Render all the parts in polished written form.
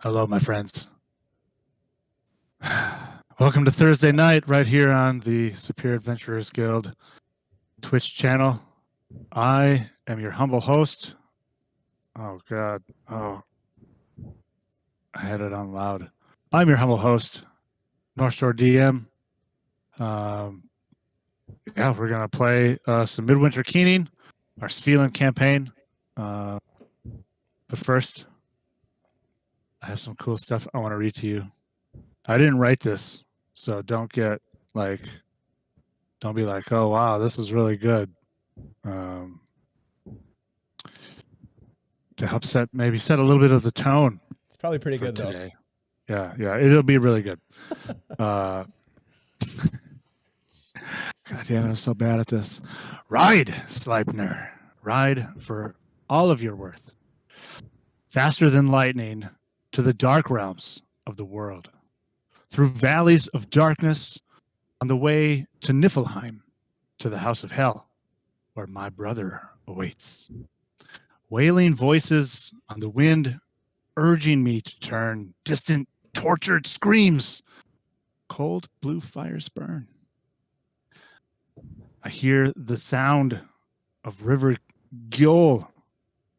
Hello, my friends. Welcome to Thursday night right here on the Superior Adventurers Guild Twitch channel. I am your humble host. Oh, God. Oh, I had it on loud. I'm your humble host, North Shore DM. We're going to play some Midwinter Keening, our Svilland campaign. But first, I have some cool stuff I want to read to you. I didn't write this, so don't be like, oh, wow, this is really good. To help set a little bit of the tone. It's probably pretty good today. Though. Yeah, it'll be really good. God damn it, I'm so bad at this. Ride, Sleipnir. Ride for all of your worth. Faster than lightning to the dark realms of the world. Through valleys of darkness on the way to Niflheim, to the house of hell, where my brother awaits. Wailing voices on the wind, urging me to turn. Distant, tortured screams. Cold blue fires burn. I hear the sound of River Gjöll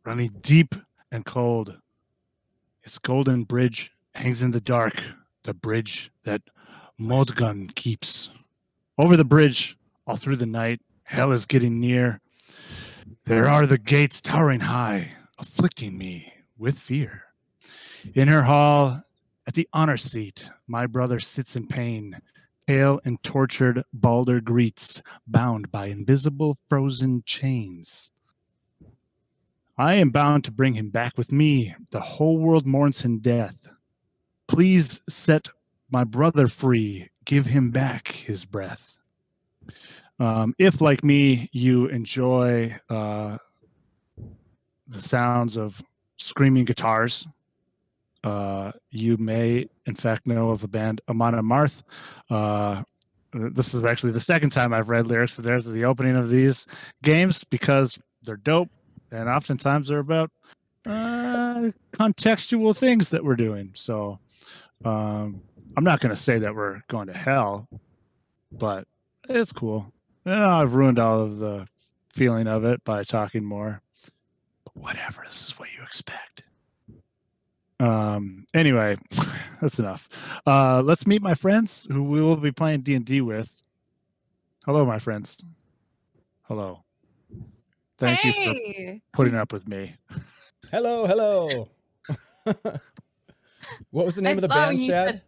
running deep and cold. Its golden bridge hangs in the dark, the bridge that Molgor keeps. Over the bridge, all through the night, hell is getting near. There are the gates towering high, afflicting me with fear. In her hall, at the honor seat, my brother sits in pain. Pale and tortured Balder greets, bound by invisible frozen chains. I am bound to bring him back with me. The whole world mourns him death. Please set my brother free. Give him back his breath. If, like me, you enjoy the sounds of screaming guitars, you may, in fact, know of a band, Amon Amarth. This is actually the second time I've read lyrics of theirs at the opening of these games because they're dope, and oftentimes they're about contextual things that we're doing. So I'm not going to say that we're going to hell, but it's cool. I've ruined all of the feeling of it by talking more. But whatever, this is what you expect. Anyway, that's enough. Let's meet my friends who we will be playing D&D with. Hello, my friends. Hello. Thank you for putting up with me. Hello. What was the name of the band, Chad?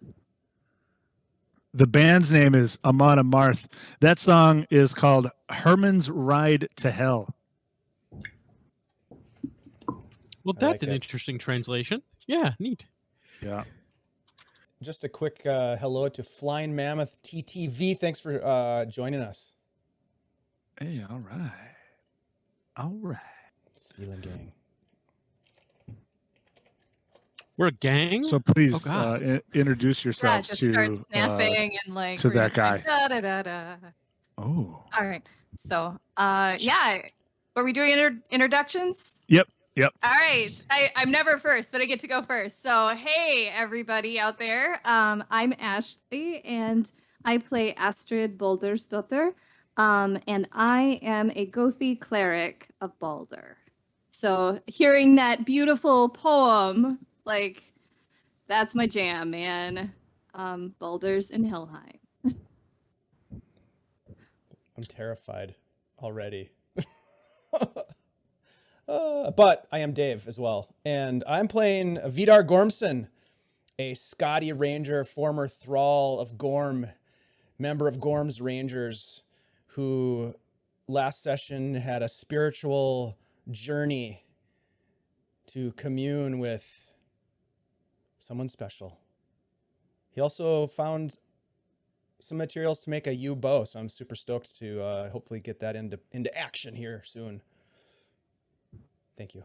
The band's name is Amon Amarth. That song is called Herman's Ride to Hell. Well, that's an interesting translation. Yeah, neat. Yeah. Just a quick hello to Flying Mammoth TTV. Thanks for joining us. Hey, all right. Svilland gang. We're a gang. So please introduce yourselves just start snapping and like to that guy. Da, da, da, da. Oh. All right. So, yeah. Are we doing introductions? Yep. All right. I'm never first, but I get to go first. So, hey, everybody out there. I'm Ashley, and I play Astrid Baldersdottir, and I am a Gothi cleric of Balder. So, hearing that beautiful poem, like, that's my jam, man. Baldur's in Helheim. I'm terrified already. But I am Dave as well. And I'm playing Vidar Gormson, a Scotty Ranger, former thrall of Gorm, member of Gorm's Rangers, who last session had a spiritual journey to commune with someone special. He also found some materials to make a yew bow, so I'm super stoked to hopefully get that into action here soon. Thank you.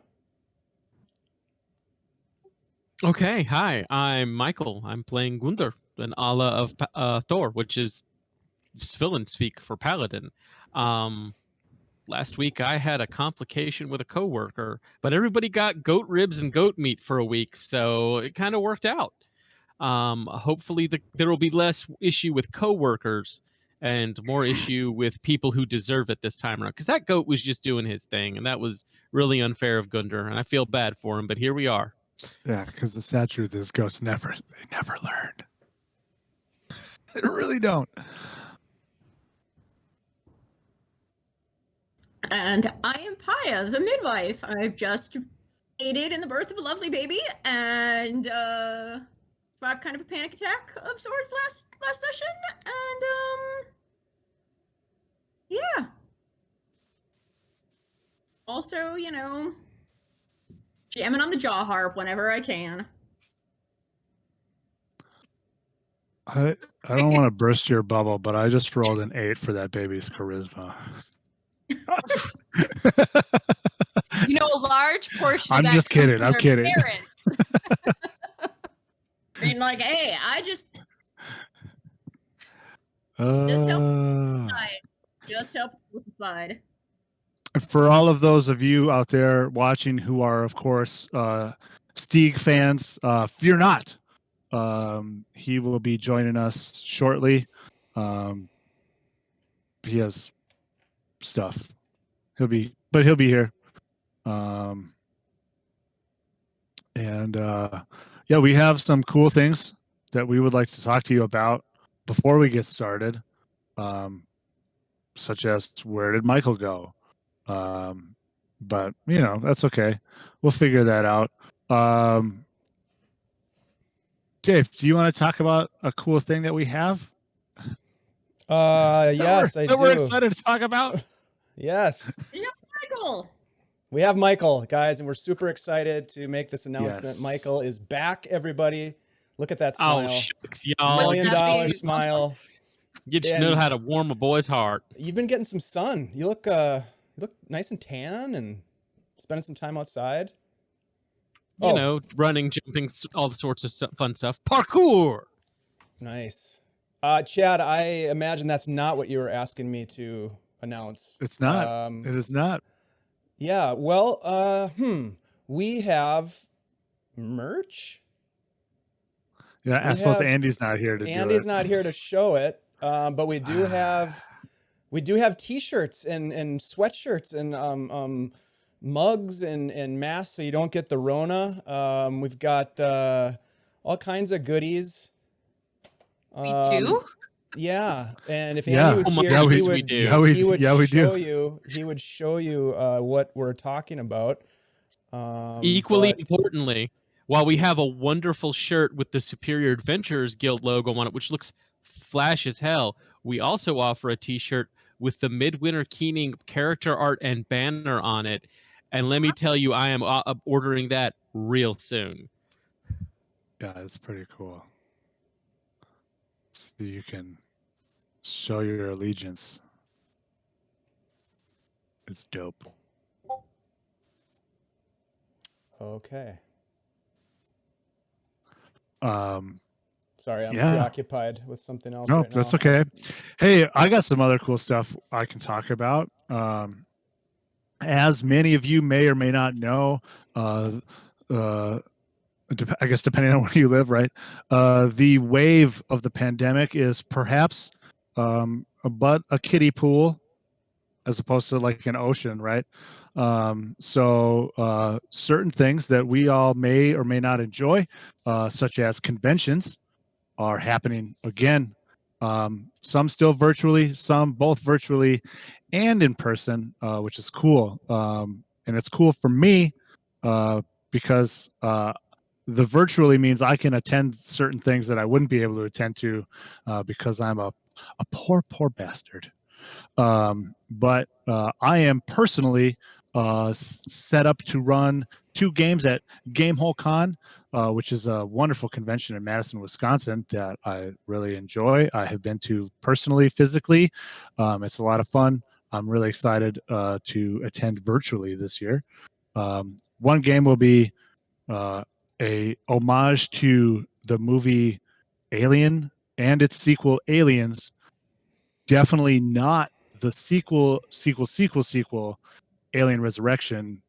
Okay, hi, I'm Michael. I'm playing Gunther, an Allah of Thor, which is Svilland speak for Paladin. last week I had a complication with a coworker, but everybody got goat ribs and goat meat for a week, so it kind of worked out. Hopefully there will be less issue with coworkers and more issue with people who deserve it this time around, because that goat was just doing his thing, and that was really unfair of Gunder, and I feel bad for him, but here we are. Yeah, because the sad truth is ghosts never learn. They really don't. And I am Paya, the midwife. I've just aided in the birth of a lovely baby and survived kind of a panic attack of sorts last session. And yeah. Also, you know, jamming on the jaw harp whenever I can. I don't want to burst your bubble, but I just rolled an 8 for that baby's charisma. You know, a large portion I'm of that just comes kidding. from I'm their kidding. parents. I mean, like, hey, I just help with the slide. For all of those of you out there watching who are, of course, Stieg fans, fear not. He will be joining us shortly. He has stuff. He'll be here. Yeah, we have some cool things that we would like to talk to you about before we get started. Such as, where did Michael go? But you know, that's okay. We'll figure that out. Dave, do you want to talk about a cool thing that we have? Yes, I do. We're excited to talk about. Yes. Yeah, Michael. We have Michael, guys, and we're super excited to make this announcement. Yes. Michael is back, everybody. Look at that smile. Oh, shucks, $1 y'all. What's million that baby? smile. You just know how to warm a boy's heart. You've been getting some sun. You look nice and tan and spending some time outside. You know, running, jumping, all sorts of fun stuff. Parkour! Nice. Chad, I imagine that's not what you were asking me to announce. It's not. It is not. Yeah, well, we have merch. Yeah, I suppose Andy's not here to do it. Andy's not here to show it, but we do have T-shirts and sweatshirts and mugs and masks, so you don't get the Rona. We've got all kinds of goodies. We do? Yeah, and if Andy was Oh my here, goodness, he we would, do. he would we show do. you. He would show you what we're talking about. Equally but- importantly, while we have a wonderful shirt with the Superior Adventurers Guild logo on it, which looks flash as hell, we also offer a t-shirt with the Midwinter Keening character art and banner on it. And let me tell you, I am ordering that real soon. Yeah, it's pretty cool. So you can show your allegiance. It's dope. Okay. Sorry, I'm preoccupied with something else. No, right that's now. okay. Hey, I got some other cool stuff I can talk about. As many of you may or may not know, I guess depending on where you live, right? The wave of the pandemic is perhaps but a kiddie pool as opposed to like an ocean, right? So certain things that we all may or may not enjoy, such as conventions, are happening again. Some still virtually, some both virtually and in person, which is cool. And it's cool for me because the virtually means I can attend certain things that I wouldn't be able to attend to because I'm a poor bastard. But I am personally set up to run 2 games at Gamehole Con, which is a wonderful convention in Madison, Wisconsin that I really enjoy. I have been to personally, physically. It's a lot of fun. I'm really excited to attend virtually this year. One game will be a homage to the movie Alien and its sequel Aliens. Definitely not the sequel, Alien Resurrection,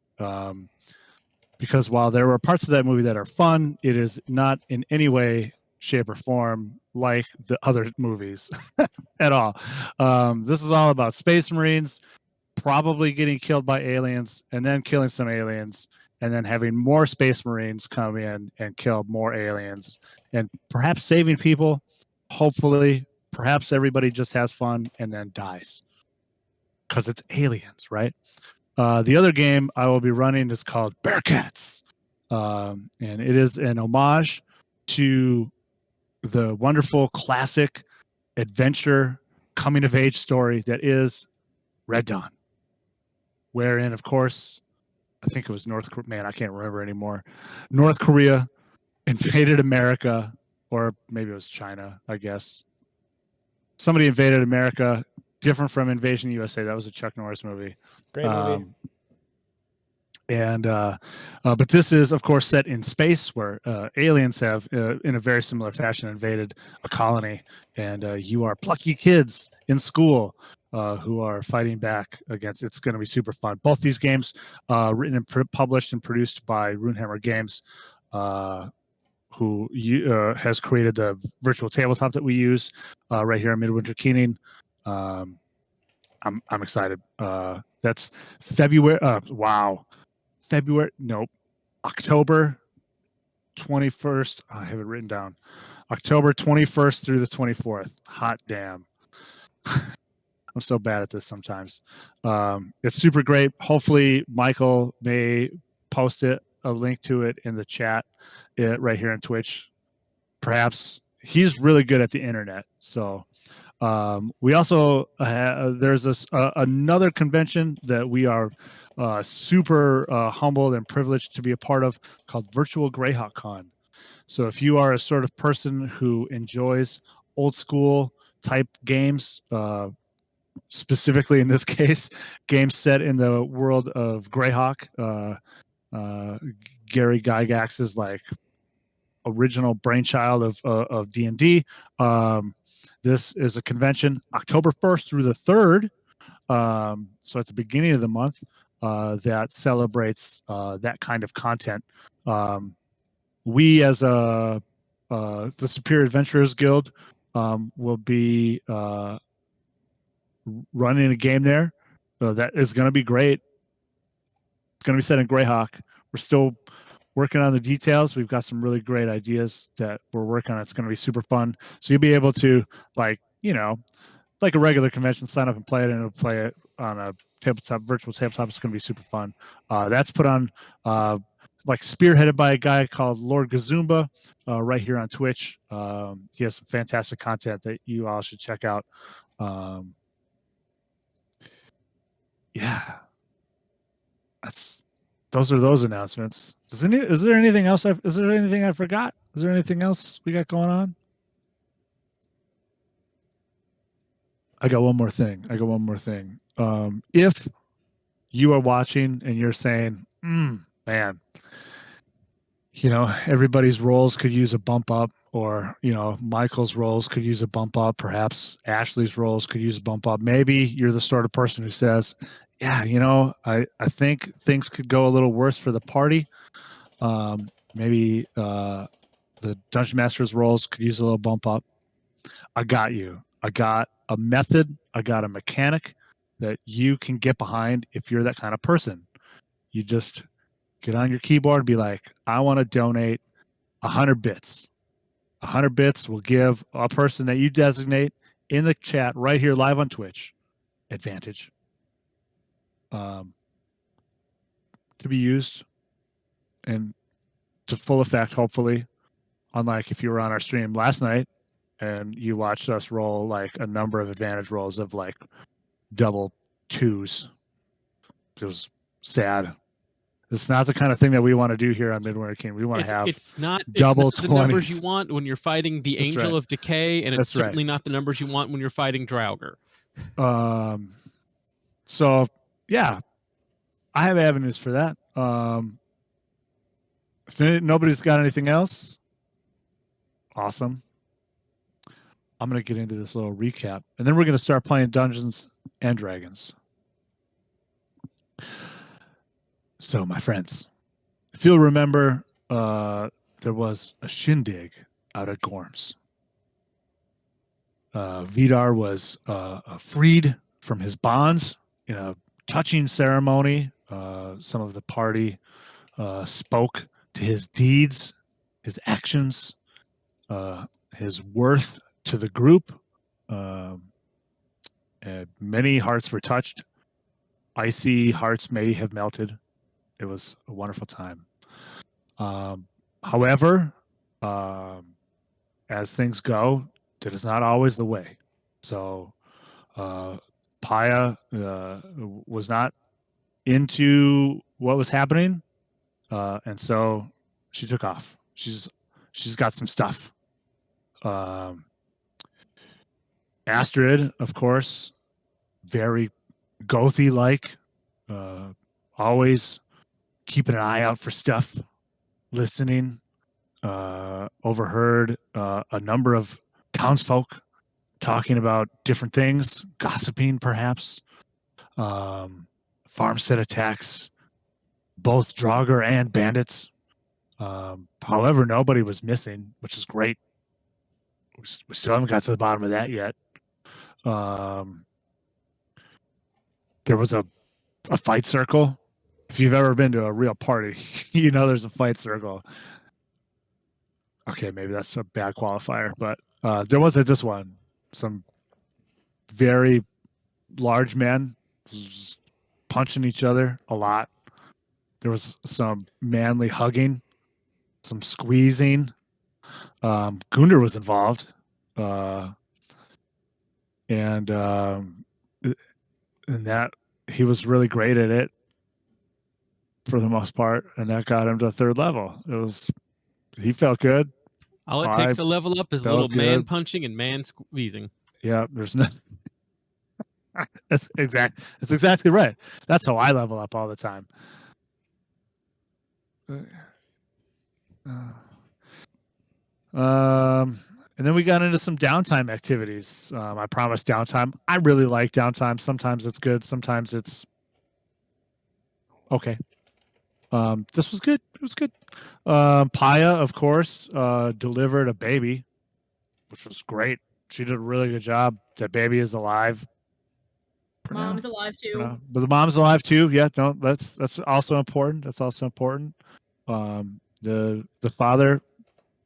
because while there were parts of that movie that are fun, it is not in any way, shape, or form like the other movies at all. This is all about Space Marines probably getting killed by aliens and then killing some aliens and then having more Space Marines come in and kill more aliens and perhaps saving people. Hopefully, perhaps everybody just has fun and then dies because it's aliens, right? The other game I will be running is called Bearcats, and it is an homage to the wonderful classic adventure coming of age story that is Red Dawn, wherein, of course, I think it was North Korea. Man, I can't remember anymore. North Korea invaded America, or maybe it was China, I guess. Somebody invaded America, different from Invasion USA. That was a Chuck Norris movie. Great movie. But this is, of course, set in space where aliens have, in a very similar fashion, invaded a colony, and you are plucky kids in school who are fighting back against. It's going to be super fun. Both these games, written and published and produced by Runehammer Games, who has created the virtual tabletop that we use right here in Midwinter Keening. I'm excited. That's February. Wow. October 21st. I have it written down. October 21st through the 24th. Hot damn. I'm so bad at this sometimes. It's super great. Hopefully Michael may post a link to it in the chat right here on Twitch. Perhaps he's really good at the internet. So we also there's another convention that we are super humbled and privileged to be a part of called Virtual Greyhawk Con. So if you are a sort of person who enjoys old school type games, specifically in this case, games set in the world of Greyhawk, Gary Gygax's like original brainchild of D&D. This is a convention October 1st through the 3rd. So at the beginning of the month, that celebrates that kind of content. We as the Superior Adventurers Guild will be running a game there that is going to be great. It's going to be set in Greyhawk. We're still working on the details. We've got some really great ideas that we're working on. It's going to be super fun. So you'll be able to, like a regular convention, sign up and play it, and it'll play it on a tabletop, virtual tabletop. It's going to be super fun. That's put on like spearheaded by a guy called Lord Gazumba right here on Twitch. He has some fantastic content that you all should check out. Yeah, those are those announcements. Is there anything else? Is there anything I forgot? Is there anything else we got going on? I got one more thing. If you are watching and you're saying, man, everybody's roles could use a bump up, or, Michael's roles could use a bump up. Perhaps Ashley's roles could use a bump up. Maybe you're the sort of person who says, yeah, I think things could go a little worse for the party. Maybe the Dungeon Master's roles could use a little bump up. I got you. I got a method. I got a mechanic that you can get behind if you're that kind of person. You just get on your keyboard and be like, I want to donate 100 bits. 100 bits will give a person that you designate in the chat right here live on Twitch advantage to be used and to full effect, hopefully. Unlike if you were on our stream last night and you watched us roll like a number of advantage rolls of like double twos. It was sad. It's not the kind of thing that we want to do here on Midwinter King. We want to have it's not double the numbers you want when you're fighting the Angel of Decay, and it's certainly not the numbers you want when you're fighting Draugr. So yeah, I have avenues for that. If nobody's got anything else, awesome. I'm going to get into this little recap, and then we're going to start playing Dungeons and Dragons. So, my friends, if you'll remember, there was a shindig out at Gorm's. Vidar was freed from his bonds in a touching ceremony. Some of the party spoke to his deeds, his actions, his worth to the group. And many hearts were touched. Icy hearts may have melted. It was a wonderful time. However, as things go, that is not always the way. So Paya was not into what was happening, and so she took off. She's got some stuff. Astrid, of course, very Gothy like, always keeping an eye out for stuff, listening. Overheard a number of townsfolk talking about different things, gossiping perhaps, farmstead attacks, both Draugr and bandits. However, nobody was missing, which is great. We still haven't got to the bottom of that yet. There was a fight circle. If you've ever been to a real party, you know there's a fight circle. Okay, maybe that's a bad qualifier, but there was at this one some very large men punching each other a lot. There was some manly hugging, some squeezing. Gundar was involved, and that he was really great at it for the most part, and that got him to third level. He felt good. All it takes to level up is a little man punching and man squeezing. Yeah, there's no. That's exactly right. That's how I level up all the time. And then we got into some downtime activities. I promised downtime. I really like downtime. Sometimes it's good. Sometimes it's okay. This was good. It was good. Paya, of course, delivered a baby, which was great. She did a really good job. That baby is alive. Mom's alive too. But the mom's alive too. Yeah, no, that's also important. That's also important. The father,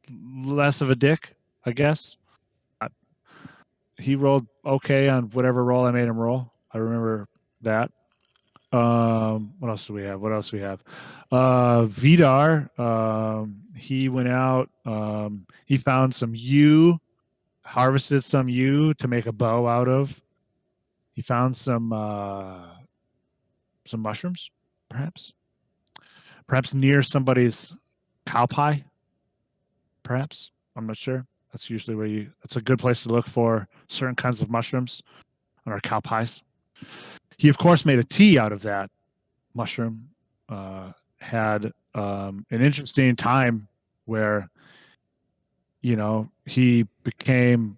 less of a dick, I guess. He rolled okay on whatever roll I made him roll. I remember that. What else do we have? Vidar, he went out, he found some yew, harvested some yew to make a bow out of. He found some mushrooms, perhaps near somebody's cow pie, perhaps. I'm not sure. That's usually that's a good place to look for certain kinds of mushrooms on our cow pies. He, of course, made a tea out of that mushroom. Had an interesting time where, he became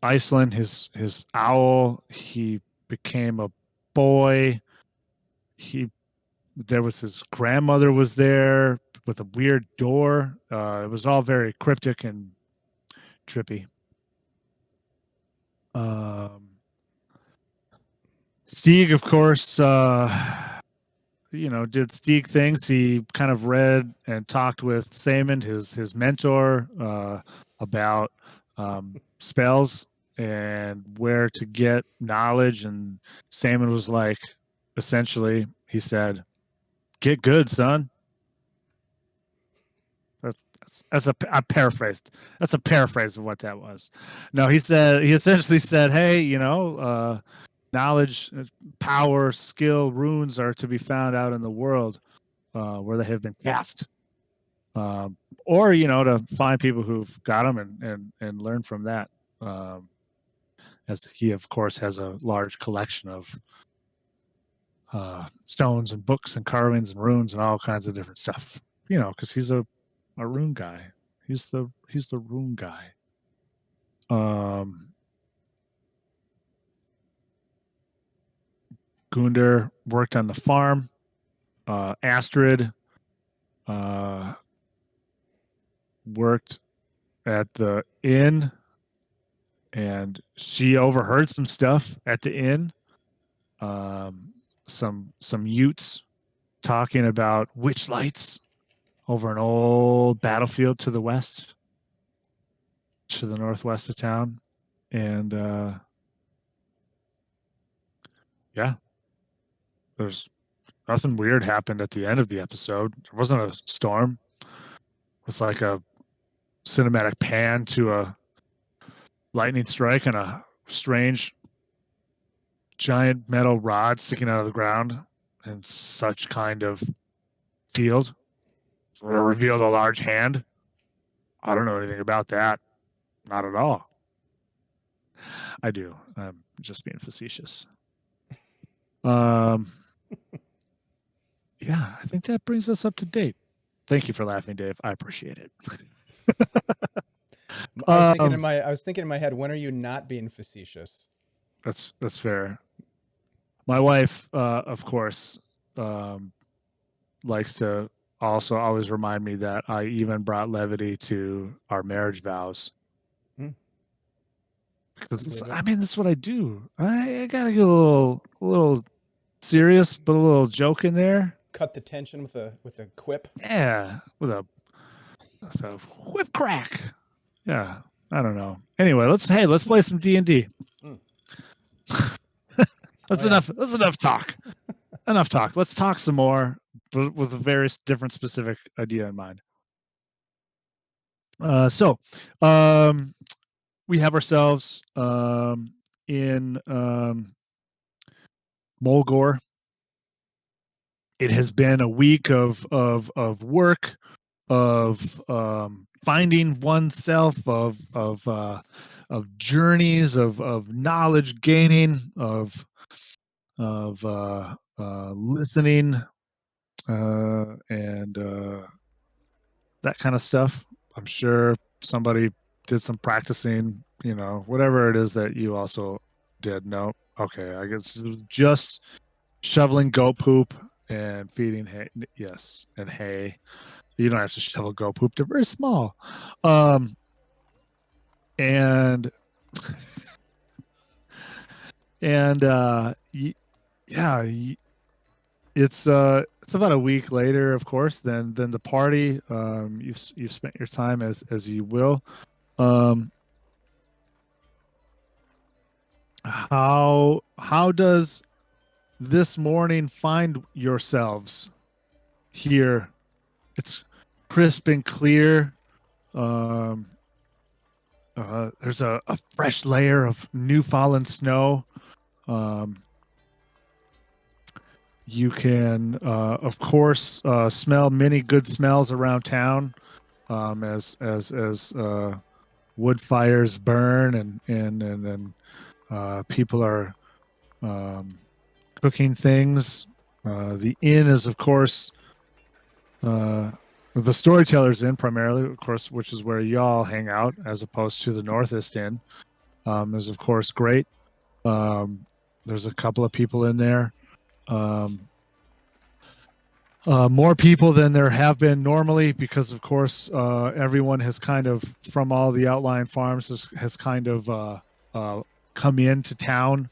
Iceland, his owl. He became a boy. There was his grandmother was there with a weird door. It was all very cryptic and trippy. Stieg, of course, did Stieg things. He kind of read and talked with Saemond, his mentor, about spells and where to get knowledge. And Saemond was like, essentially, he said, "Get good, son." I paraphrased. That's a paraphrase of what that was. No, he essentially said, "Hey, knowledge, power, skill, runes are to be found out in the world where they have been cast, or to find people who've got them and learn from that." As he, of course, has a large collection of stones and books and carvings and runes and all kinds of different stuff. Because he's a rune guy. He's the rune guy. Gunder worked on the farm. Astrid worked at the inn, and she overheard some stuff at the inn. Some Utes talking about witch lights over an old battlefield to the west, to the northwest of town. And yeah, there's nothing weird happened at the end of the episode. There wasn't a storm. It's like a cinematic pan to a lightning strike and a strange giant metal rod sticking out of the ground and such kind of field. It revealed a large hand. I don't know anything about that. Not at all. I do. I'm just being facetious. Yeah, I think that brings us up to date. Thank you for laughing, Dave. I appreciate it. I was thinking in my head, when are you not being facetious? That's fair. My wife, of course, likes to also always remind me that I even brought levity to our marriage vows. Because I mean, that's what I do. I gotta get a little serious, but a little joke in there. Cut the tension with a quip. Yeah, with a whip crack. Yeah, I don't know. Anyway, let's play some D&D. That's enough. That's enough talk. Enough talk. Let's talk some more, but with a very different specific idea in mind. So we have ourselves in Molgor. It has been a week of work, of finding oneself, of journeys, of knowledge gaining, of listening, and that kind of stuff. I'm sure somebody did some practicing, whatever it is that you also did. No, okay, I guess it was just shoveling goat poop and feeding hay. Yes, and hay. You don't have to shovel goat poop; they're very small. And yeah, it's about a week later, of course, than the party. You spent your time as you will. How does this morning find yourselves here? It's crisp and clear. There's a fresh layer of new fallen snow. You can, of course, smell many good smells around town as wood fires burn and people are cooking things. The inn is, of course, the Storytellers Inn primarily, of course, which is where y'all hang out, as opposed to the Northest Inn, is of course great. There's a couple of people in there. More people than there have been normally, because of course everyone has kind of, from all the outlying farms, has kind of come into town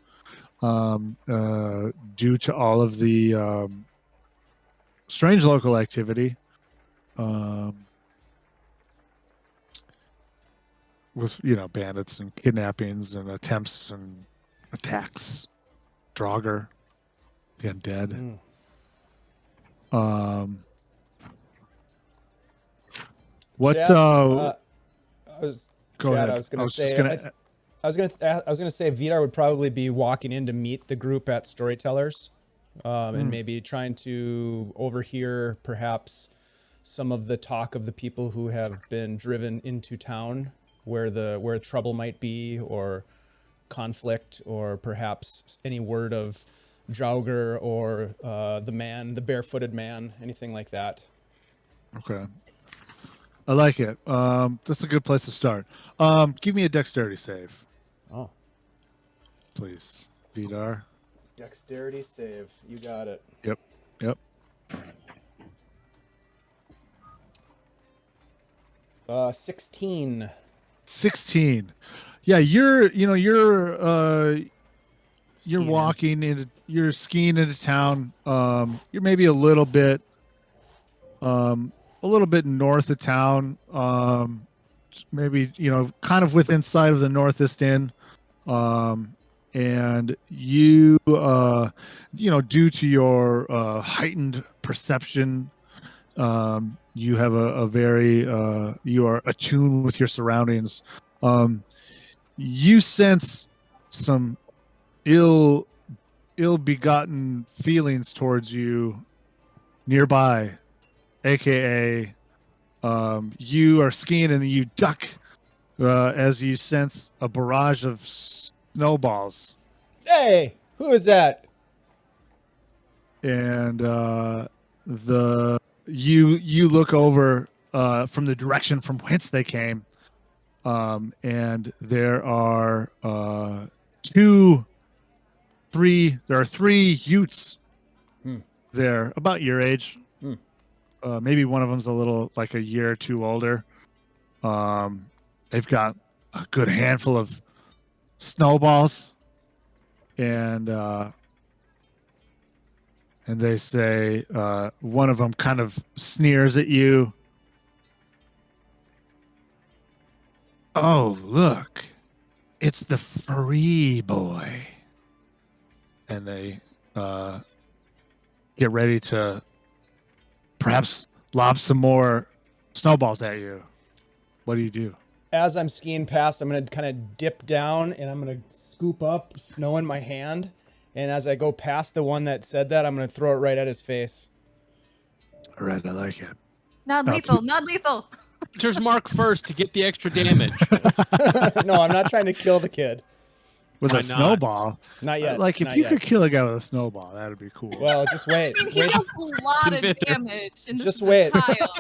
due to all of the strange local activity with bandits and kidnappings and attempts and attacks. Draugr, the undead. What? Chad, I was going to say Vidar would probably be walking in to meet the group at Storytellers, and maybe trying to overhear perhaps some of the talk of the people who have been driven into town, where trouble might be, or conflict, or perhaps any word of Draugr or the barefooted man, anything like that. Okay. I like it. That's a good place to start. Give me a dexterity save, Oh, please, Vidar. dexterity save. You got it. Yep. Yep. 16. 16. Yeah, you're Skiing. walking into, you're skiing into town. You're maybe a little bit north of town. Maybe, kind of within sight of the Northeast Inn. And you due to your heightened perception, you have a very you are attuned with your surroundings. You sense some ill-begotten feelings towards you nearby, aka you are skiing and you duck as you sense a barrage of snowballs, Hey, who is that? and you look over from the direction from whence they came, and there are three Utes there about your age. Maybe one of them's a little, like, a year or two older. They've got a good handful of snowballs, and they say, one of them kind of sneers at you. Oh, look, it's the free boy. And they get ready to perhaps lob some more snowballs at you. What do you do? As I'm skiing past, I'm going to kind of dip down and I'm going to scoop up snow in my hand. And as I go past the one that said that, I'm going to throw it right at his face. All right, I like it. Not lethal. Not lethal. There's Mark first to get the extra damage. No, I'm not trying to kill the kid. With Why a not? snowball? Not yet. Like, if Not you yet. could kill a guy with a snowball, that would be cool. Well, just wait. I mean, he Wait. does a lot of Midwinter. damage, and this Just is wait. a child.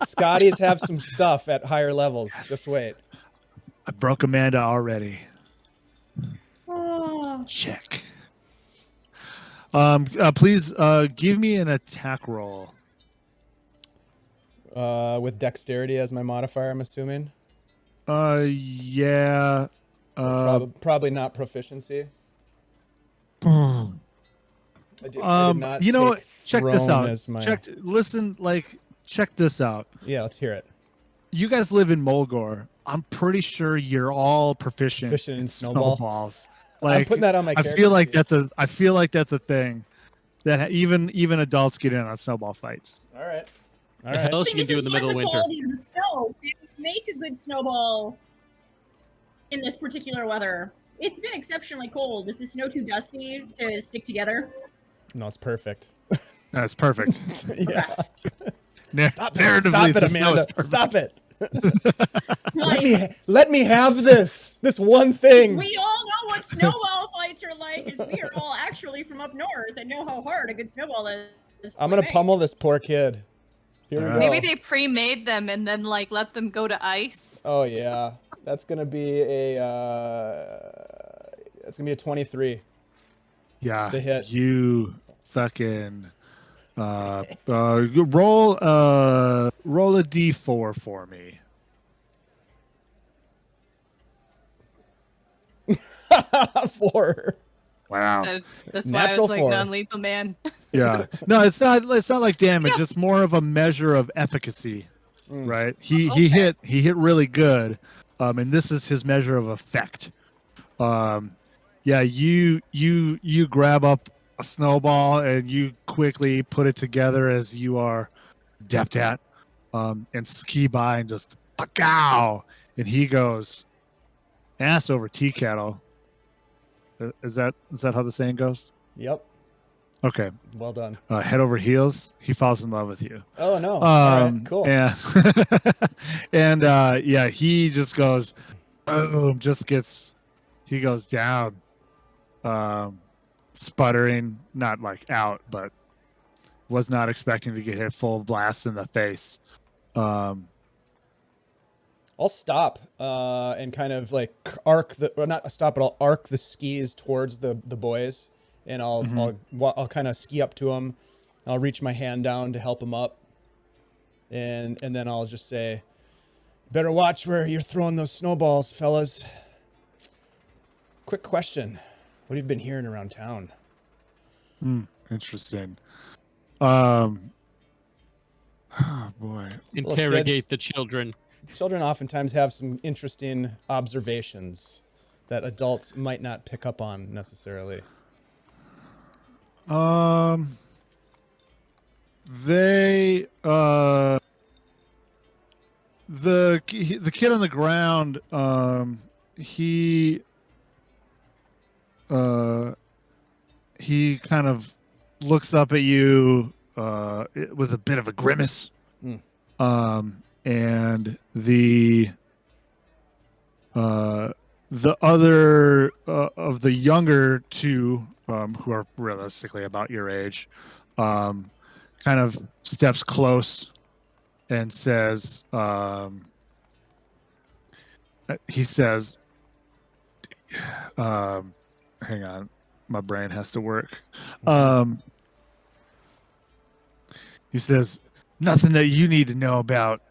Scotties have some stuff at higher levels. Just wait. I broke Amanda already. Oh. Check. Please give me an attack roll. With dexterity as my modifier, I'm assuming. Yeah. Probably not proficiency. Hmm. I did not take check this thrown out. as my- Check this out. Yeah, let's hear it. You guys live in Molgor. I'm pretty sure you're all proficient Proficient in snowballs. I'm Like, putting that on my I character feel like sheet. I feel like that's a thing that even adults get in on snowball fights. All right. All The right. hell else you can This do is in the middle of less the winter? quality of the snow. They make a good snowball in this particular weather. It's been exceptionally cold. Is the snow too dusty to stick together? No, it's perfect. That's perfect. Yeah. Stop Narratively, it, the snow is Amanda. perfect. Stop it. Like, Let me have this one thing. we all know what snowball fights are like, as we are all actually from up north and know how hard a good snowball is. I'm gonna make. pummel this poor kid. Here we All go. right. Maybe they pre-made them and then like let them go to ice. Oh yeah, that's gonna be a 23. Yeah, To hit. you fucking roll a d4 for me. 4. Wow. So that's why I Natural was like 4. non-lethal man. Yeah. No, it's not like damage. It's more of a measure of efficacy, Mm. right? He Okay. hit really good, and this is his measure of effect. Yeah, you grab up a snowball and you quickly put it together as you are adept at, and ski by and just pow, and he goes ass over tea kettle. Is that how the saying goes? Yep. Okay. Well done. Head over heels. He falls in love with you. Oh no. All right. Cool. And and yeah, he just goes boom, he goes down, sputtering, not like out, but was not expecting to get hit full blast in the face. I'll stop and kind of like arc the, or not stop, but I'll arc the skis towards the boys, and I'll kind of ski up to them. I'll reach my hand down to help them up, and then I'll just say, "Better watch where you're throwing those snowballs, fellas." Quick question: what have you been hearing around town? Interesting. Oh boy. Interrogate the children. Children oftentimes have some interesting observations that adults might not pick up on necessarily. They the kid on the ground, he kind of looks up at you with a bit of a grimace. And the other of the younger two, who are realistically about your age, kind of steps close and says, he says, hang on, my brain has to work. He says, "Nothing that you need to know about,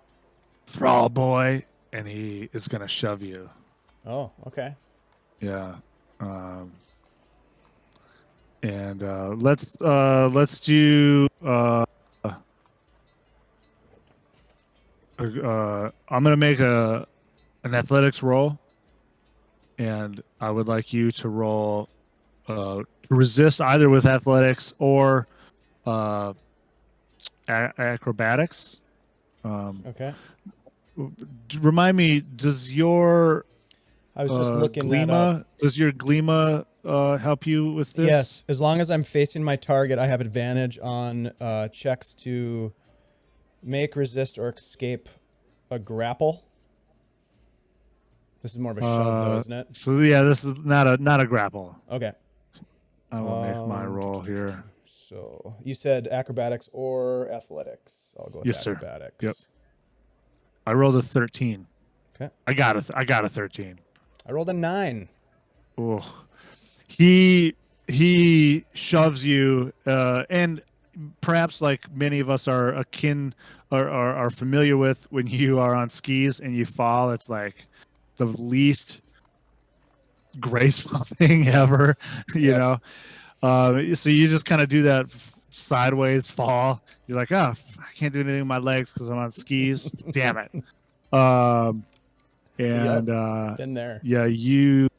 Thrall boy," and he is gonna shove you. Oh, okay. Yeah. And let's do I'm gonna make an athletics roll, and I would like you to roll to resist either with athletics or acrobatics. Okay. Remind me, does your I was just looking that Glima, up. does your Glima help you with this? Yes, as long as I'm facing my target, I have advantage on checks to make, resist, or escape a grapple. This is more of a shove, though, isn't it? So yeah, this is not a grapple. Okay. I will make my roll here. So you said acrobatics or athletics. I'll go with Yes, sir. acrobatics. Yep. I rolled a 13. Okay. I got a 13. I rolled a 9. Oh, he shoves you, and perhaps like many of us are akin or are familiar with, when you are on skis and you fall, it's like the least graceful thing ever, you know. So you just kind of do that sideways fall. You're like, oh, I can't do anything with my legs because I'm on skis. Damn it. And Been there. yeah, you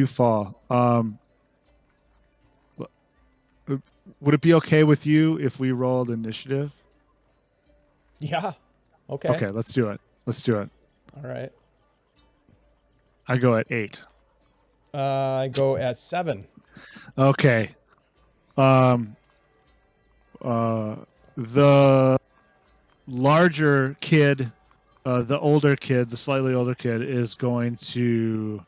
fall. Would it be okay with you if we rolled initiative? Yeah. Okay. Okay, let's do it. All right. I go at 8. I go at 7. Okay. The larger kid, the older kid, the slightly older kid, is going to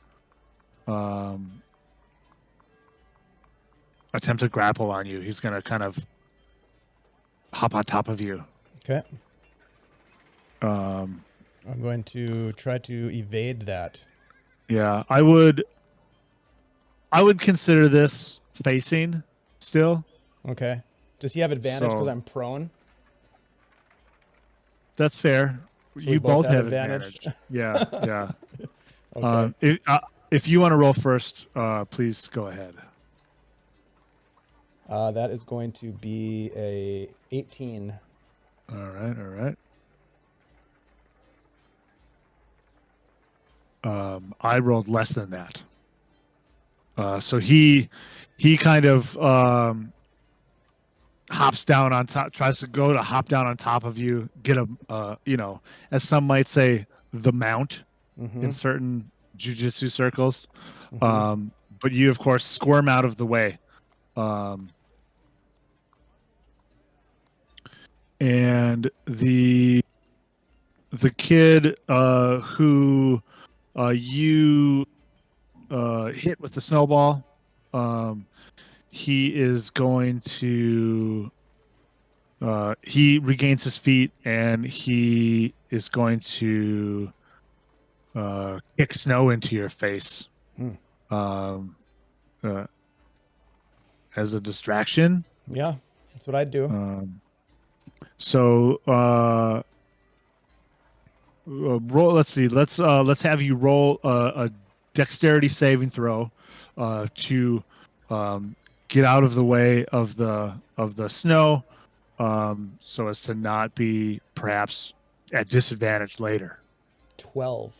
attempt to grapple on you. He's going to kind of hop on top of you. Okay. I'm going to try to evade that. Yeah, I would consider this facing still. Okay. Does he have advantage because So- I'm prone? That's fair. we You both both have have advantage? advantage. Yeah, yeah. Okay. If you want to roll first, please go ahead. That is going to be a 18. All right. I rolled less than that. So he kind of hops down on top, tries to hop down on top of you, get a as some might say, the mount in certain jujitsu circles. But you, of course, squirm out of the way. And the kid who you hit with the snowball, he is going to he regains his feet, and he is going to kick snow into your face Hmm. As a distraction. Yeah, that's what I'd do. So roll. Let's see. Let's have you roll a dexterity saving throw to get out of the way of the snow, so as to not be perhaps at disadvantage later. 12.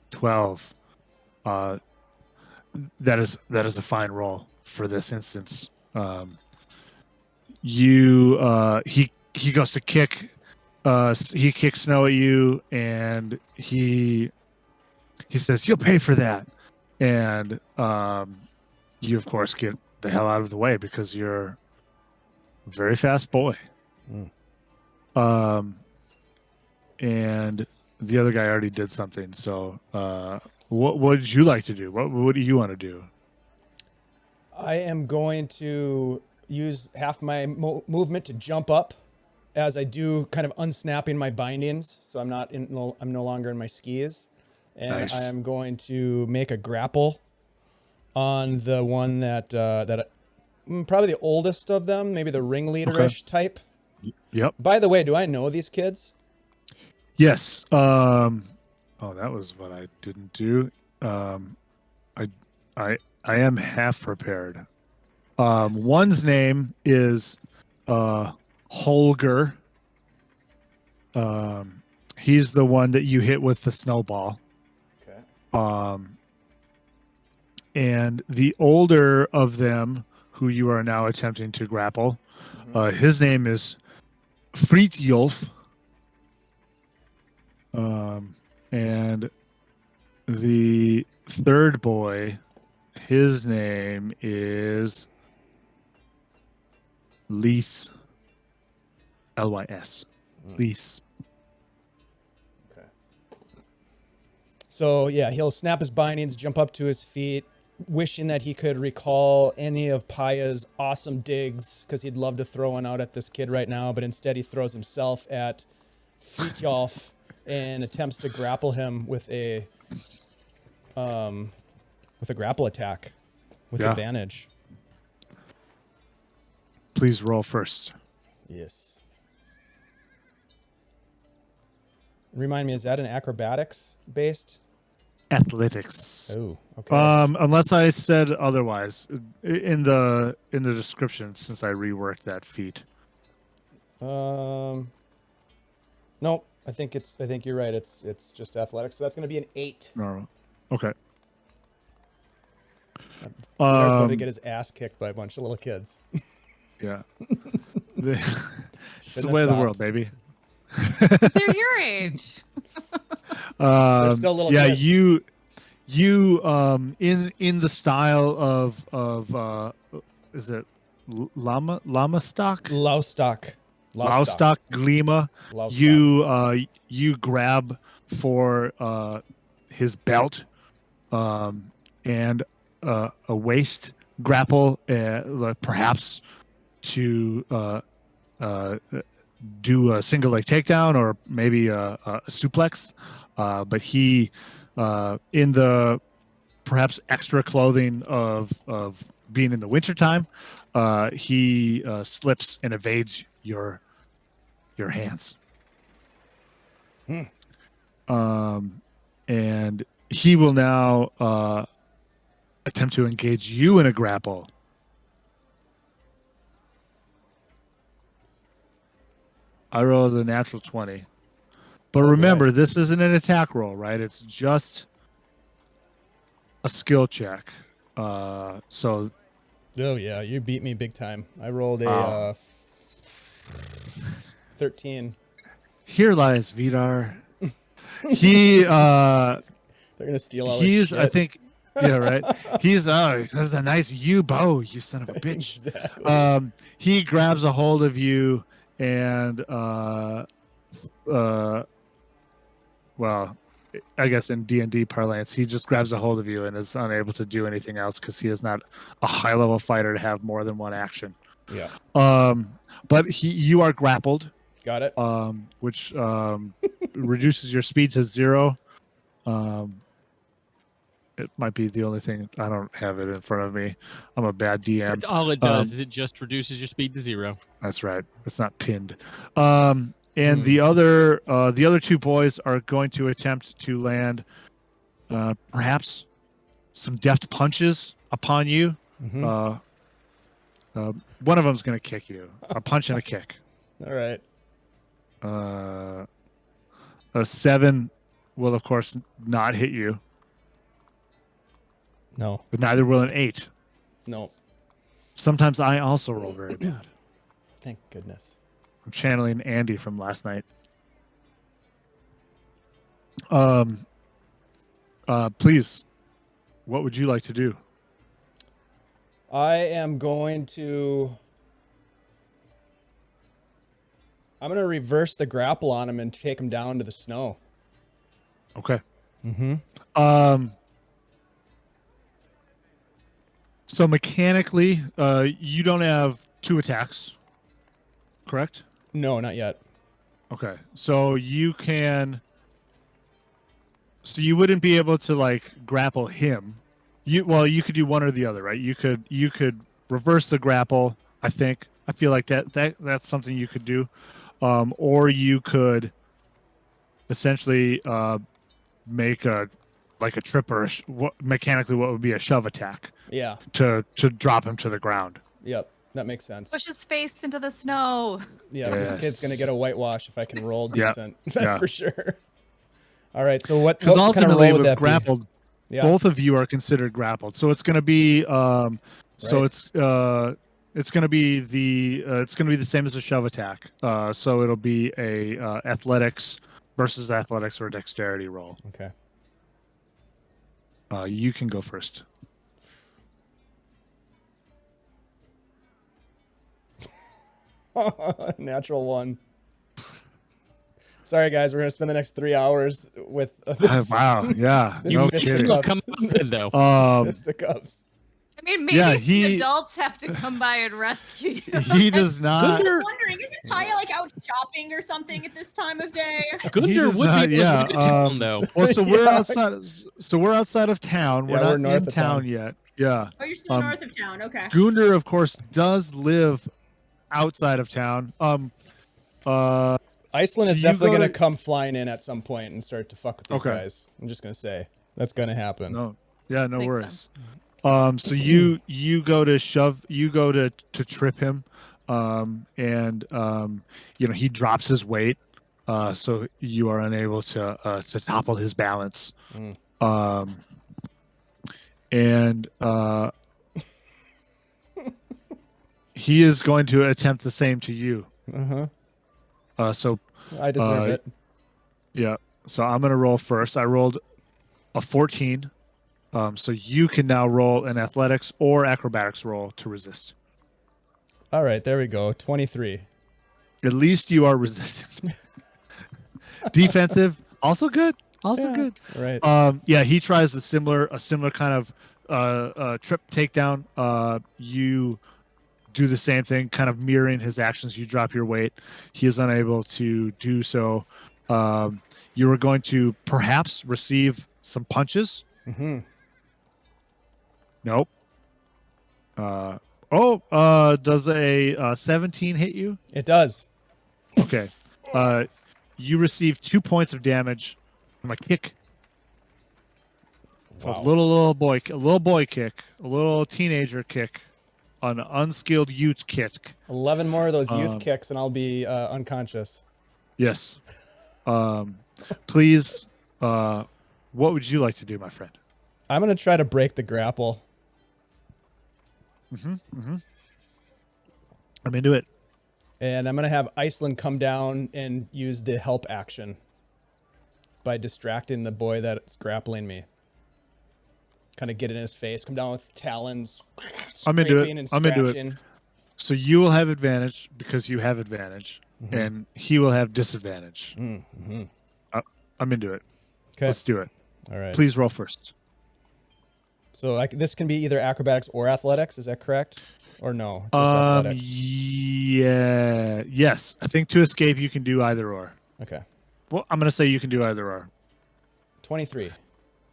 12. That is a fine roll for this instance. He goes to kick. He kicks snow at you, and he says, "You'll pay for that." And you, of course, get the hell out of the way because you're a very fast boy. And the other guy already did something. So, what would you like to do? What do you want to do? I am going to use half my movement to jump up as I do, kind of unsnapping my bindings, so I'm no longer in my skis, and Nice. I am going to make a grapple on the one that probably the oldest of them, maybe the ringleader-ish type. Yep. By the way, do I know these kids? Yes. Oh, that was what I didn't do. I am half prepared. Yes. One's name is Holger. He's the one that you hit with the snowball. Okay. And the older of them, who you are now attempting to grapple, his name is Fritjolf. And the third boy, his name is Lys. Lys. Lys. Okay. So yeah, he'll snap his bindings, jump up to his feet, wishing that he could recall any of Paya's awesome digs, because he'd love to throw one out at this kid right now, but instead he throws himself at Fritjolf and attempts to grapple him with a grapple attack with advantage. Please roll first. Yes. Remind me, is that an acrobatics based? Athletics. Oh, okay. Unless I said otherwise in the description, since I reworked that feat. Nope. I think you're right. It's just athletics. So that's going to be an 8. No. Okay. Vidar's about to get his ass kicked by a bunch of little kids. Yeah. It's the Shouldn't way have of the world, stopped. baby. They're your age. They're still little yeah, kids. you in the style of is it Lama stock? Laustock. Laustock Glima. Laustock. You grab for his belt and a waist grapple, perhaps to do a single leg takedown or maybe a suplex, but he in the perhaps extra clothing of being in the wintertime, he slips and evades your hands. And he will now attempt to engage you in a grapple. I rolled a natural 20. But remember, this isn't an attack roll, right? It's just a skill check. So Oh yeah, you beat me big time. I rolled a 13. here lies Vidar. He They're gonna steal all his shit. I think, yeah, right. He's this is a nice yew bow, you son of a bitch. Exactly. He grabs a hold of you and well, I guess in D&D parlance, he just grabs a hold of you and is unable to do anything else because he is not a high level fighter to have more than one action. Yeah. But you are grappled, Got it. which reduces your speed to 0. It might be the only thing. I don't have it in front of me. I'm a bad DM. That's all it does. Is it just reduces your speed to 0. That's right. It's not pinned. And the other two boys are going to attempt to land perhaps some deft punches upon you. Mhm. One of them's going to kick you. A punch and a kick. All right. A 7 will, of course, not hit you, No. but neither will an 8. No. Sometimes I also roll very bad. Thank goodness. I'm channeling Andy from last night. Please, what would you like to do? I am going to. I'm going to reverse the grapple on him and take him down to the snow. Okay. Mm-hmm. So mechanically, you don't have 2 attacks, correct? No, not yet. Okay. So you can. So you wouldn't be able to like grapple him. You could do one or the other, right? You could reverse the grapple. I feel like that's something you could do, or you could essentially make a trip or mechanically what would be a shove attack. Yeah. To drop him to the ground. Yep. That makes sense. Push his face into the snow. Yeah, this kid's gonna get a whitewash if I can roll decent. Yeah. That's for sure. All right. So what? Because What kind of ultimately, roll would with that grappled, be? Yeah. both of you are considered grappled. So it's going to be Right. it's going to be the same as a shove attack. So it'll be a athletics versus athletics or dexterity roll. Okay. You can go first. Natural 1. Sorry, guys. We're gonna spend the next 3 hours with this. Wow. Yeah. This No fist kidding. cup. Come on, though. Fisticuffs. I mean, maybe Yeah, some adults have to come by and rescue you. He does not. I'm wondering, isn't Paya like out shopping or something at this time of day? Gunder does would not- be yeah, to town, though. Well, so we're Yeah. outside. So we're outside of town. Yeah, We're we're not north in of town town. yet. Yeah. Oh, you're still Um, north of town. Okay. Gunder, of course, does live outside of town. Iceland So is you definitely go gonna to- come flying in at some point and start to fuck with these Okay. guys. I'm just gonna say that's gonna happen. No. Yeah. No Makes worries. So you go to shove. You go to trip him. And he drops his weight. So you are unable to topple his balance. Mm. And he is going to attempt the same to you. So I deserve it. yeah. So I'm gonna roll first. I rolled a 14. So you can now roll an athletics or acrobatics roll to resist. All right, there we go. 23. At least you are resistant. Defensive, also good. Also Yeah. good. Right. Yeah, he tries a similar kind of trip takedown. You do the same thing, kind of mirroring his actions. You drop your weight. He is unable to do so. You are going to perhaps receive some punches. Mm-hmm. Nope. Does a 17 hit you? It does. Okay. You receive 2 points of damage from a kick. Wow. A little boy kick, a little teenager kick, an unskilled youth kick. 11 more of those youth Um, kicks and I'll be unconscious. Yes. Please. What would you like to do, my friend? I'm gonna try to break the grapple. I'm into it. And I'm going to have Iceland come down and use the help action by distracting the boy that's grappling me. Kind of get in his face, come down with talons, I'm into it. scraping and I'm into it. scratching. So you will have advantage because you have advantage, and he will have disadvantage. Mm-hmm. I'm into it. Okay. Let's do it. All right. Please roll first. So this can be either acrobatics or athletics. Is that correct? Or no? Just athletics. Yeah. Yes. I think to escape, you can do either or. Okay. Well, I'm going to say you can do either or. 23.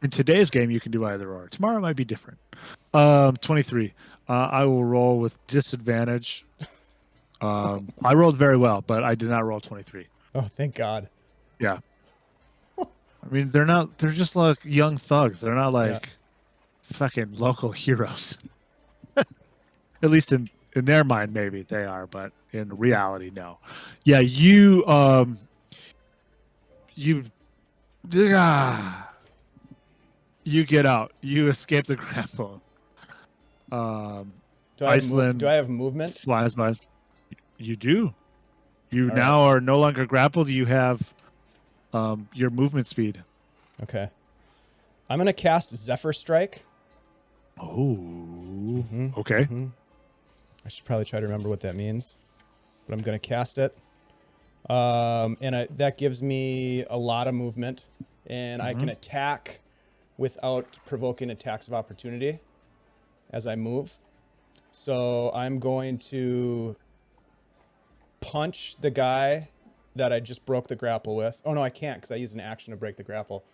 In today's game, you can do either or. Tomorrow might be different. 23. I will roll with disadvantage. I rolled very well, but I did not roll 23. Oh, thank God. Yeah. I mean, they're just like young thugs. They're not like fucking local heroes. At least in their mind, maybe they are, but in reality, no. Yeah, you get out. You escape the grapple. Do I have movement? Flies by. You do. You All now are no longer grappled. You have your movement speed. Okay. I'm gonna cast Zephyr Strike. Oh. Okay. I should probably try to remember what that means, but I'm gonna cast it. That gives me a lot of movement, and I can attack without provoking attacks of opportunity as I move. So I'm going to punch the guy that I just broke the grapple with. Oh no, I can't because I used an action to break the grapple.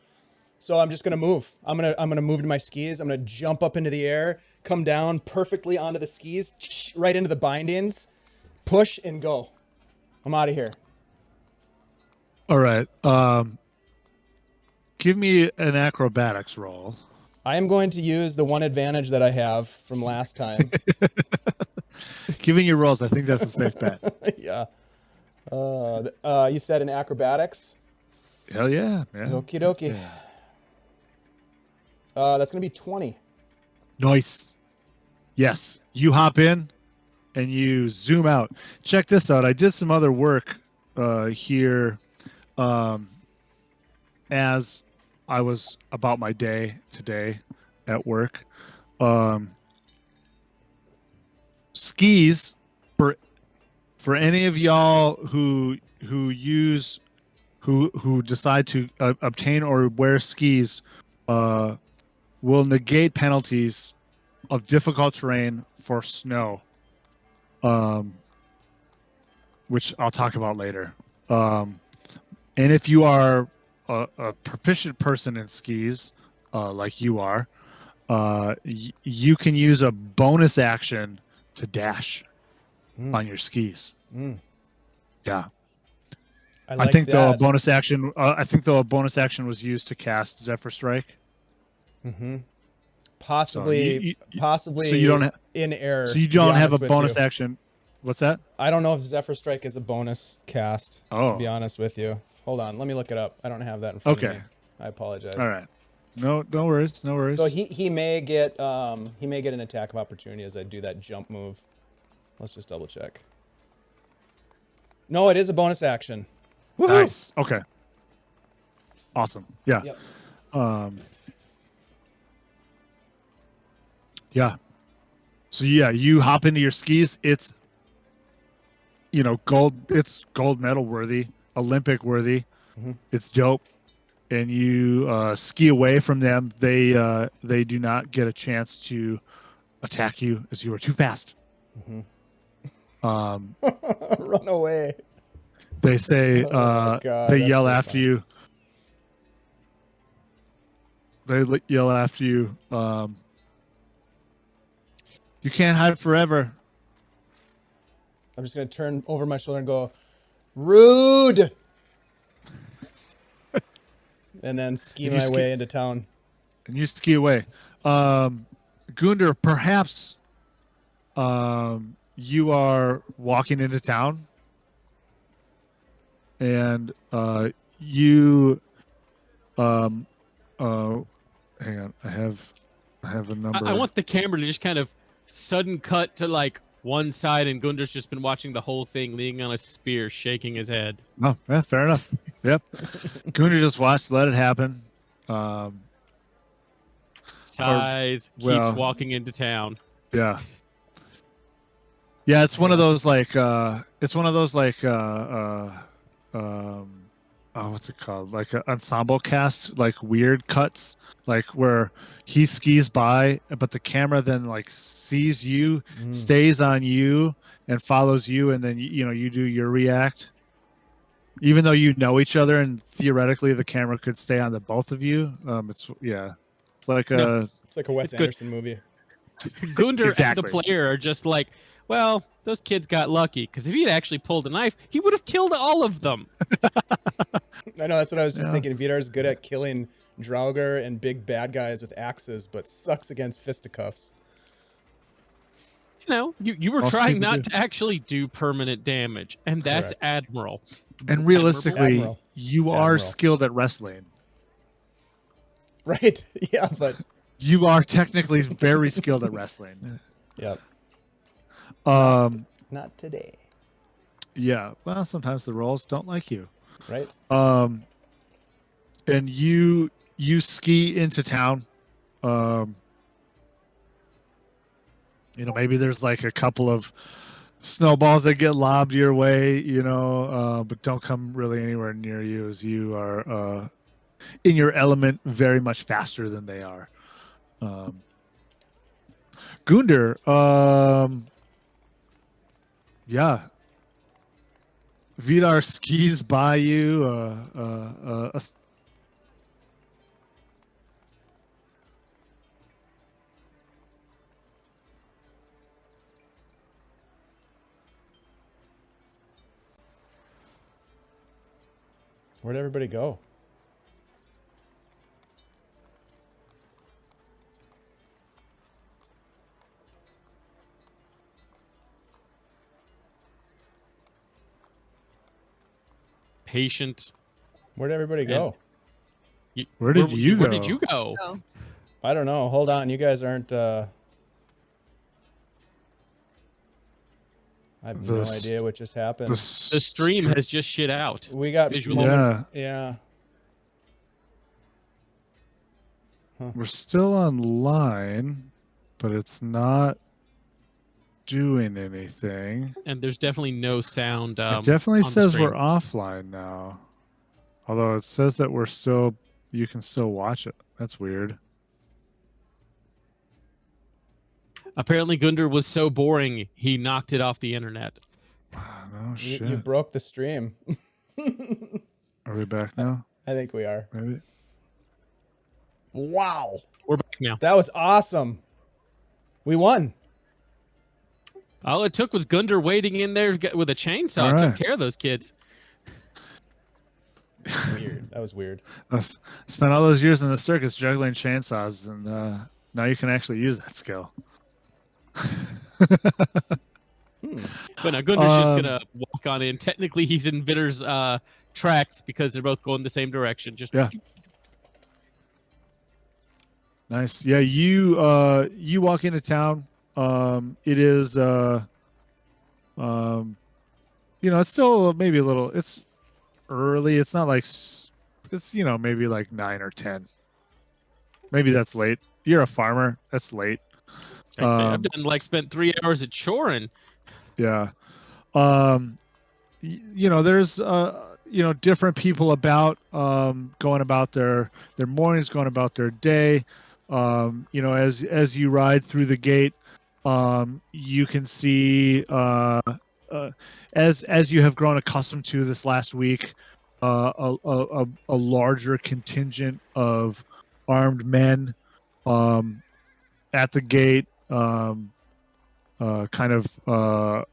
So I'm just gonna move. I'm gonna move to my skis. I'm gonna jump up into the air, come down perfectly onto the skis, right into the bindings, push and go. I'm out of here. All right. Give me an acrobatics roll. I am going to use the one advantage that I have from last time. Giving you rolls, I think that's a safe bet. Yeah. You said in acrobatics? Hell yeah, man. Okie dokie. Yeah. That's going to be 20. Nice. Yes. You hop in and you zoom out. Check this out. I did some other work here as I was about my day today at work. Skis for any of y'all who decide to obtain or wear skis will negate penalties of difficult terrain for snow, which I'll talk about later. And if you are a proficient person in skis, like you are, you can use a bonus action to dash on your skis. Yeah. I think though a bonus action. I think though a bonus action was used to cast Zephyr Strike. Possibly. So you don't in error. So you don't have a bonus action. What's that? I don't know if Zephyr Strike is a bonus cast. Oh. To be honest with you, hold on. Let me look it up. I don't have that in front of me. I apologize. All right. No worries. No worries. So he may get an attack of opportunity as I do that jump move. Let's just double check. No, it is a bonus action. Woo-hoo! Nice. Okay. Awesome. Yeah. Yep. Yeah. So yeah, you hop into your skis. It's gold. It's gold medal worthy, Olympic worthy. It's dope. And you ski away from them. They do not get a chance to attack you as you are too fast. Run away. They say God, they yell after you. They yell after you. You can't hide forever. I'm just gonna turn over my shoulder and go, rude, and then ski my way into town. And you ski away. Gundar, perhaps you are walking into town, and you hang on, I have a number. I want the camera to just kind of sudden cut to like one side, and Gundar's just been watching the whole thing, leaning on a spear, shaking his head. Oh, yeah, fair enough. Yep. Gundar just watched, let it happen. Sighs, keeps walking into town. Yeah. Yeah, it's one of those like what's it called? Like an ensemble cast, like weird cuts, like where he skis by, but the camera then like sees you, stays on you, and follows you, and then you do your react. Even though you know each other and theoretically the camera could stay on the both of you, it's like No. a It's like a Wes It's good. Anderson movie. Gunder Exactly. and the player are just like, well, those kids got lucky because if he had actually pulled a knife, he would have killed all of them. I know, that's what I was just Yeah. thinking. Vidar's good at killing Draugr and big bad guys with axes, but sucks against fisticuffs. You know, you were Most trying people not do. to actually do permanent damage, and that's Correct. admiral. and realistically, Admiral. you are Admiral. skilled at wrestling. Right? Yeah, but You are technically very skilled at wrestling. yeah, not today. Yeah. Well, sometimes the roles don't like you. Right? And you ski into town. Maybe there's like a couple of snowballs that get lobbed your way, but don't come really anywhere near you as you are in your element very much faster than they are. Gunder, yeah. Vidar skis by you. Where'd everybody go? Patient. Where'd everybody go? Where did you Where go? did you go? Oh. I don't know. Hold on. You guys aren't. I have no idea what just happened. The stream has just shit out. We got visually. Yeah. We're still online, but it's not doing anything. And there's definitely no sound. It definitely on the says stream. we're offline now. Although it says that you can still watch it. That's weird. Apparently, Gunder was so boring, he knocked it off the internet. No You, shit. you broke the stream. Are we back now? I think we are. Maybe. Wow. We're back now. That was awesome. We won. All it took was Gunder waiting in there with a chainsaw. All right. Took care of those kids. Weird. That was weird. I spent all those years in the circus juggling chainsaws, and now you can actually use that skill. But now Gunder's just gonna walk on in. Technically, he's in Vitter's tracks because they're both going the same direction. Just Yeah. Nice. Yeah, you walk into town. It is it's still maybe a little, it's early. It's not like it's maybe like 9 or 10. Maybe that's late. You're a farmer. That's late. I've done spent 3 hours at Chorin. Yeah. There's different people about going about their mornings, going about their day. As you ride through the gate, you can see as you have grown accustomed to this last week, a larger contingent of armed men at the gate, kind of on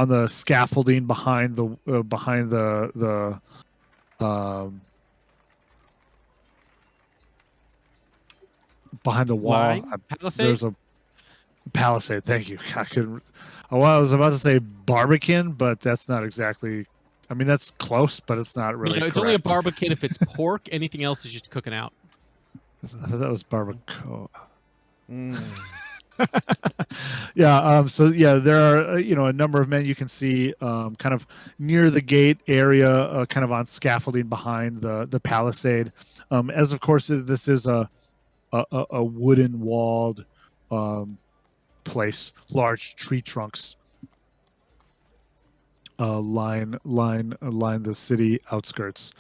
the scaffolding behind the wall. Palisade? There's a palisade. Thank you. I was about to say barbican, but that's not exactly. I mean, that's close, but it's not really. It's only a correct. barbican if it's pork. Anything else is just cooking out. I thought that was barbacoa. Mm. Yeah. So yeah, there are a number of men you can see kind of near the gate area, kind of on scaffolding behind the palisade. As of course this is a wooden walled place, large tree trunks line the city outskirts.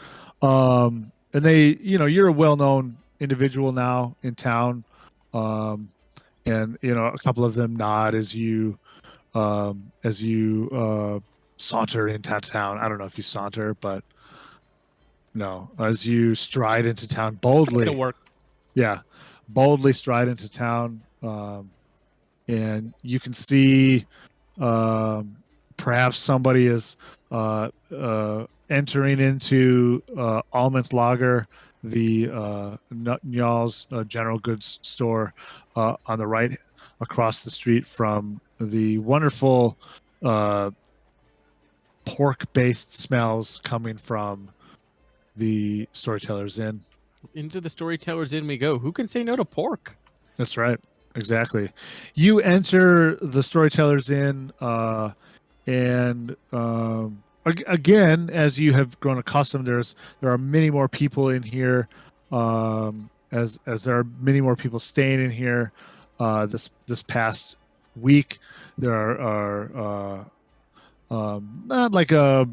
And they, you're a well-known individual now in town. And a couple of them nod as you saunter into town. I don't know if you saunter, but no, as you stride into town boldly. To work. Yeah, boldly stride into town, and you can see perhaps somebody is entering into Almond Lager, the Njaal's general goods store on the right across the street from the wonderful pork-based smells coming from the Storytellers Inn. Into the Storytellers Inn we go. Who can say no to pork? That's right. Exactly. You enter the Storytellers Inn, and again, as you have grown accustomed, there are many more people in here, as there are many more people staying in here. This past week, there are not like a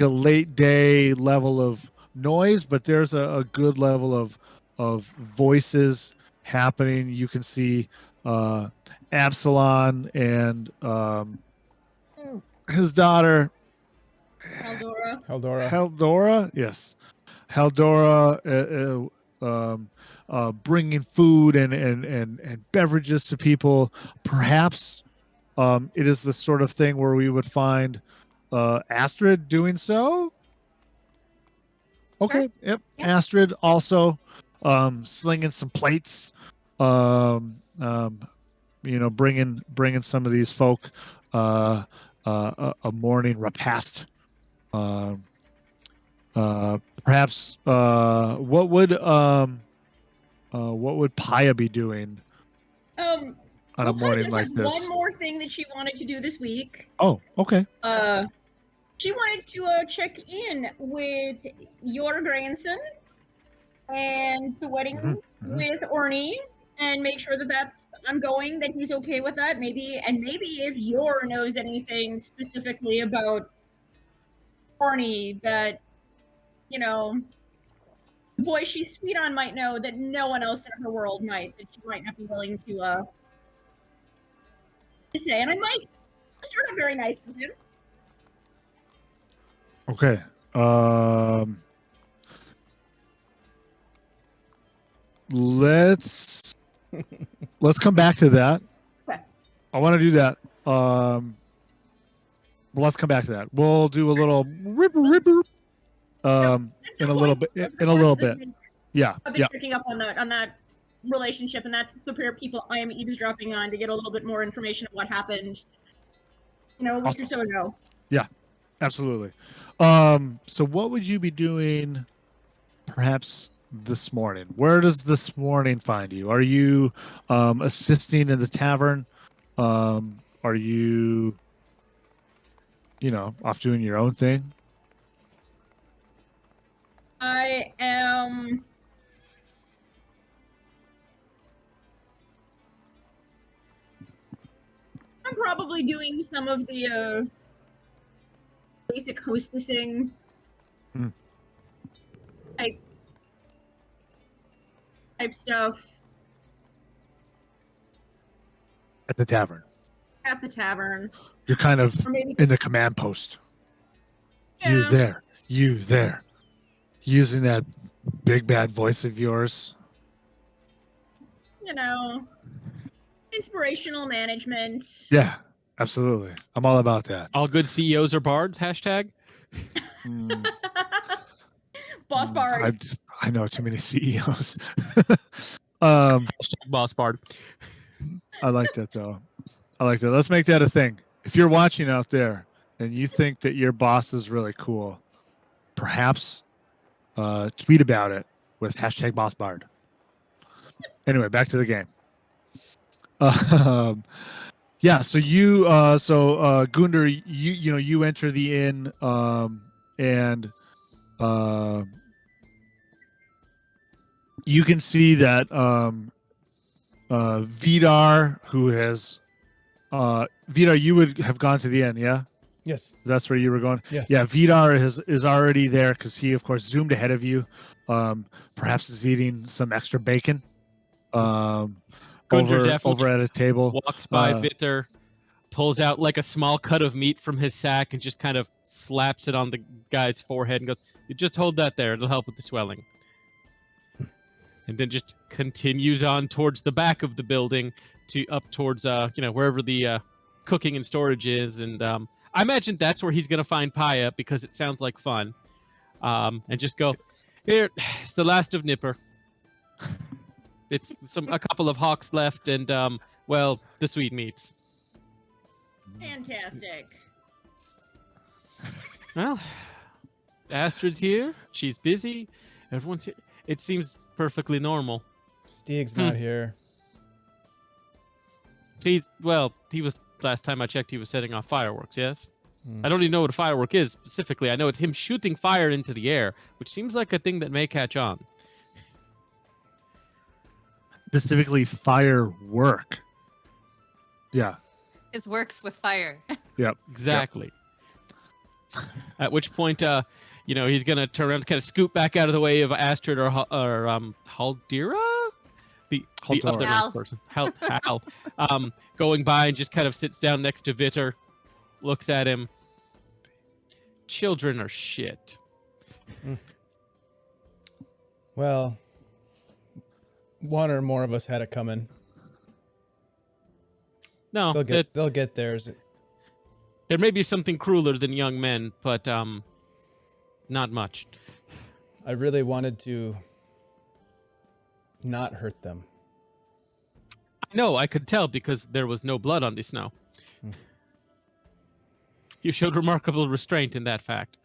late day level of noise, but there's a good level of voices happening. You can see Absalon and his daughter Haldora. Yes, Haldora bringing food and beverages to people. Perhaps it is the sort of thing where we would find Astrid doing so. Okay. Sure. Yep. Yeah. Astrid also slinging some plates. Bringing some of these folk a morning repast. Perhaps what would Paya be doing on a morning just like has this? one more thing that she wanted to do this week. Oh, okay. She wanted to check in with your grandson and the wedding with Orny and make sure that that's ongoing, that he's okay with that. Maybe if Yor knows anything specifically about Orny that, the boy she's sweet on might know that no one else in her world might, that she might not be willing to say. And I might start off very nice with him. Okay. Let's come back to that. Okay. I want to do that. Let's come back to that. We'll do a little ripper. In a little bit. Yeah. I've been picking up on that relationship, and that's the pair of people I am eavesdropping on to get a little bit more information of what happened, a week or so ago. Yeah, absolutely. So what would you be doing perhaps this morning? Where does this morning find you? Are you assisting in the tavern? Are you off doing your own thing? I am probably doing some of the basic hostessing type stuff At the tavern. at the tavern. You're kind of Or maybe in the command post. You there. Using that big bad voice of yours. Inspirational management. Yeah, absolutely. I'm all about that. All good CEOs are bards. Hashtag. Boss Bard. I know too many CEOs. Hashtag boss bard. I like that though. I like that. Let's make that a thing. If you're watching out there and you think that your boss is really cool, perhaps tweet about it with hashtag boss bard. Anyway, back to the game. Yeah, so you Gunder, you enter the inn, and you can see that Vidar, who has Vidar, you would have gone to the inn, yeah? Yes. That's where you were going? Yes. Yeah, Vidar is already there because he, of course, zoomed ahead of you. Perhaps is eating some extra bacon. Gunder Over definitely at a table. walks by Vither, pulls out like a small cut of meat from his sack and just kind of slaps it on the guy's forehead and goes, "You just hold that there. It'll help with the swelling." And then just continues on towards the back of the building to up towards wherever the cooking and storage is. And I imagine that's where he's gonna find Paya because it sounds like fun. And just go, "Here, it's the last of Nipper. It's a couple of hawks left, and the sweet meats." Fantastic. Well, Astrid's here. She's busy. Everyone's here. It seems perfectly normal. Steeg's not here. He was, last time I checked, he was setting off fireworks, yes? I don't even know what a firework is specifically. I know it's him shooting fire into the air, which seems like a thing that may catch on. Specifically, firework. Yeah. His works with fire. Yep. Exactly. Yep. At which point, he's gonna turn around, kind of scoot back out of the way of Astrid or Haldira, the other Hal. nice person, Hal, going by and just kind of sits down next to Vitter, looks at him. Children are shit. Well, one or more of us had it coming. No, They'll get theirs. there may be something crueler than young men, but not much. I really wanted to not hurt them. I know, I could tell because there was no blood on the snow. You showed remarkable restraint in that fact.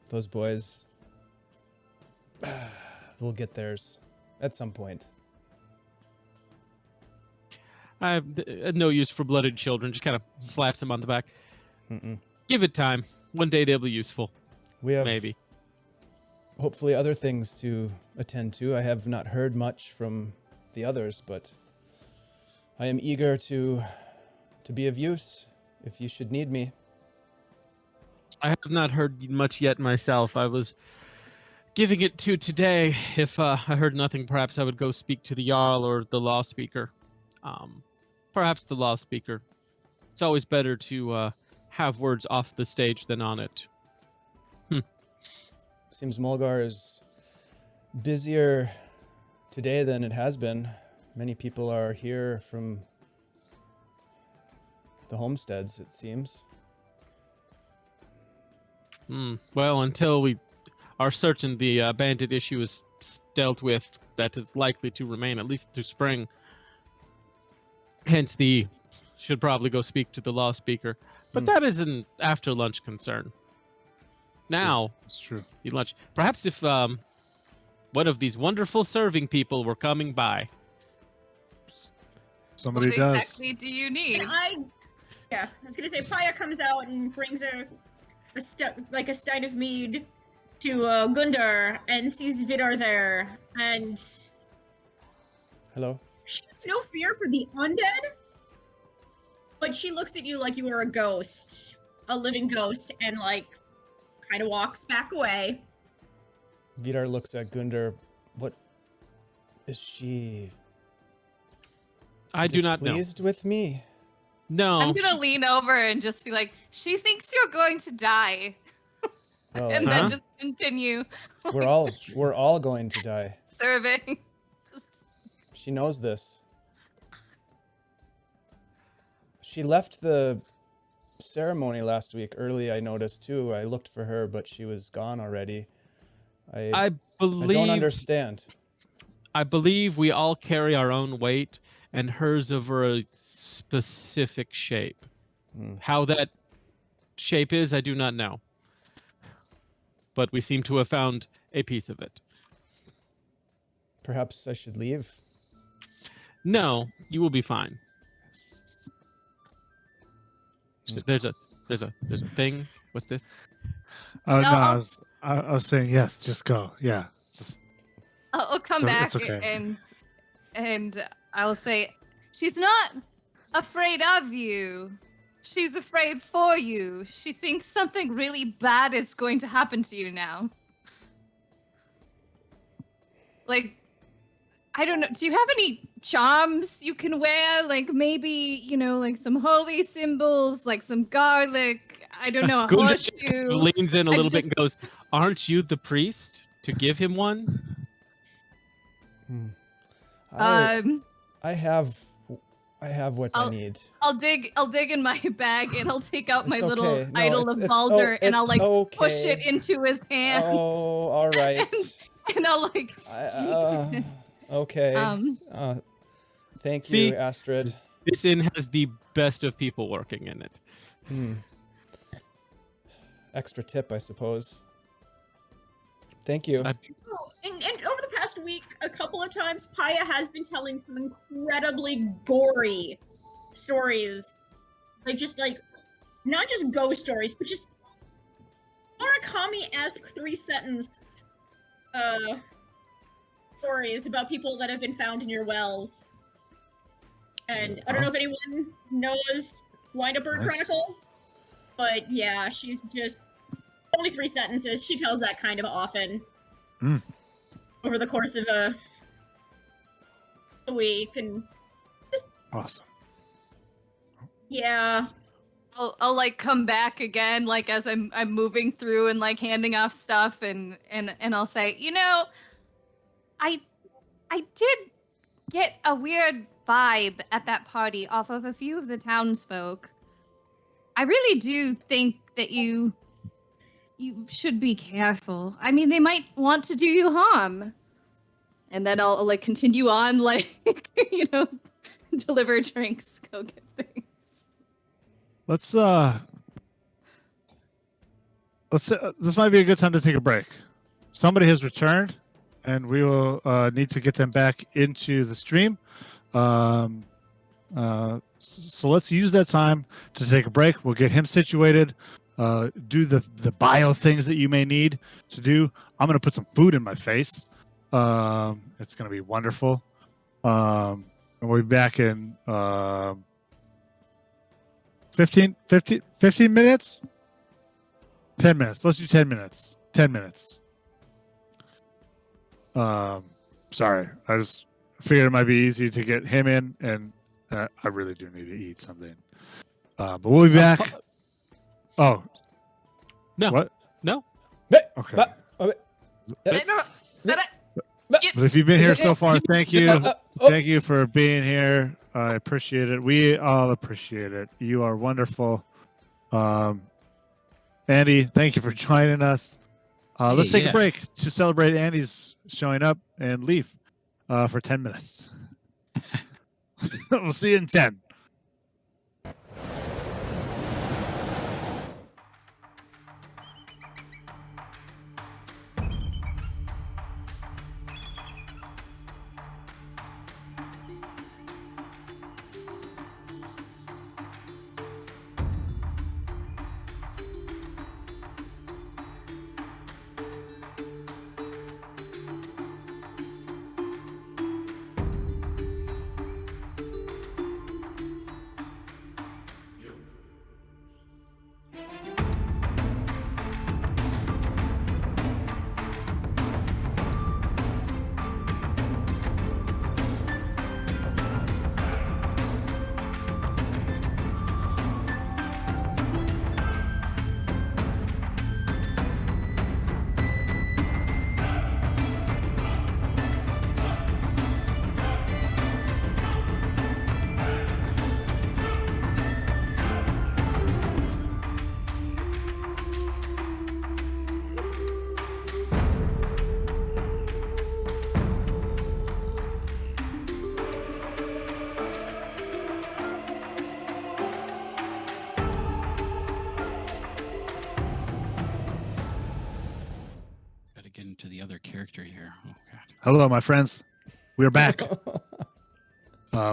Those boys will get theirs at some point. I have no use for blooded children. Just kind of slaps him on the back. Give it time. One day they'll be useful. We have Maybe. hopefully other things to attend to. I have not heard much from the others, but I am eager to be of use if you should need me. I have not heard much yet myself. I was giving it to today. If I heard nothing, perhaps I would go speak to the Jarl or the law speaker. Perhaps the law speaker. It's always better to have words off the stage than on it. Seems Molgor is busier today than it has been. Many people are here from the homesteads, it seems. Well, until we are certain the bandit issue is dealt with, that is likely to remain at least through spring. Hence, should probably go speak to the law speaker. But that is an after lunch concern. Now, It's true. eat lunch. Perhaps if one of these wonderful serving people were coming by. Somebody What does. exactly do you need? I was gonna say Paya comes out and brings a stein of mead to Gundar and sees Vidar there, and Hello? she has no fear for the undead, but she looks at you like you are a ghost, a living ghost, and kind of walks back away. Vidar looks at Gundar. What is she? I do not know. Displeased with me? No. I'm gonna lean over and just be like, "She thinks you're going to die," Well, and then just continue we're all going to die. serving. Just She knows this. She left the ceremony last week early, I noticed too. I looked for her, but she was gone already. I don't understand. I believe we all carry our own weight, and hers of a specific shape. How that shape is, I do not know. But we seem to have found a piece of it. Perhaps I should leave. No, you will be fine. There's a thing. What's this? Oh, no, No. I was saying, yes, just go. Yeah. Just, I'll come So back it's okay. and I'll say, "She's not afraid of you. She's afraid for you. She thinks something really bad is going to happen to you now." I don't know. Do you have any charms you can wear, like maybe, like some holy symbols, like some garlic, I don't know, a Gunda just horseshoe. leans in a I'm little bit just- and goes, "Aren't you the priest to give him one?" I have what I need. I'll dig in my bag and I'll take out my It's little okay. No, idol it's- of it's Balder and I'll it's like push it okay. into his hand. Oh, all right. and I'll like take this. Okay. Thank See? you, Astrid. This inn has the best of people working in it. Extra tip, I suppose. Thank you. I- Oh, and over the past week, a couple of times, Paya has been telling some incredibly gory stories. Like, not just ghost stories, but just Murakami-esque 3-sentence stories about people that have been found in your wells. And I don't know if anyone knows Wind Up Bird Nice. Chronicle, but yeah, she's just only 3 sentences. She tells that kind of often over the course of a week, and Awesome. yeah. I'll like come back again, like as I'm moving through and like handing off stuff, and I'll say, I did get a weird vibe at that party off of a few of the townsfolk. I really do think that you should be careful. I mean, they might want to do you harm. And then I'll like continue on, like deliver drinks, go get things. Let's this might be a good time to take a break. Somebody has returned, and we will need to get them back into the stream. So let's use that time to take a break. We'll get him situated, do the bio things that you may need to do. I'm gonna put some food in my face. It's gonna be wonderful. And we'll be back in 15 minutes. 10 minutes. Let's do 10 minutes. 10 minutes. Sorry, I just figured it might be easy to get him in, and I really do need to eat something. But we'll be back. Oh, No. What? No. Okay. But- But if you've been here so far, thank you. Thank you for being here. I appreciate it. We all appreciate it. You are wonderful. Andy, thank you for joining us. Let's take a break to celebrate Andy's showing up and leave for 10 minutes. We'll see you in 10. Get into the other character here. Oh God. Hello, my friends. We're back.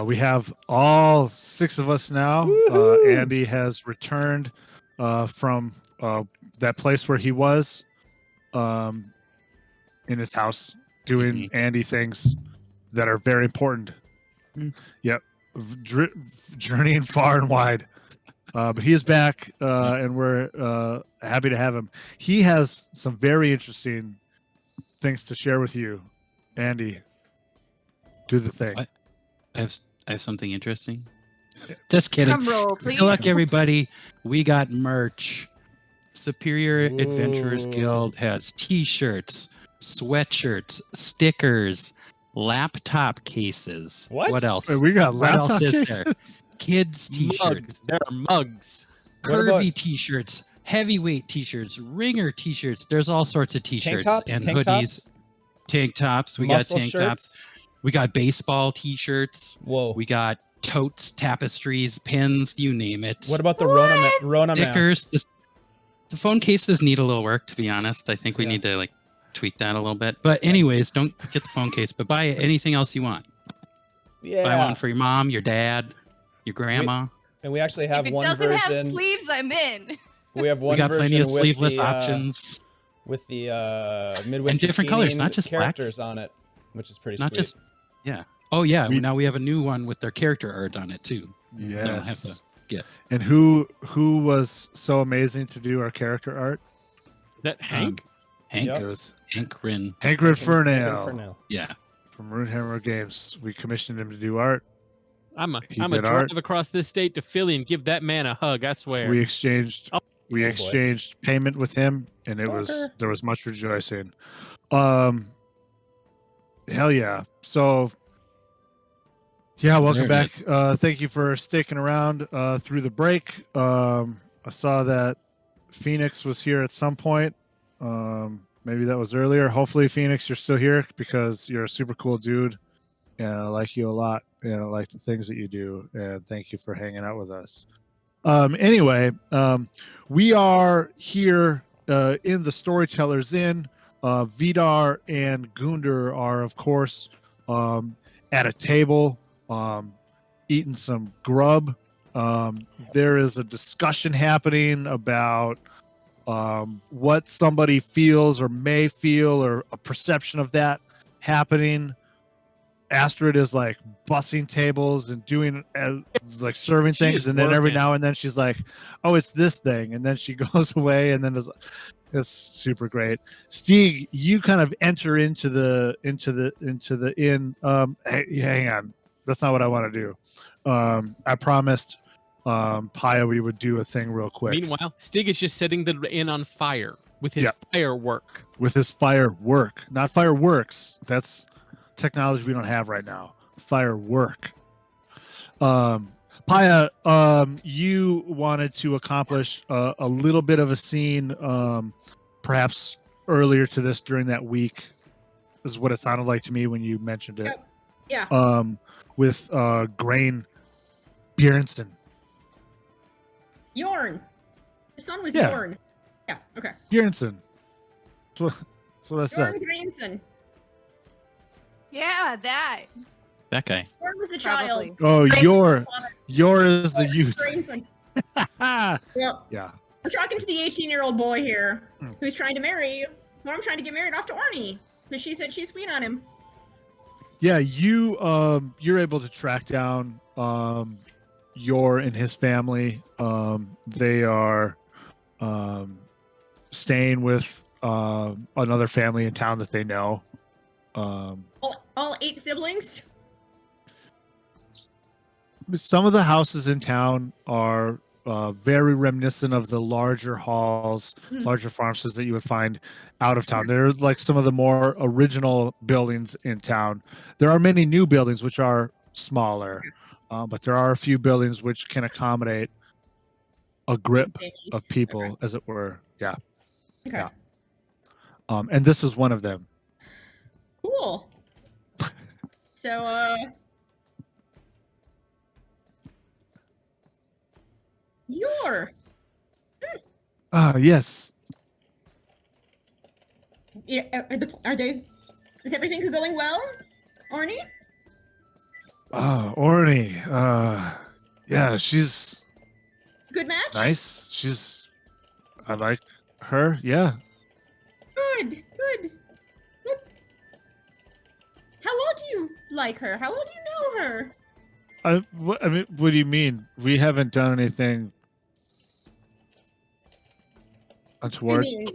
We have all 6 of us now. Andy has returned from that place where he was in his house doing Andy things that are very important. Yep. Journeying far and wide. But he is back, and we're happy to have him. He has some very interesting things to share with you. Andy, do the thing. What? I have something interesting. Just kidding. Drum roll, please. Look, everybody, we got merch. Superior Adventurers Guild has T-shirts, sweatshirts, stickers, laptop cases. What? else? Wait, we got What laptop else is cases? there? Kids T-shirts, Mugs. There are mugs. What about- curvy T-shirts, heavyweight T-shirts, ringer T-shirts. There's all sorts of T-shirts tops? and Tank hoodies, tops? tank tops. We Muscle got tank shirts? tops. We got baseball T-shirts. Whoa. We got totes, tapestries, pins, you name it. What about the Rona mask? stickers? The phone cases need a little work, to be honest. I think we need to like tweak that a little bit. But anyways, don't get the phone case, but buy anything else you want. Yeah. Buy one for your mom, your dad, your grandma. And we actually have If it one doesn't version. have sleeves, I'm in. We have one We got version plenty of with sleeveless the, options. with the Midwinter And different colors, theming not just black. characters on it, which is pretty Not sweet. just, yeah. Oh yeah, We- now we have a new one with their character art on it too. That I'll have Yes. to get. And who was so amazing to do our character art? That Hank? Hank, Yep. It was Hank Rin. Hank For Redfernale now. Yeah. from Runehammer Games. We commissioned him to do art. I'm a He drive did art. across this state to Philly and give that man a hug. I swear. We exchanged Oh. we boy. exchanged payment with him, and Stalker. there was much rejoicing. Hell yeah! So yeah, welcome There back. it Thank you for sticking around through the break. I saw that Phoenix was here at some point. Maybe that was earlier. Hopefully, Phoenix, you're still here because you're a super cool dude, and I like you a lot. And I like the things that you do. And thank you for hanging out with us. Anyway, we are here in the Storytellers Inn. Vidar and Gunder are, of course, at a table eating some grub. There is a discussion happening about what somebody feels or may feel, or a perception of that happening. Astrid is like bussing tables and doing like serving She things, is and then every working. now and then she's like, "Oh, it's this thing," and then she goes away, and then it's super great. Stieg, you kind of enter into the inn. Hey, hang on, that's not what I want to do. I promised Paya we would do a thing real quick Meanwhile, Stig is just setting the inn on fire with his Yeah. firework. with his firework, not fireworks. That's technology we don't have right now. Firework. Paya, you wanted to accomplish a little bit of a scene, perhaps earlier to this during that week, is what it sounded like to me when you mentioned it. Yeah. With Grain Bjornsson. Yorn. His son was Yeah. Yorn. Yeah, okay. Bjornsson. That's what I said. Yorn Greenson. Yeah, that. That guy. Yorn was the Probably. child. Oh, your is the youth. Greenson. yeah. Yep. I'm talking to the 18-year-old boy here Hmm. who's trying to marry you. Well, I'm trying to get married off to Arnie. But she said she's sweet on him. Yeah, you're able to track down Yor and his family. They are staying with another family in town that they know. All 8 siblings? Some of the houses in town are very reminiscent of the larger halls, Hmm. larger farmhouses that you would find out of town. They're like some of the more original buildings in town. There are many new buildings which are smaller, but there are a few buildings which can accommodate a grip of people, Okay. as it were. Yeah. Okay. Yeah. And this is one of them. Cool. So, Yor. Yes. Yeah, are they? Is everything going well, Arnie? Orny. Yeah, she's Good match. nice. I like her. Yeah. Good. Good. How well do you like her? How well do you know her? I mean, what do you mean? We haven't done anything untoward. I mean...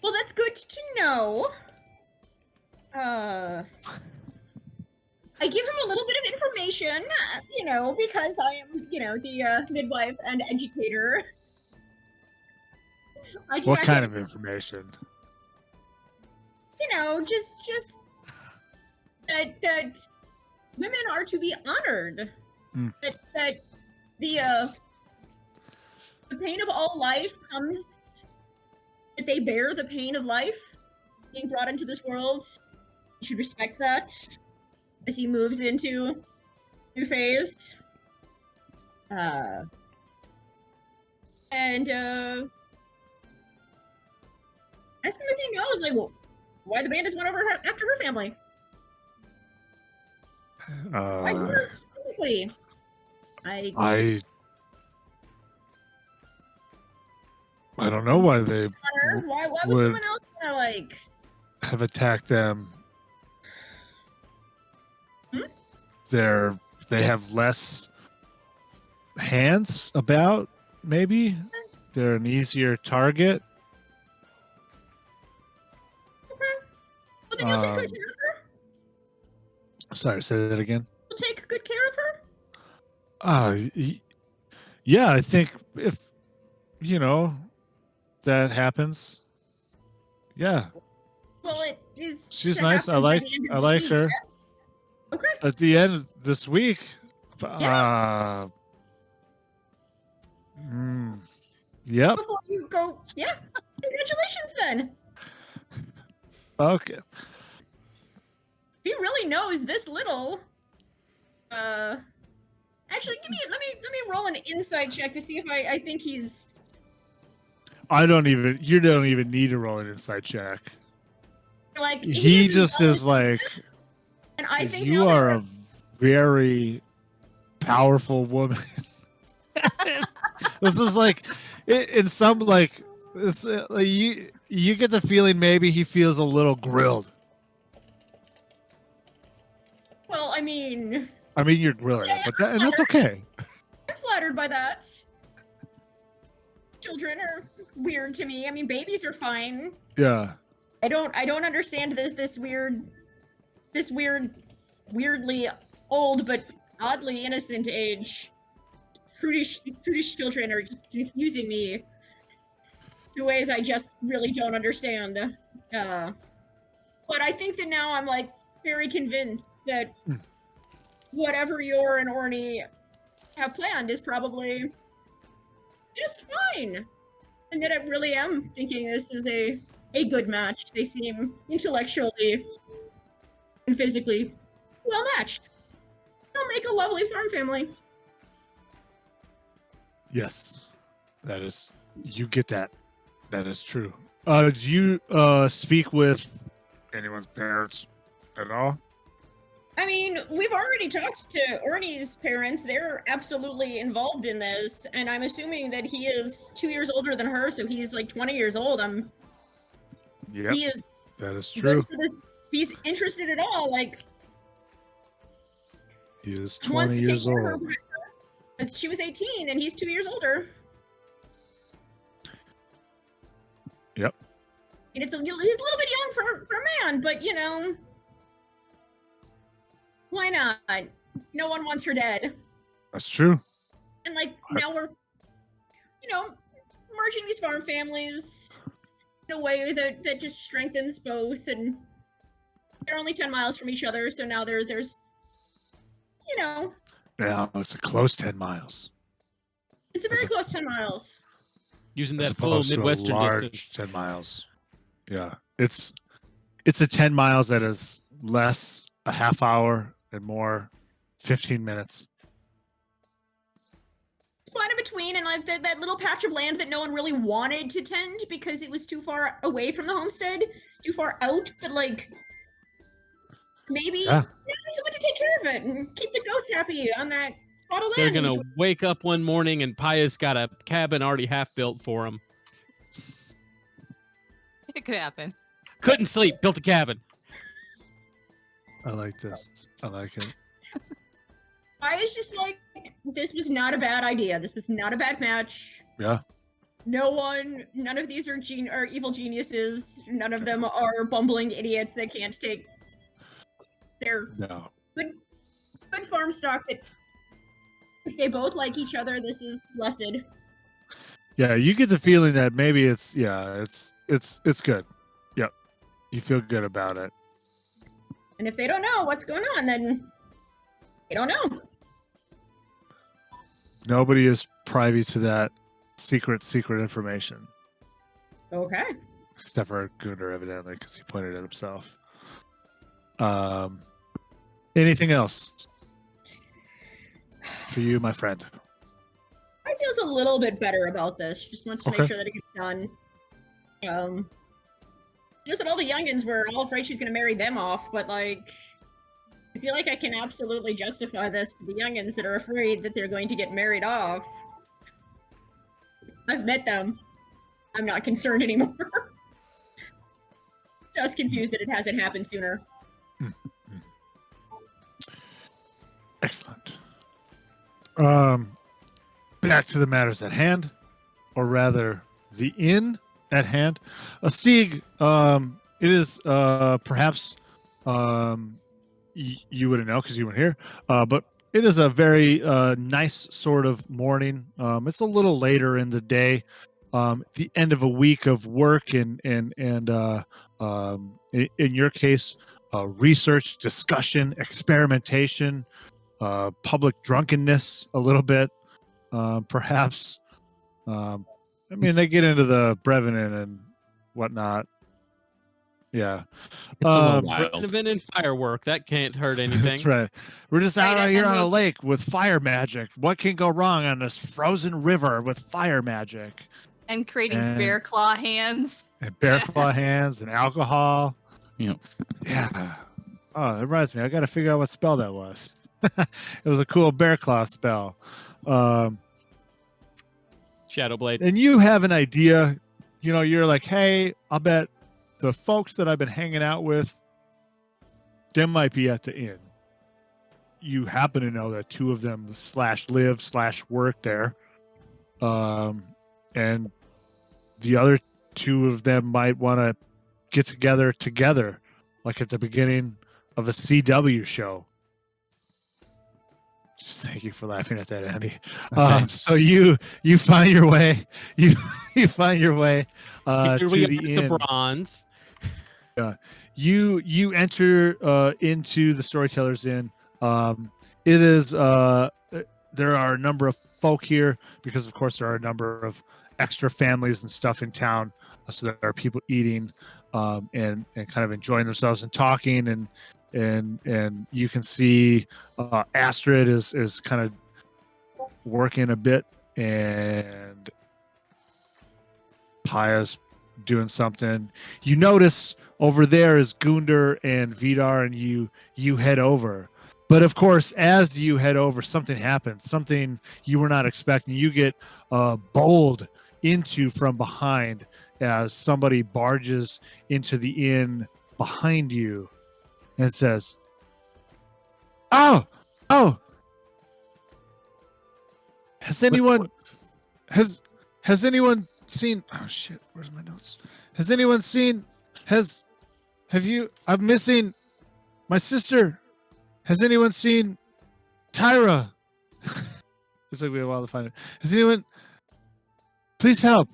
well, that's good to know. I give him a little bit of information, because I am, the midwife and educator. What kind of information? Just that women are to be honored. Mm. That the pain of all life comes, that they bear the pain of life being brought into this world. You should respect that as he moves into new phase. And ask him if he knows, why the bandits went over after her family. Why her specifically? I don't know why they Why would would someone else want to have attacked them. They have less hands about, maybe? They're an easier target. Well, then you'll take good care of her. Sorry, say that again. You'll take good care of her. Yeah, I think if that happens. Yeah. Well, it is. She's to nice. I happen by like the end of this week, her. yes? Okay. At the end of this week. Yep. Before you go, yeah. Congratulations, then. Okay. If he really knows this little, actually, let me roll an insight check to see if I think he's. You don't even need to roll an insight check. Like He just is like, and I think you now are that a very powerful woman. This is like, in some like, it's you get the feeling maybe he feels a little grilled. Well, I mean, you're grilling him, but and that's okay. I'm flattered by that. Children are weird to me. I mean, babies are fine. Yeah. I don't understand this weirdly old but oddly innocent age. Prudish children are just confusing me in ways I just really don't understand. But I think that now I'm like very convinced that whatever Yor and Orny have planned is probably just fine. And that I really am thinking this is a good match. They seem intellectually and physically well matched. They'll make a lovely farm family. Yes, you get that. That is true. Do you speak with anyone's parents at all? I mean, we've already talked to Orny's parents. They're absolutely involved in this, and I'm assuming that he is 2 years older than her, so he's like 20 years old. Yep, he is. That is true. If he's interested at all, like He is wants 20 to take years care of old. her, because she was 18 and he's 2 years older. Yep. And he's a little bit young for a man, but why not? No one wants her dead. That's true. And like now we're, merging these farm families in a way that just strengthens both. And they're only 10 miles from each other, so now there's, Yeah, it's a close 10 miles. it's a very close 10 miles. Using As that full opposed to a Midwestern large distance. 10 miles. Yeah. It's a 10 miles that is less a half hour and more 15 minutes. Spot in between, and like that little patch of land that no one really wanted to tend because it was too far away from the homestead, too far out, but like maybe someone to take care of it and keep the goats happy on that spot of land. They're gonna wake up one morning and Paya's got a cabin already half built for them. It could happen. Couldn't sleep, built a cabin. I like this. I like it. I was just like, this was not a bad idea. This was not a bad match. Yeah. None of these are evil geniuses. None of them are bumbling idiots that can't take their No. good farm stock that if they both like each other, this is blessed. Yeah, you get the feeling that maybe it's good. Yep, you feel good about it. And if they don't know what's going on, then they don't know. Nobody is privy to that secret information. Okay. Except for Gunder, evidently, because he pointed at himself. Anything else for you, my friend? I feels a little bit better about this. Just wants to Okay. make sure that it gets done. Just that all the youngins were all afraid she's gonna marry them off, but like, I feel like I can absolutely justify this to the youngins that are afraid that they're going to get married off. I've met them. I'm not concerned anymore. Just confused that it hasn't happened sooner. Excellent. Back to the matters at hand, or rather, the inn at hand. Stieg, it is perhaps you wouldn't know because you weren't here, but it is a very nice sort of morning. It's a little later in the day, the end of a week of work, and in your case, research, discussion, experimentation, public drunkenness, a little bit, perhaps. I mean, they get into the Brevenin and whatnot. Yeah. It's a little wild. Brevenin and firework, that can't hurt anything. That's right. We're just out Right, here and on a we'll- lake with fire magic. What can go wrong on this frozen river with fire magic? And creating And- bear claw hands. And bear claw hands and alcohol. Yep. Yeah. Oh, it reminds me. I got to figure out what spell that was. It was a cool bear claw spell. Shadowblade. And you have an idea. You know, you're like, hey, I'll bet the folks that I've been hanging out with, they might be at the inn. You happen to know that two of them /live/work there. And the other two of them might want to get together, like at the beginning of a CW show. Just thank you for laughing at that, Andy. Okay. So you find your way, you find your way Here to we the are at inn. the bronze. You enter into the Storytellers Inn. It is there are a number of folk here because, of course, there are a number of extra families and stuff in town. So there are people eating and kind of enjoying themselves and talking, and you can see Astrid is kind of working a bit, and Paya's doing something. You notice over there is Gunder and Vidar, and you head over. But of course, as you head over, something happens, something you were not expecting. You get bowled into from behind as somebody barges into the inn behind you and says, oh, has anyone seen, oh shit, where's my notes? Has anyone seen, I'm missing my sister. Has anyone seen Tyra? Looks like we have a while to find it. Has anyone, please help.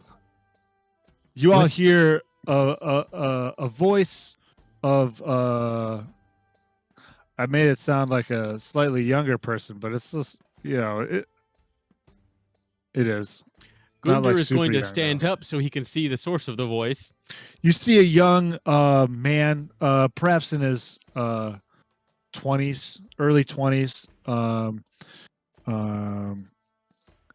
You all hear a voice of I made it sound like a slightly younger person, but it's just, you know, it is. Not Gunder like is super going to young, stand though. up so he can see the source of the voice. You see a young man, perhaps in his 20s, early 20s,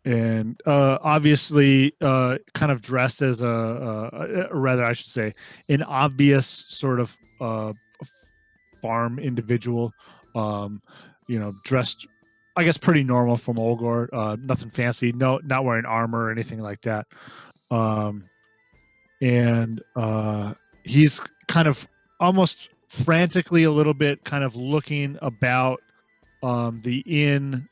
and obviously kind of dressed as or rather, I should say, an obvious sort of farm individual. Dressed, I guess, pretty normal for Molgor. Nothing fancy. No, not wearing armor or anything like that. And he's kind of almost frantically a little bit kind of looking about the inn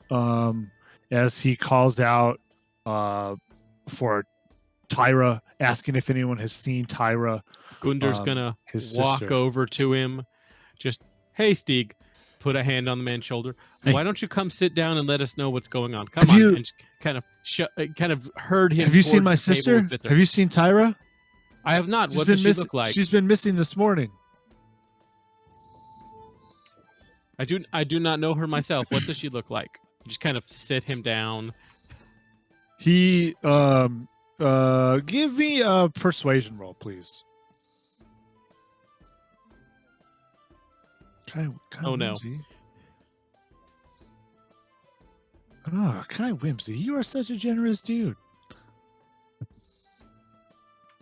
as he calls out for Tyra, asking if anyone has seen Tyra. Gunder's gonna his walk sister. over to him. Just, hey, Stieg, put a hand on the man's shoulder. Hey. Why don't you come sit down and let us know what's going on? Come Have on, you- and just kind of herd him. Have you seen towards my the table sister? with Vither. Have you seen Tyra? I have not. She's What been does she look like? She's been missing this morning. I do not know her myself. What does she look like? Just kind of sit him down. He give me a persuasion roll, please. Kai Oh, no. Whimsy. Oh, Kai Whimsy, you are such a generous dude.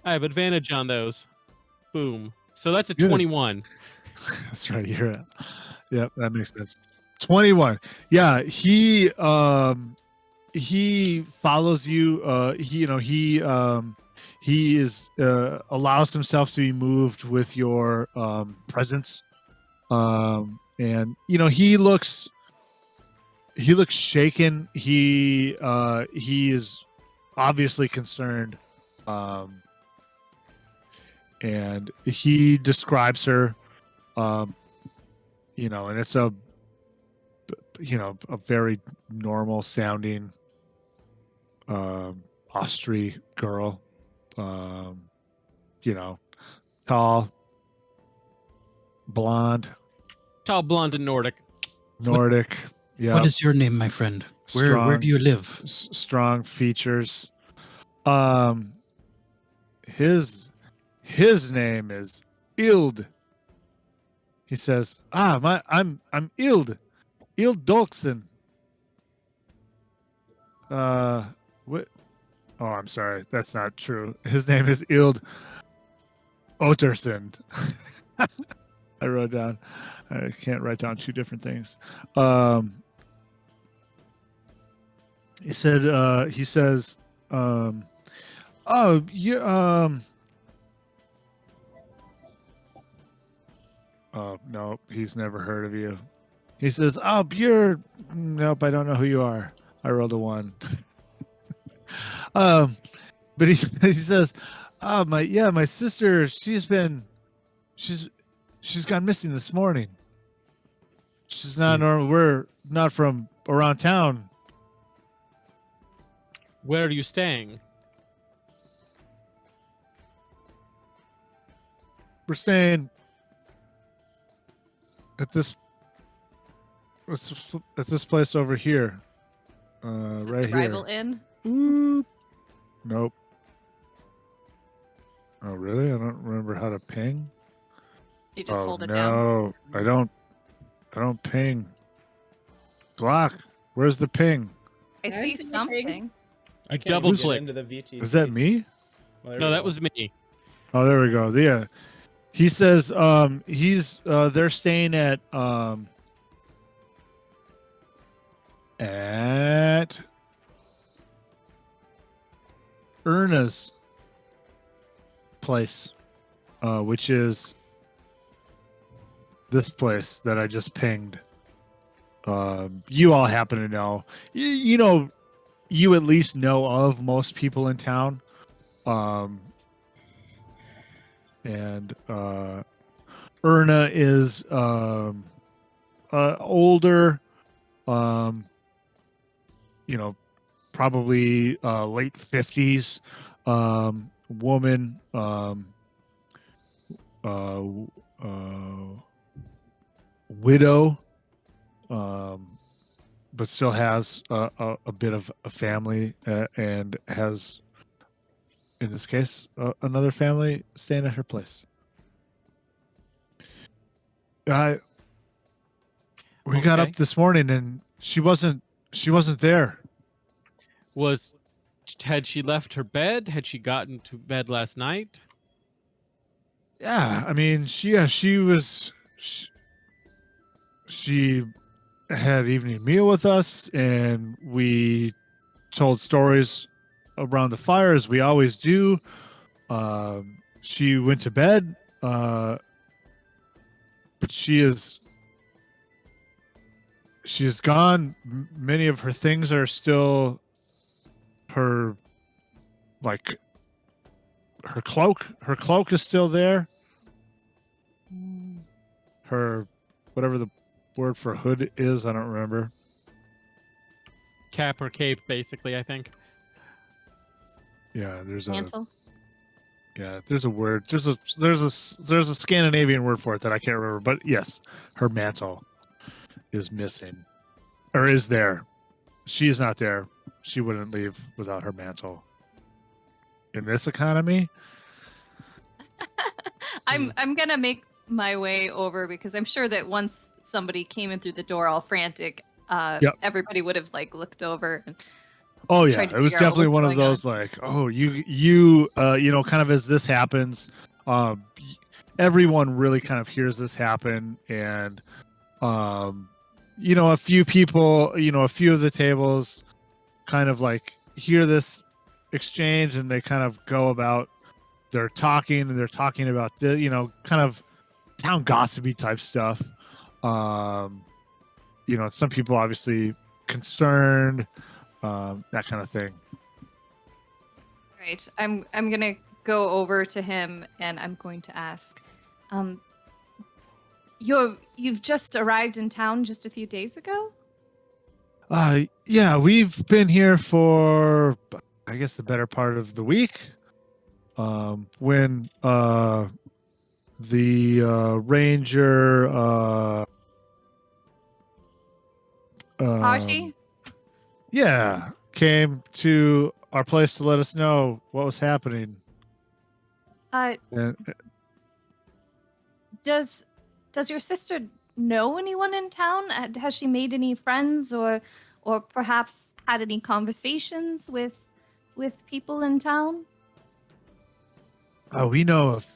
I have advantage on those. Boom. So that's a Good. 21. That's right. Yep, that makes sense. 21. Yeah, he follows you. He is allows himself to be moved with your presence. And he looks shaken. He is obviously concerned. And he describes her, and it's a very normal sounding, Austri girl, tall, blonde, Tall, blonde, and Nordic. Yeah. What is your name, my friend? Where do you live? Strong features. His name is Ild. He says, I'm Ild Dolkson. What? Oh, I'm sorry. That's not true. His name is Ild Ottersund. I wrote down. I can't write down two different things. He says, oh, you, oh, no, he's never heard of you. He says, oh, nope, I don't know who you are. I rolled a 1. But he says, oh, my sister, she's gone missing this morning. She's not normal. We're not from around town. Where are you staying? We're staying at this place over here. Is it Right the here. Rival Inn? Nope. Oh, really? I don't remember how to ping. You just hold it down. No, I don't ping. Glock, where's the ping? I see see the something. I can't Double even get click. into the VTT. Is that me? Well, there No, we that go. was me. Oh, there we go. Yeah. He says they're staying at Erna's place, which is this place that I just pinged. You all happen to know. You at least know of most people in town. And Erna is older, probably late 50s, woman, widow, but still has a bit of a family, and has, in this case, another family staying at her place. We got Okay. up this morning and she wasn't there. Had she left her bed? Had she gotten to bed last night? Yeah, I mean, she had evening meal with us, and we told stories around the fire as we always do. She went to bed, but she's gone. Many of her things are still her cloak is still there. Her whatever the word for hood is. I don't remember. Cap or cape, basically, I think. Yeah, there's Mantle. there's a word. There's a Scandinavian word for it that I can't remember. But yes, her mantle is missing, or is there. She is not there. She wouldn't leave without her mantle. In this economy, I'm gonna make my way over because I'm sure that once somebody came in through the door all frantic, Yep. everybody would have like looked over and oh yeah, tried to it was figure out definitely what's one of going on. those like, oh, you know, kind of as this happens, everyone really kind of hears this happen, and you know, a few people, you know, a few of the tables kind of like hear this exchange, and they kind of go about they're talking about the, you know, kind of town gossipy type stuff. You know, some people obviously concerned, that kind of thing. Right. I'm gonna go over to him and I'm going to ask, you've just arrived in town just a few days ago? Yeah, we've been here for, I guess, the better part of the week. When the ranger Archie? yeah, came to our place to let us know what was happening. Does And your sister know anyone in town? Has she made any friends or perhaps had any conversations with people in town? we know of,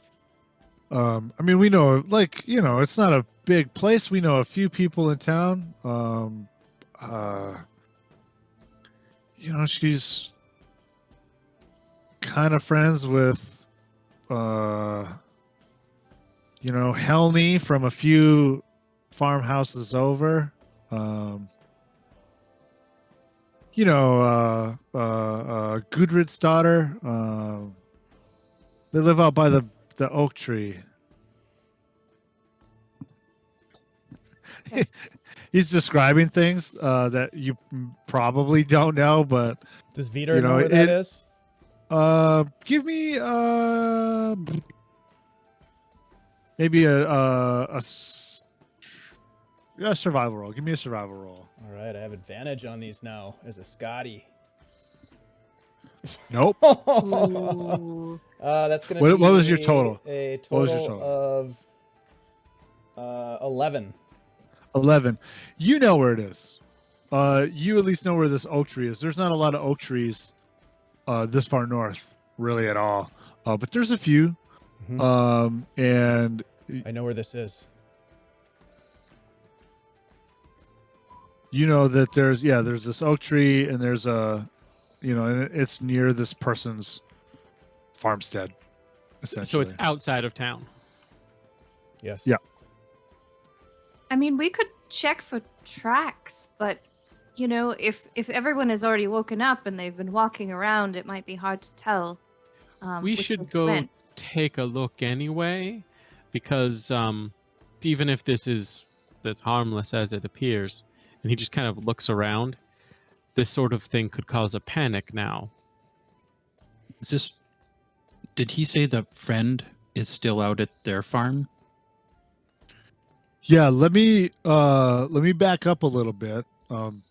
I mean, we know, like, you know, it's not a big place. We know a few people in town. You know, she's kind of friends with, you know, Helny from a few farmhouses over. You know, Gudrid's daughter. They live out by the oak tree. He's describing things that you probably don't know, but Does Vidar you know know, where that it- is? give me maybe a survival roll. Give me a survival roll. All right, I have advantage on these now as a Scotty. Nope. Ooh. That's gonna What be was your total? A total, What was your total? of 11. 11. You know where it is. You at least know where this oak tree is. There's not a lot of oak trees this far north, really, at all. But there's a few. Mhm. And I know where this is. you know that there's this oak tree, and there's a, you know, and it's near this person's farmstead, essentially. So it's outside of town. Yes. Yeah. I mean, we could check for tracks, but you know, if everyone has already woken up and they've been walking around, it might be hard to tell. We which way should he go went. take a look anyway, because even if this is as harmless as it appears, and he just kind of looks around, this sort of thing could cause a panic now. Is this? Did he say the friend is still out at their farm? Yeah, let me back up a little bit,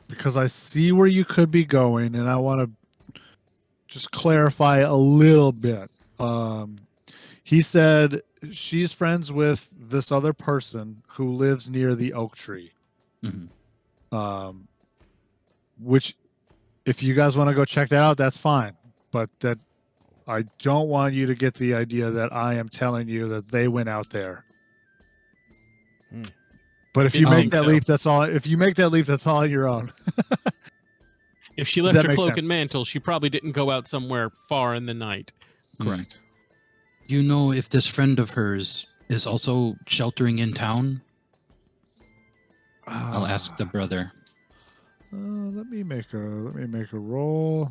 because I see where you could be going, and I want to just clarify a little bit. He said she's friends with this other person who lives near the oak tree. Mm-hmm. Which, if you guys want to go check that out, that's fine. But that I don't want you to get the idea that I am telling you that they went out there. Hmm. But if you Didn't make think that so. leap, that's all. If you make that leap, that's all on your own. If she Does left that her make cloak sense? and mantle, she probably didn't go out somewhere far in the night. Correct. Do you know if this friend of hers is also sheltering in town? I'll ask the brother. Let me make a roll.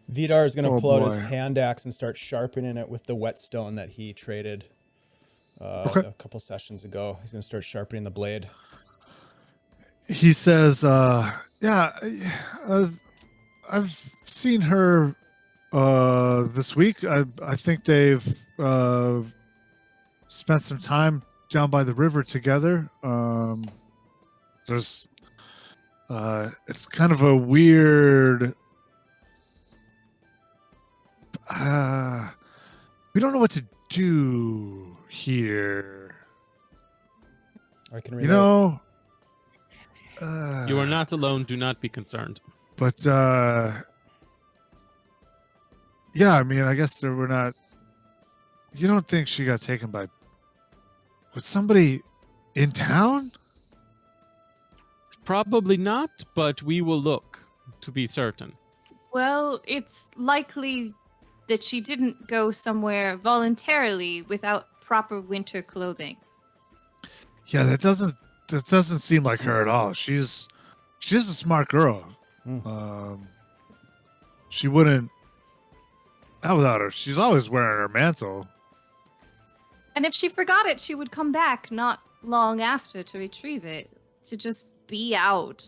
Vidar is going to Oh, pull out his boy. hand axe and start sharpening it with the whetstone that he traded Okay. a couple sessions ago. He's going to start sharpening the blade. he says, "Yeah, I've seen her this week. I think they've spent some time down by the river together. There's it's kind of a weird. We don't know what to do here. I can You relate. know." You are not alone. Do not be concerned. But yeah, I mean, I guess we're not. You don't think she got taken by with somebody in town? Probably not, but we will look to be certain. Well, it's likely that she didn't go somewhere voluntarily without proper winter clothing. Yeah, that doesn't seem like her at all. She's a smart girl. She wouldn't. Not without her. She's always wearing her mantle. And if she forgot it, she would come back not long after to retrieve it, to just be out,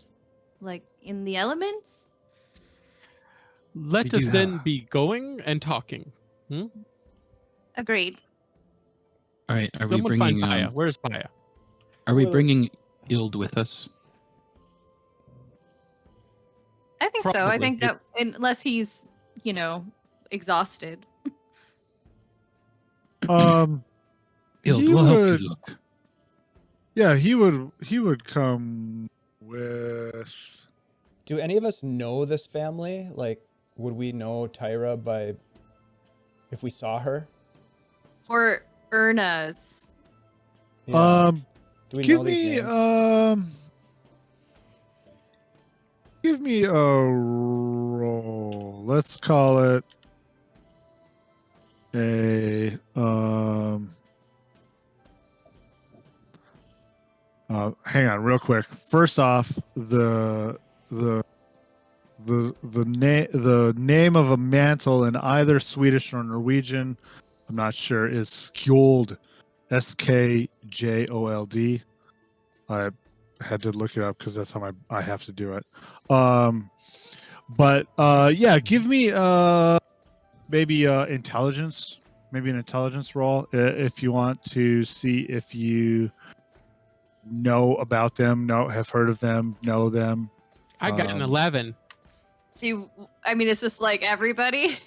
like in the elements. Let We us do then have- be going and talking. Agreed. All right. Are Someone we find bringing? Paya. Where's Paya? Are we Well- bringing Ild with us? I think so. I Probably. think that unless he's, exhausted. Ild, He we'll help would- you look. Yeah, he would come with. Do any of us know this family? Like, would we know Tyra by if we saw her? Or Erna's. Yeah. Do we Give know these me names? give me a roll. Let's call it a hang on real quick. First off, the name of a mantle in either Swedish or Norwegian, I'm not sure, is skjold, Skjold. I had to look it up because that's how I have to do it. But yeah, give me maybe intelligence, maybe an intelligence roll if you want to see if you know about them, have heard of them, know them. I got an Um, 11. Is this like everybody?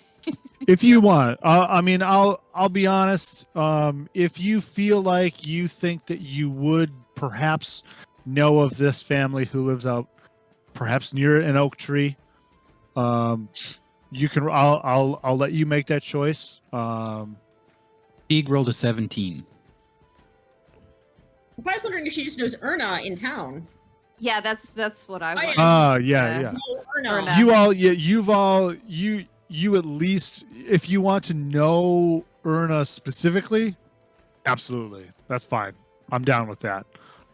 If you want, I mean, I'll be honest. If you feel like you think that you would perhaps know of this family who lives out, perhaps near an oak tree, you can. I'll let you make that choice. Deeg rolled a 17. I was wondering if she just knows Erna in town. Yeah, that's what I yeah. want. Yeah. No, Erna. Erna. You at least, if you want to know Erna specifically, absolutely, that's fine. I'm down with that.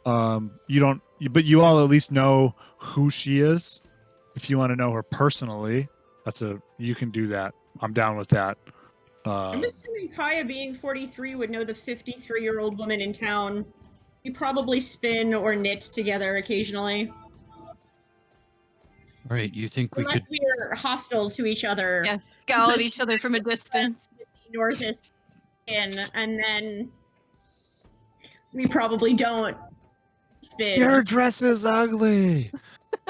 But you all at least know who she is. If you want to know her personally, you can do that. I'm down with that. I'm assuming Paya, being 43, would know the 53-year-old woman in town. We probably spin or knit together occasionally. All right. You think we could? Unless we're hostile to each other. Yeah, scowl at each other from a distance. Northist in, and then we probably don't spin. Your dress is ugly.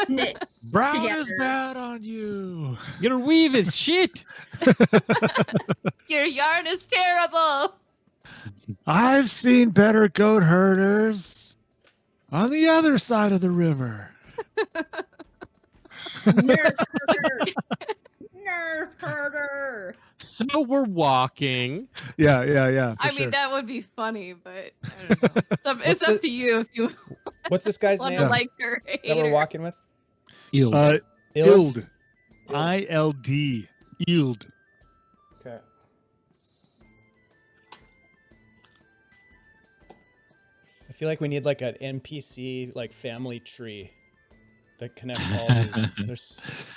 Knit. Brown is Together. bad on you. Your weave is shit. Your yarn is terrible. I've seen better goat herders on the other side of the river. Nerf herder. Nerf herder. So we're walking. Yeah. I for mean, sure. that would be funny, but I don't know. It's What's up the- to you if you What's this guy's want name to like her or hate that we're her. walking with? Ild. Ild. ILD. Ild. Okay. I feel like we need like an NPC like family tree that connects all these. There's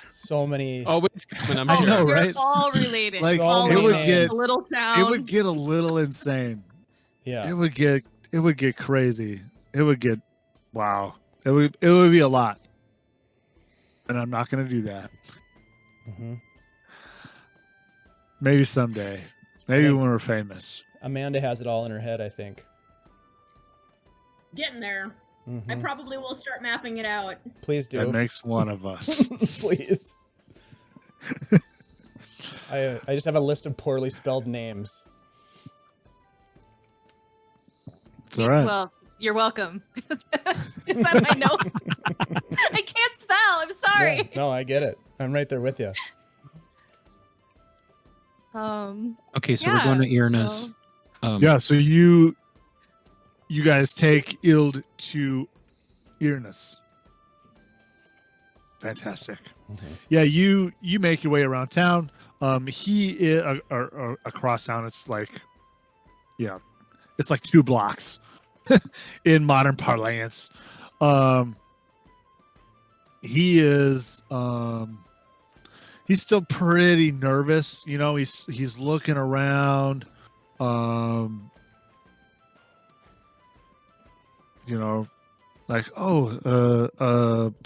so many. Oh, it's coming. I'm I here. know, You're right? all related. Like, all it would related. get- a little town. It would get a little insane. Yeah. It would get crazy. It would get wow. It would be a lot, and I'm not going to do that. Mm-hmm. Maybe someday. Maybe Yeah. when we're famous. Amanda has it all in her head, I think. Getting there. I Mhm. probably will start mapping it out. Please do. That makes one of us. Please. I just have a list of poorly spelled names. It's all right. Well, you're welcome. Is that my note? I can't spell. I'm sorry. Yeah, no, I get it. I'm right there with you. Okay, so Yeah, we're going to Irna's. so- Yeah, so you guys take Ild to Irnus. Fantastic. Yeah, you make your way around town. He is across town. It's like, it's like 2 blocks in modern parlance. He is he's still pretty nervous. You know, he's looking around. You know, like, around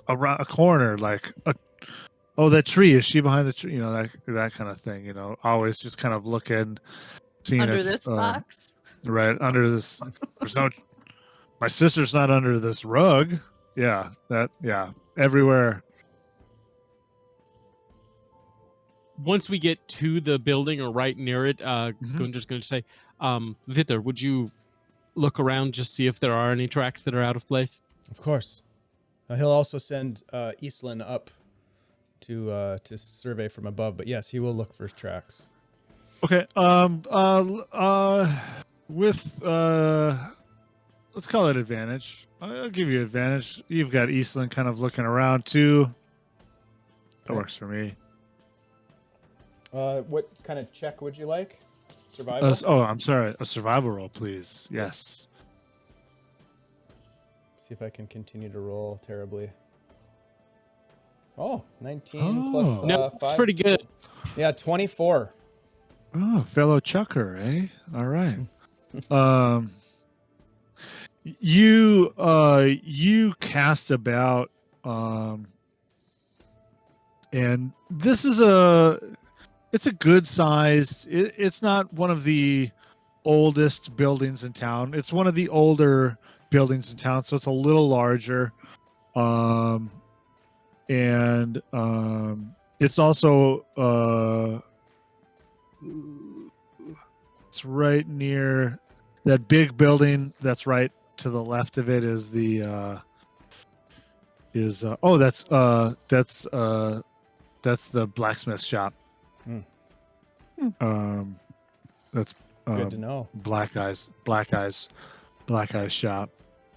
a corner, like, that tree, is she behind the tree? You know, that kind of thing. You know, always just kind of looking, seeing Under if, this box. right under this. There's no. My sister's not under this rug. Yeah, everywhere. Once we get to the building or right near it, Gundar's going to say, Vither, would you look around, just see if there are any tracks that are out of place? Of course. He'll also send Eastland up to survey from above. But yes, he will look for tracks. Okay. With let's call it advantage. I'll give you advantage. You've got Eastland kind of looking around too. That works for me. What kind of check would you like? Survival? I'm sorry. A survival roll, please. Yes. See if I can continue to roll terribly. Oh, 19 Oh. plus No, 5. it's pretty good. Yeah, 24. Oh, fellow chucker, eh? All right. You cast about, and this is it's a good sized. It's not one of the oldest buildings in town. It's one of the older buildings in town, so it's a little larger. And it's also it's right near that big building that's right to the left of it is that's the blacksmith shop. That's Good to know. Black Eyes shop,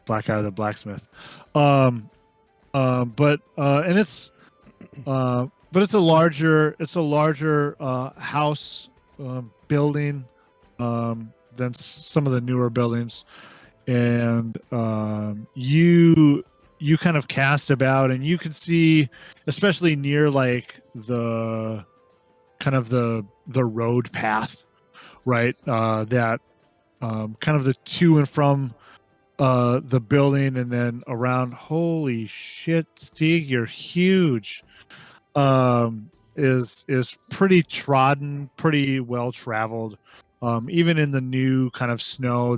Black Eye the blacksmith. But it's a larger house building than some of the newer buildings, and you kind of cast about, and you can see, especially near like the kind of the road path, right? That kind of the to and from the building, and then around. Holy shit, Stieg, you're huge. Is pretty trodden, pretty well traveled. Even in the new kind of snow,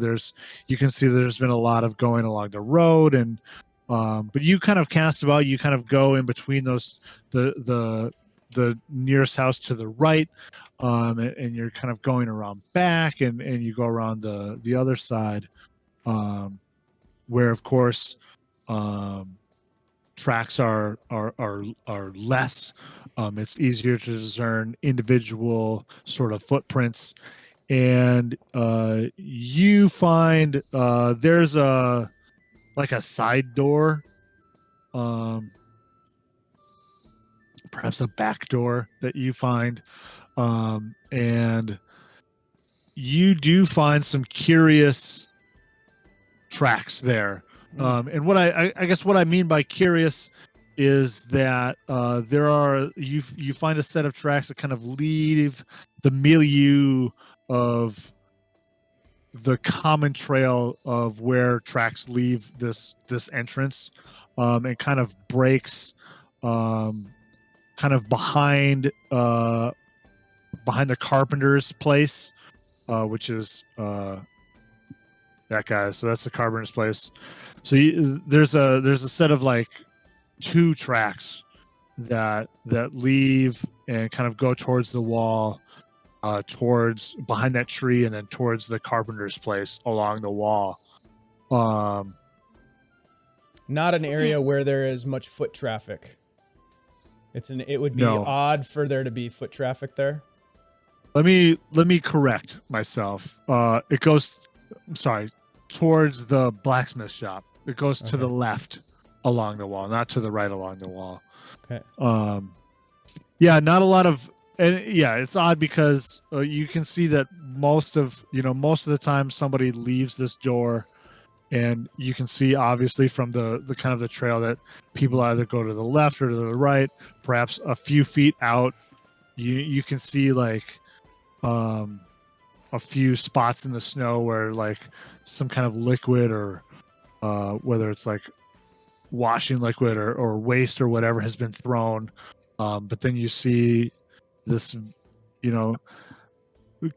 you can see there's been a lot of going along the road, and but you kind of cast about. You kind of go in between those the nearest house to the right, and you're kind of going around back, and you go around the other side, where of course tracks are less. It's easier to discern individual sort of footprints, and you find there's a side door, perhaps a back door that you find, and you do find some curious tracks there. And what I guess what I mean by curious is that there are you find a set of tracks that kind of leave the milieu of the common trail of where tracks leave this entrance, and kind of breaks kind of behind the carpenter's place, which is that guy. So that's the carpenter's place. So there's a set of like 2 tracks that leave and kind of go towards the wall, towards behind that tree, and then towards the carpenter's place along the wall. Not an area where there is much foot traffic. It would be odd for there to be foot traffic there. Let me correct myself. It goes, I'm sorry, towards the blacksmith shop. It goes to the left along the wall, not to the right along the wall. Okay. Yeah, not a lot of, and yeah, it's odd because you can see that most of the time somebody leaves this door, and you can see obviously from the kind of the trail that people either go to the left or to the right. Perhaps a few feet out, you can see like a few spots in the snow where like some kind of liquid, or whether it's like washing liquid or waste or whatever has been thrown. But then you see this,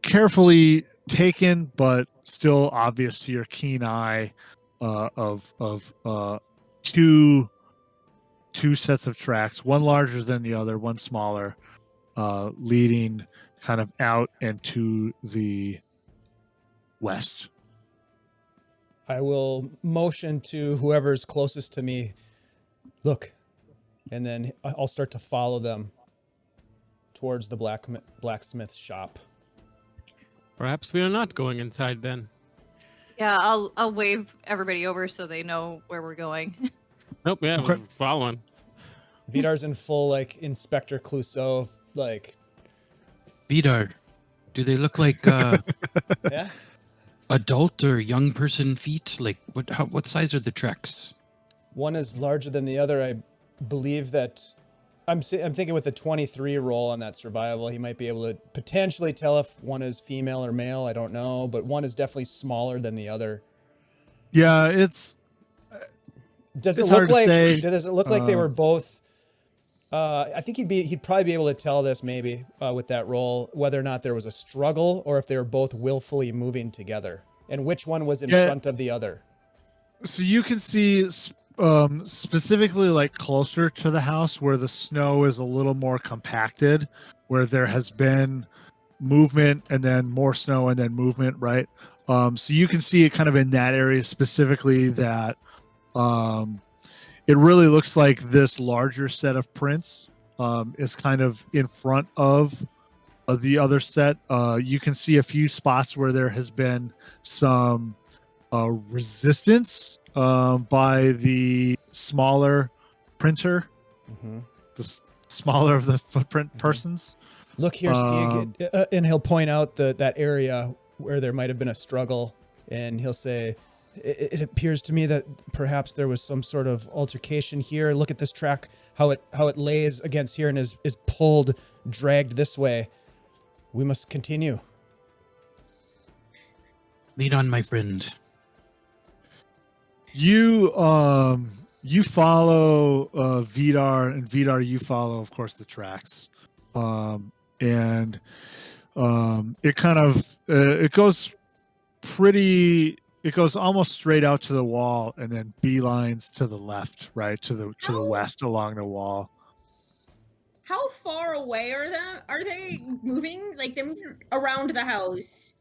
carefully taken but still obvious to your keen eye, of two sets of tracks, one larger than the other, one smaller, leading kind of out and to the west. I will motion to whoever's closest to me, look, and then I'll start to follow them towards the blacksmith's shop. Perhaps we are not going inside then. Yeah, I'll wave everybody over so they know where we're going. Nope, yeah, Okay. we're following. Vidar's in full like Inspector Clouseau, like Vidar, do they look like yeah. adult or young person feet? Like what size are the tracks? One is larger than the other. I believe that I'm thinking with a 23 roll on that survival, he might be able to potentially tell if one is female or male. I don't know, but one is definitely smaller than the other. Yeah, it's Does It's it look hard to like? say. Does it look like they were both? I think he'd probably be able to tell this maybe with that roll whether or not there was a struggle or if they were both willfully moving together, and which one was in front of the other. so you can see specifically like closer to the house where the snow is a little more compacted, where there has been movement and then more snow and then movement, right? So you can see it kind of in that area specifically that it really looks like this larger set of prints is kind of in front of the other set. You can see a few spots where there has been some resistance by the smaller printer, the smaller of the footprint persons. Look here, Stieg, and he'll point out that area where there might have been a struggle, and he'll say, "It appears to me that perhaps there was some sort of altercation here. Look at this track, how it lays against here and is pulled, dragged this way. We must continue." Lead on, my friend. You follow Vidar, and Vidar, you follow, of course, the tracks, and it kind of it goes almost straight out to the wall, and then beelines to the left, right to the west along the wall. How far away are they moving? Like they're moving around the house.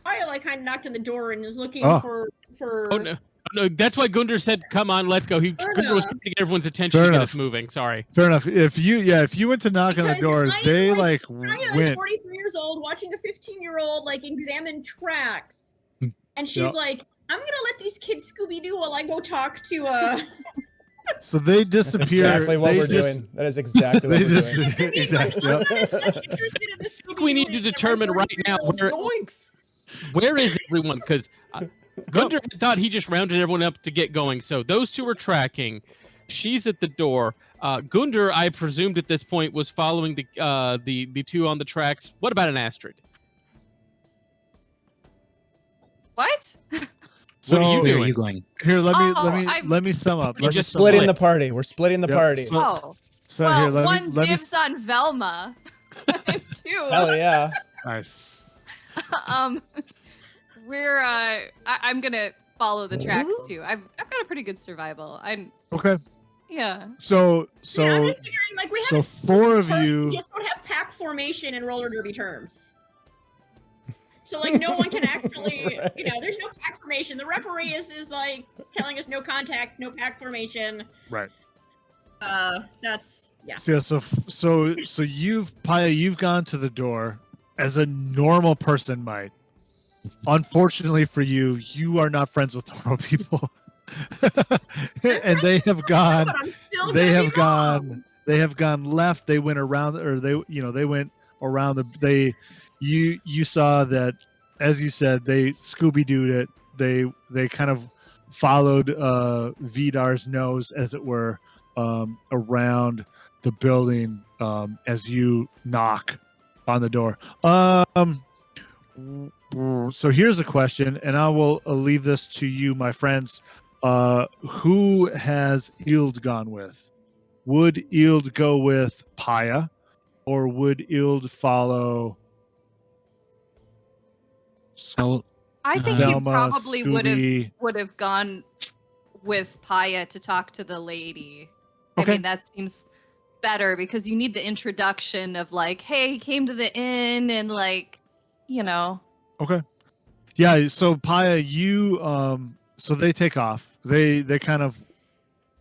I like kind of knocked on the door and was looking for. Oh no. No, that's why Gundar said, "Come on, let's go." Gundar was trying to get everyone's attention Fair to get enough. us moving. Sorry. Fair enough. If you went to knock on the Because door, I they am, like I was went. 43 years old watching a 15-year-old like examine tracks, and she's Yep. like, "I'm gonna let these kids Scooby Doo while I go talk to." So they That's disappear. exactly what They we're just- doing. That is exactly what They we're just doing. exactly. I'm Yep. not as much interested in the I think we need to determine right now Zoinks! where is everyone, because Gundar thought he just rounded everyone up to get going. So those two are tracking. She's at the door. Gundar, I presumed at this point, was following the two on the tracks. What about an Astrid? What? So What are you Where are doing? you going? here, I'm- let me sum up. We're Let me just sum up. splitting the party. We're splitting the Yep, party. so- Oh, So well, here, one let me dibs on Velma, and two, Hell yeah. nice. um, I'm gonna follow the tracks too. I've got a pretty good survival. Okay. Yeah. So I'm so just figuring, like, we so have 4 of you. just don't have pack formation in roller derby terms. So like no one can actually, Right. you know, there's no pack formation. The referee is like telling us no contact, no pack formation. Right. That's yeah. So you've gone to the door as a normal person might. Unfortunately for you, you are not friends with normal people. And they have gone But I'm still they gonna have be wrong. gone they have gone left. They went around, or they went around you saw that, as you said, they Scooby-Dooed it. They kind of followed Vidar's nose, as it were, around the building, as you knock on the door. So here's a question, and I will leave this to you, my friends. Who has Ild gone with? Would Ild go with Paya, or would Ild follow So I think he Velma, probably Scooby? would have gone with Paya to talk to the lady. Okay. I mean, that seems better because you need the introduction of like, hey, he came to the inn and like, you know. Okay. Yeah, so Paya, you so they take off. They kind of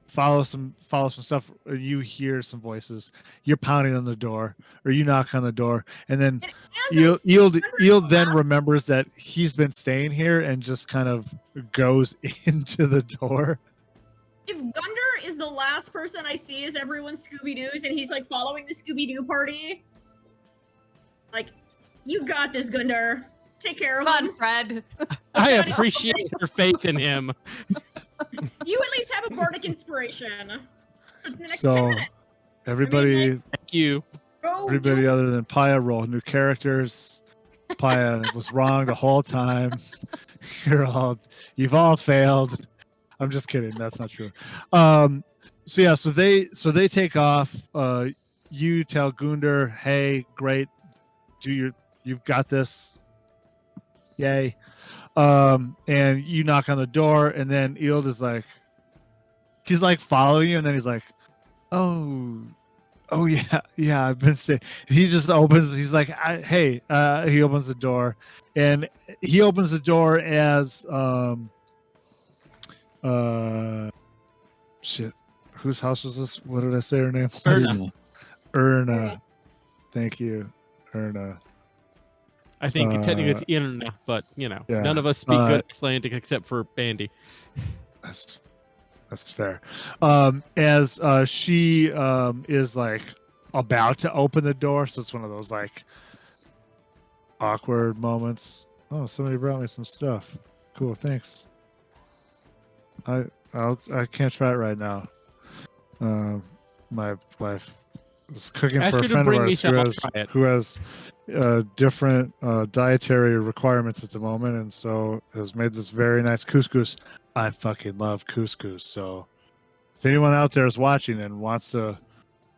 follow some stuff. You hear some voices. You're pounding on the door, or you knock on the door, and then And as I Yield then remembers that he's been staying here and just kind of goes into the door. if Gunder is the last person I see as everyone Scooby-Doo's and he's like following the Scooby-Doo party, like, you got this, Gunder. Take care of Come him. on, Fred. I appreciate your faith in him. You at least have a bardic inspiration for the next 10 So minutes. everybody, Thank you. Go everybody do- other than Paya roll new characters. Paya was wrong the whole time. You've all failed. I'm just kidding. That's not true. So yeah, so they take off. You tell Gunder, hey, great, you've got this. Yay. And you knock on the door, and then Ild is like, he's like following you, and then he's like, oh yeah, I've been saying. He just opens. He's like, hey. He opens the door, and he opens the door as shit. Whose house was this? What did I say her name? Erna. Erna. Thank you, Erna. I think technically it's internet, but you know, yeah. none of us speak good Icelandic except for Bandy. That's fair. As she is like about to open the door, so it's one of those like awkward moments. Oh, somebody brought me some stuff. Cool, thanks. I can't try it right now. My wife is cooking Ask for a her to friend of bring me ours some, I'll try it. who has different dietary requirements at the moment, and so has made this very nice couscous. I fucking love couscous. So if anyone out there is watching and wants to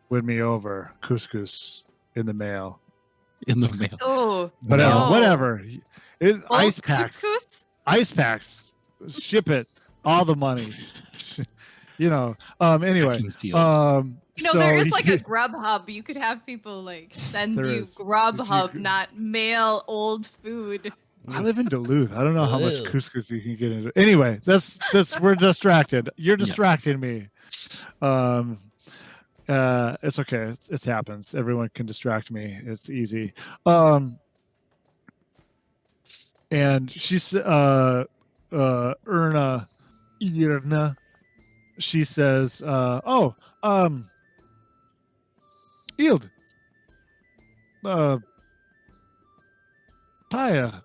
win me over, couscous in the mail. In the mail. Oh, Whatever. No. Whatever. Ice oh, packs. couscous? Ice packs. Ship it. All the money. Anyway. Vacuum sealed. You know, so there is like a Grubhub. You could have people like send There you is. Grubhub, If you- not mail old food. I live in Duluth. I don't know how much Ew. couscous you can get into. Anyway, that's we're distracted. You're distracting me. It's okay. It happens. Everyone can distract me. It's easy. And she's Irna, she says, Ild, Paya.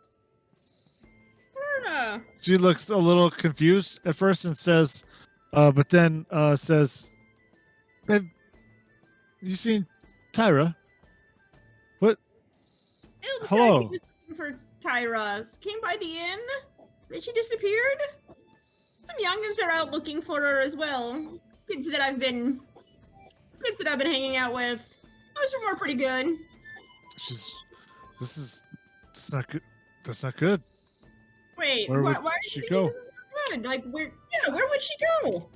Erna. She looks a little confused at first and says, but then says, "Have you seen Tyra? What? Ilda Hello. said she was looking for Tyra. Came by the inn. Then she disappeared. some youngins are out looking for her as well. Kids that I've been hanging out with. Most of them are pretty good. That's not good. That's not good. Wait, Where why would are she you go? thinking this is not good? Like, where would she go?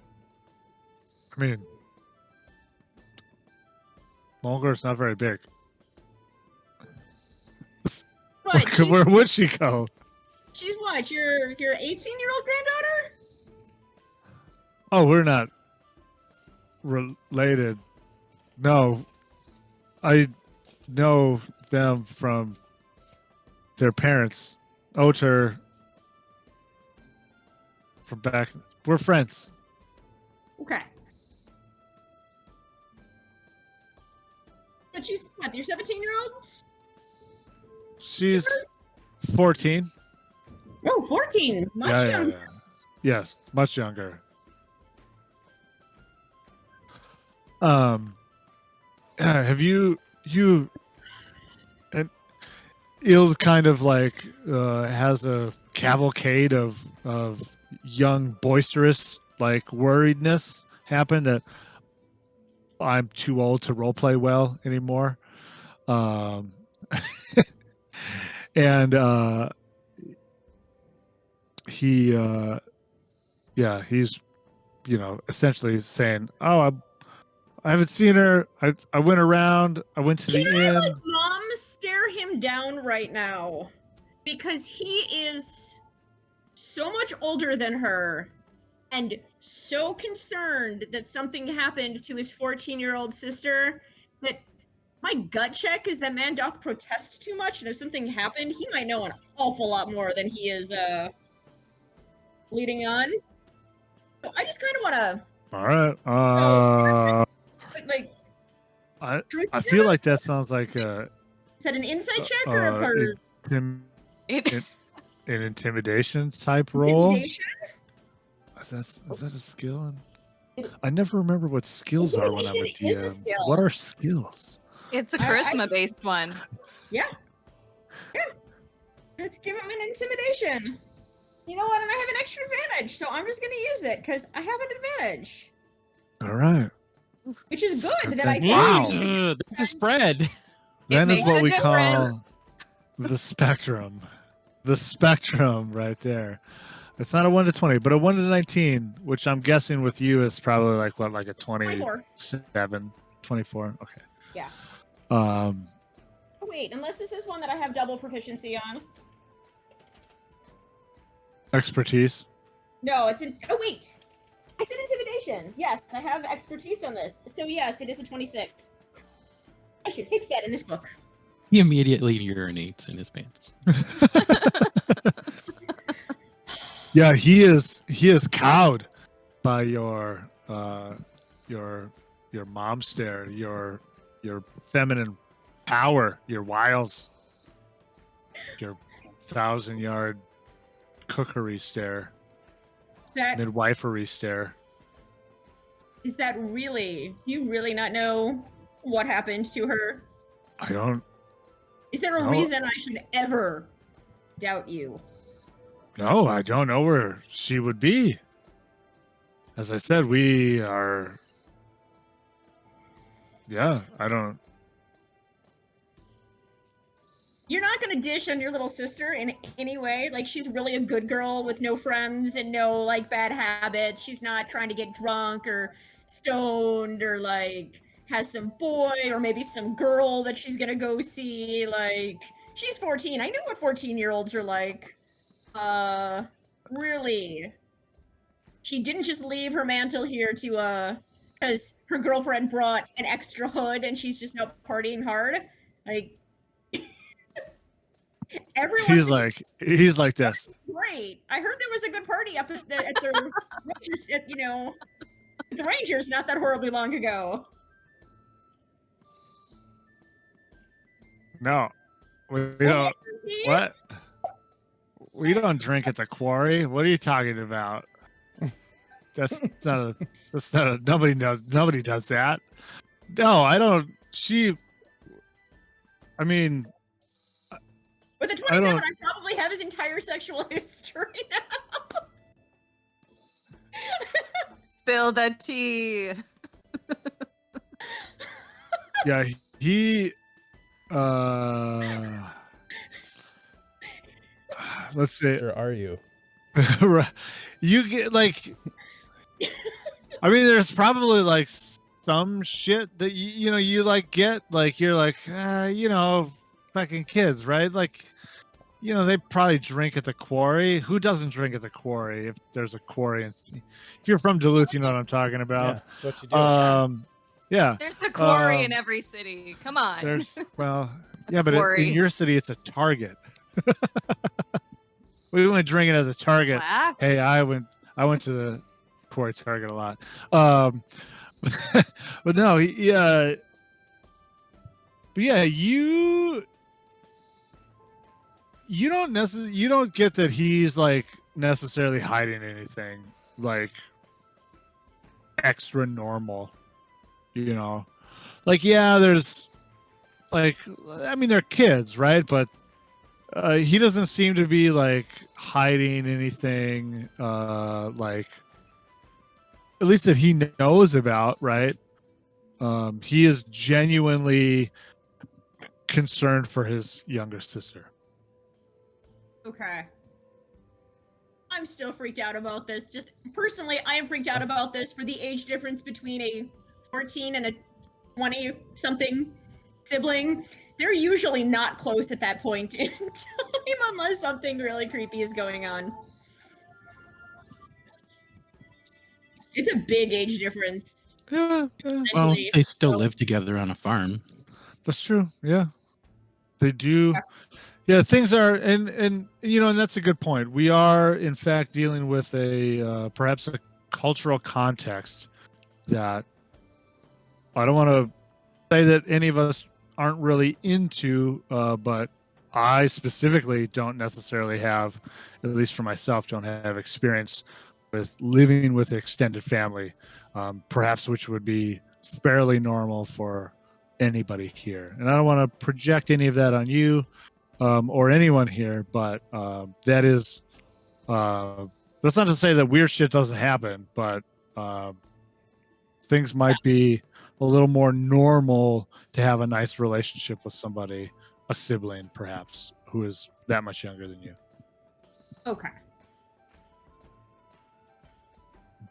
I mean, Molgor's not very big. What? She's, Where would she go? she's what? Your 18-year-old granddaughter? Oh, we're not related. No, I know them from their parents. Oter from back. We're friends. Okay. But she's what? Your 17-year-old? She's 14. Oh, 14. Much younger. Yeah. Yes, much younger. Have you and Il kind of like has a cavalcade of young boisterous like worriedness happen that I'm too old to roleplay well anymore. And he's essentially saying, "Oh, I haven't seen her. I went around. I went to the inn." Like, Mom, stare him down right now, because he is so much older than her, and so concerned that something happened to his 14-year-old sister that my gut check is that man doth protest too much, and if something happened, he might know an awful lot more than he is leading on. So I just kind of want to, All right. like, I truth feel like that sounds like a is that an insight check or an intimidation type role. intimidation? Is that a skill? I never remember what skills are when I'm a Intimidation is a DM. skill. What are skills? It's a I- charisma-based one. Yeah. Let's give him an intimidation. You know what? And I have an extra advantage, so I'm just going to use it because I have an advantage, All right. which is good that I Wow. can. That's a spread. That is makes what a we difference. call the spectrum. The spectrum right there. It's not a 1 to 20, but a 1 to 19, which I'm guessing with you is probably like what, like a 24. 27, 24. Okay. Yeah. Oh, Wait, unless this is one that I have double proficiency on. expertise. No, it's in. Oh, wait. I said intimidation. Yes, I have expertise on this. So, yes, it is a 26. I should fix that in this book. He immediately urinates in his pants. Yeah, he is cowed by your mom stare, your feminine power, your wiles, your 1,000-yard cookery stare, Is that midwifery stare. really? Do you really not know what happened to her? I don't Is there a No. reason I should ever doubt you? know. I don't know where she would be. As I said, we are. Yeah, I don't. You're not gonna dish on your little sister in any way. Like, she's really a good girl with no friends and no, like, bad habits. She's not trying to get drunk or stoned or, like, has some boy or maybe some girl that she's gonna go see. Like, she's 14. I know what 14-year-olds are like. Really. She didn't just leave her mantle here to, because her girlfriend brought an extra hood and she's just out partying hard. Like, everyone He's like this. great. I heard there was a good party up at the Rangers, at the Rangers not that horribly long ago. No, we don't. What? We don't drink at the quarry. What are you talking about? That's not a. Nobody does that. No, I don't. I mean, With a 27, I probably have his entire sexual history now. Spill the tea. Yeah, he let's say Or are you? you get like I mean there's probably like some shit that you like get like you're like fucking kids, right? Like they probably drink at the quarry. Who doesn't drink at the quarry if there's a quarry? If you're from Duluth, you know what I'm talking about. Yeah, that's what you do. Yeah. There's a quarry in every city. Come on. Yeah, but in your city, it's a Target. We went drinking at the Target. Wax? Hey, I went to the quarry Target a lot. But no, yeah. But yeah, you don't get that he's like necessarily hiding anything like extra normal. Like there's like I mean they're kids, right? But he doesn't seem to be like hiding anything like at least that he knows about, right? He is genuinely concerned for his younger sister. Okay. I'm still freaked out about this. Just personally, I am freaked out about this for the age difference between a 14 and a 20-something sibling. They're usually not close at that point in time unless something really creepy is going on. It's a big age difference. Yeah. Well, they still live together on a farm. That's true. Yeah. They do. Yeah, things are, and that's a good point. We are, in fact, dealing with perhaps a cultural context that I don't want to say that any of us aren't really into, but I specifically don't necessarily have, at least for myself, don't have experience with living with extended family, perhaps which would be fairly normal for anybody here. And I don't want to project any of that on you. Or anyone here, but that is that's not to say that weird shit doesn't happen, but things might be a little more normal to have a nice relationship with somebody, a sibling perhaps, who is that much younger than you. Okay.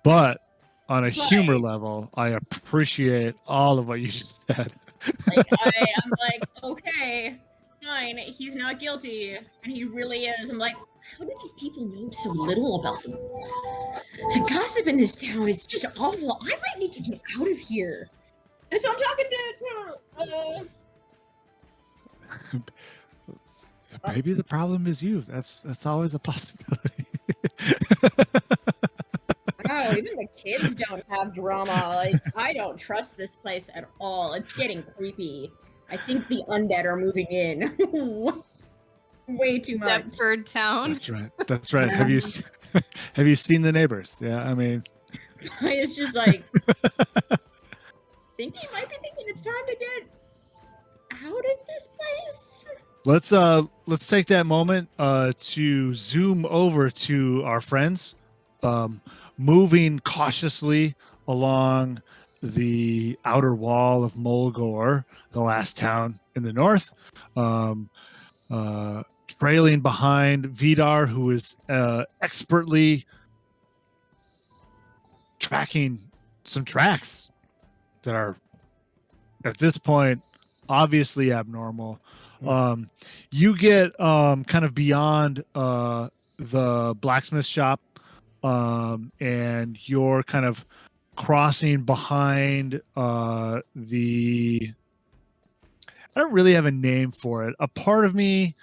But on a humor level, I appreciate all of what you just said. Like I'm like, okay, fine, he's not guilty, and he really is. I'm like, how do these people know so little about him? The gossip in this town is just awful. I might need to get out of here. And so I'm talking to Maybe the problem is you. That's always a possibility. wow, even the kids don't have drama. Like, I don't trust this place at all. It's getting creepy. I think the undead are moving in. Way too much. Deptford Town. That's right. Have you seen the neighbors? Yeah, I mean, it's just like think he might be thinking it's time to get out of this place. Let's take that moment to zoom over to our friends, moving cautiously along the outer wall of Molgor, the last town in the north, trailing behind Vidar, who is expertly tracking some tracks that are at this point obviously abnormal. You get kind of beyond the blacksmith shop, and you're kind of crossing behind the, I don't really have a name for it. A part of me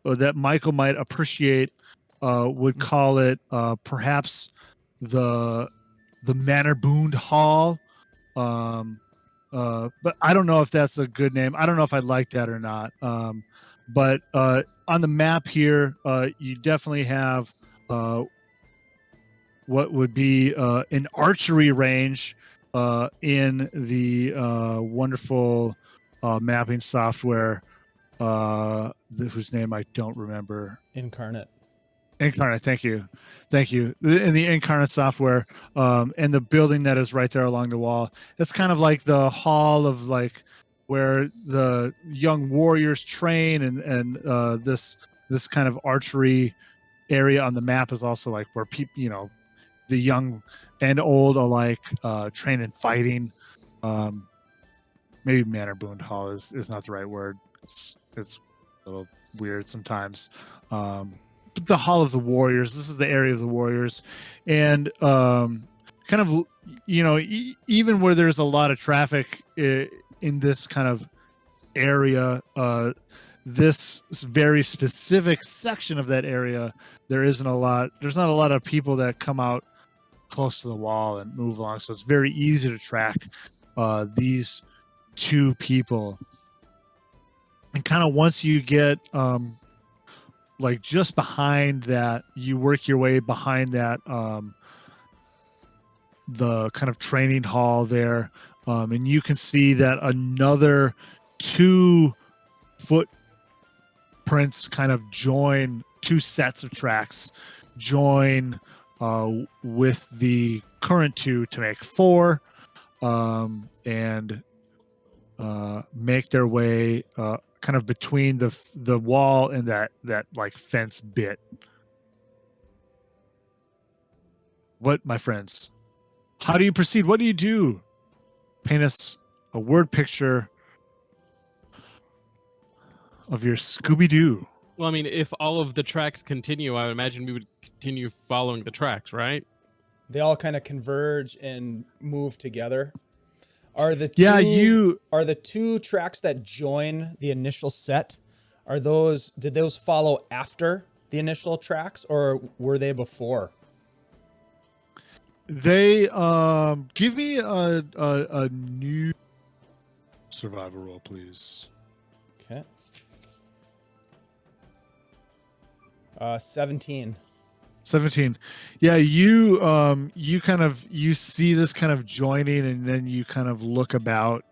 that Michael might appreciate would call it perhaps the Manor Boond Hall. But I don't know if that's a good name. I don't know if I'd like that or not. But on the map here, you definitely have what would be an archery range in the wonderful mapping software whose name I don't remember. Inkarnate. Inkarnate, thank you. In the Inkarnate software, and the building that is right there along the wall, it's kind of like the hall of like where the young warriors train, and this kind of archery area on the map is also like where people, the young and old alike train in fighting. Maybe Manor Boon Hall is not the right word. It's a little weird sometimes. But the Hall of the Warriors. This is the area of the Warriors, and kind of even where there's a lot of traffic in this kind of area, this very specific section of that area, there's not a lot of people that come out close to the wall and move along, so it's very easy to track these two people. And kind of once you get like just behind that, you work your way behind that the kind of training hall there, and you can see that another 2 footprints kind of join, 2 sets of tracks join with the current 2 to make 4, and make their way kind of between the wall and that like fence bit. What, my friends? How do you proceed? What do you do? Paint us a word picture of your Scooby-Doo. Well, I mean, if all of the tracks continue, I would imagine we would continue following the tracks, right? They all kind of converge and move together. Are the two tracks that join the initial set, did those follow after the initial tracks, or were they before? They give me a new survival roll, please. Okay. 17. 17. Yeah, you kind of see this kind of joining, and then you kind of look about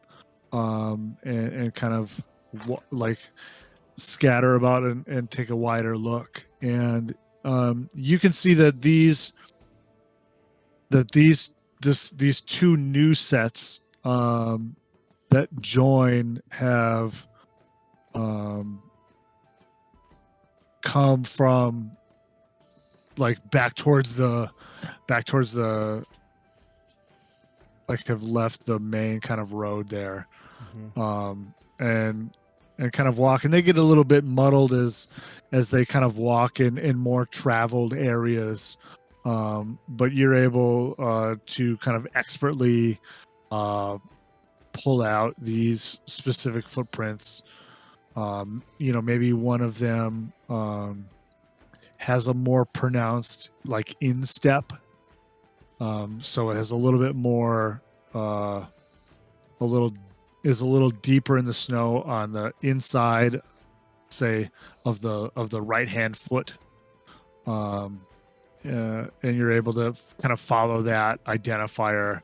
and kind of like scatter about and take a wider look, and you can see that these 2 new sets that join have come from like back towards the like have left the main kind of road there. And kind of walk, and they get a little bit muddled as they kind of walk in more traveled areas, but you're able to kind of expertly pull out these specific footprints. Maybe one of them has a more pronounced like instep, so it has a little bit more is a little deeper in the snow on the inside, say, of the right hand foot, and you're able to kind of follow that identifier,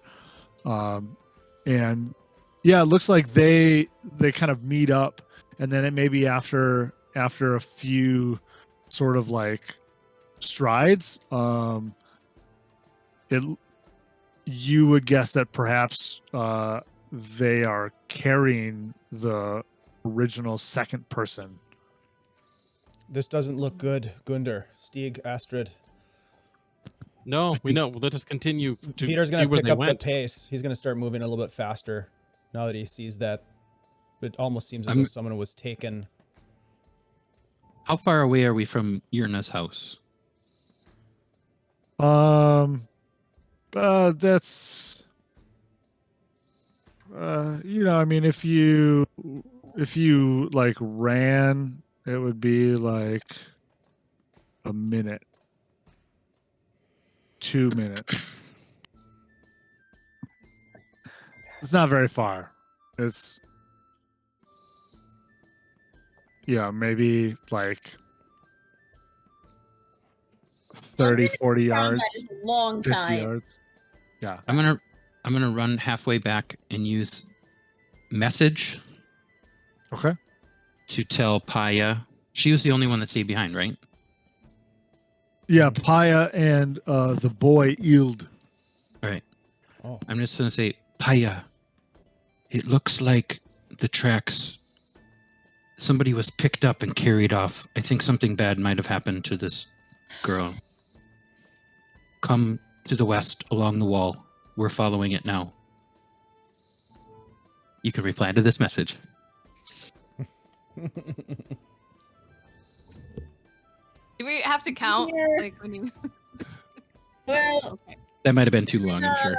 and yeah, it looks like they kind of meet up, and then it may be after a few sort of like strides, you would guess that perhaps they are carrying the original second person. This doesn't look good, Gunder, Stieg, Astrid. No, we know. Let us continue to Peter's see going to where pick they up the went. pace. He's going to start moving a little bit faster now that he sees that it almost seems as though someone was taken. How far away are we from Irna's house? That's I mean, if you like ran, it would be like a minute, 2 minutes. It's not very far. It's maybe like 30, 40 yards. That is a long 50 time. yards. Yeah. I'm gonna run halfway back and use message. Okay. To tell Paya. She was the only one that stayed behind, right? Yeah, Paya and the boy Ild. All right. Oh. I'm just gonna say, Paya. It looks like the tracks. Somebody was picked up and carried off. I think something bad might have happened to this girl. Come to the west along the wall. We're following it now. You can reply to this message. Do we have to count? Yeah. Like when you. Well, Okay. That might have been too long, I'm sure.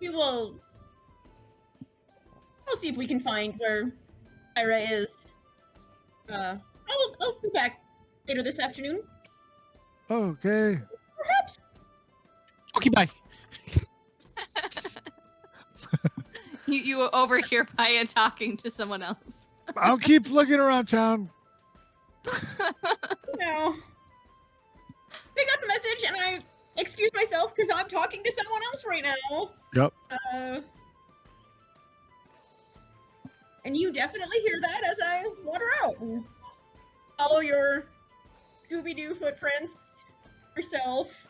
we will. We'll see if we can find where Ira is. I'll be back later this afternoon. Okay. Perhaps. Okay, bye. You overhear Paya talking to someone else. I'll keep looking around town. No. They got the message, and I excuse myself because I'm talking to someone else right now. Yep. And you definitely hear that as I wander out and follow your Scooby-Doo footprints yourself.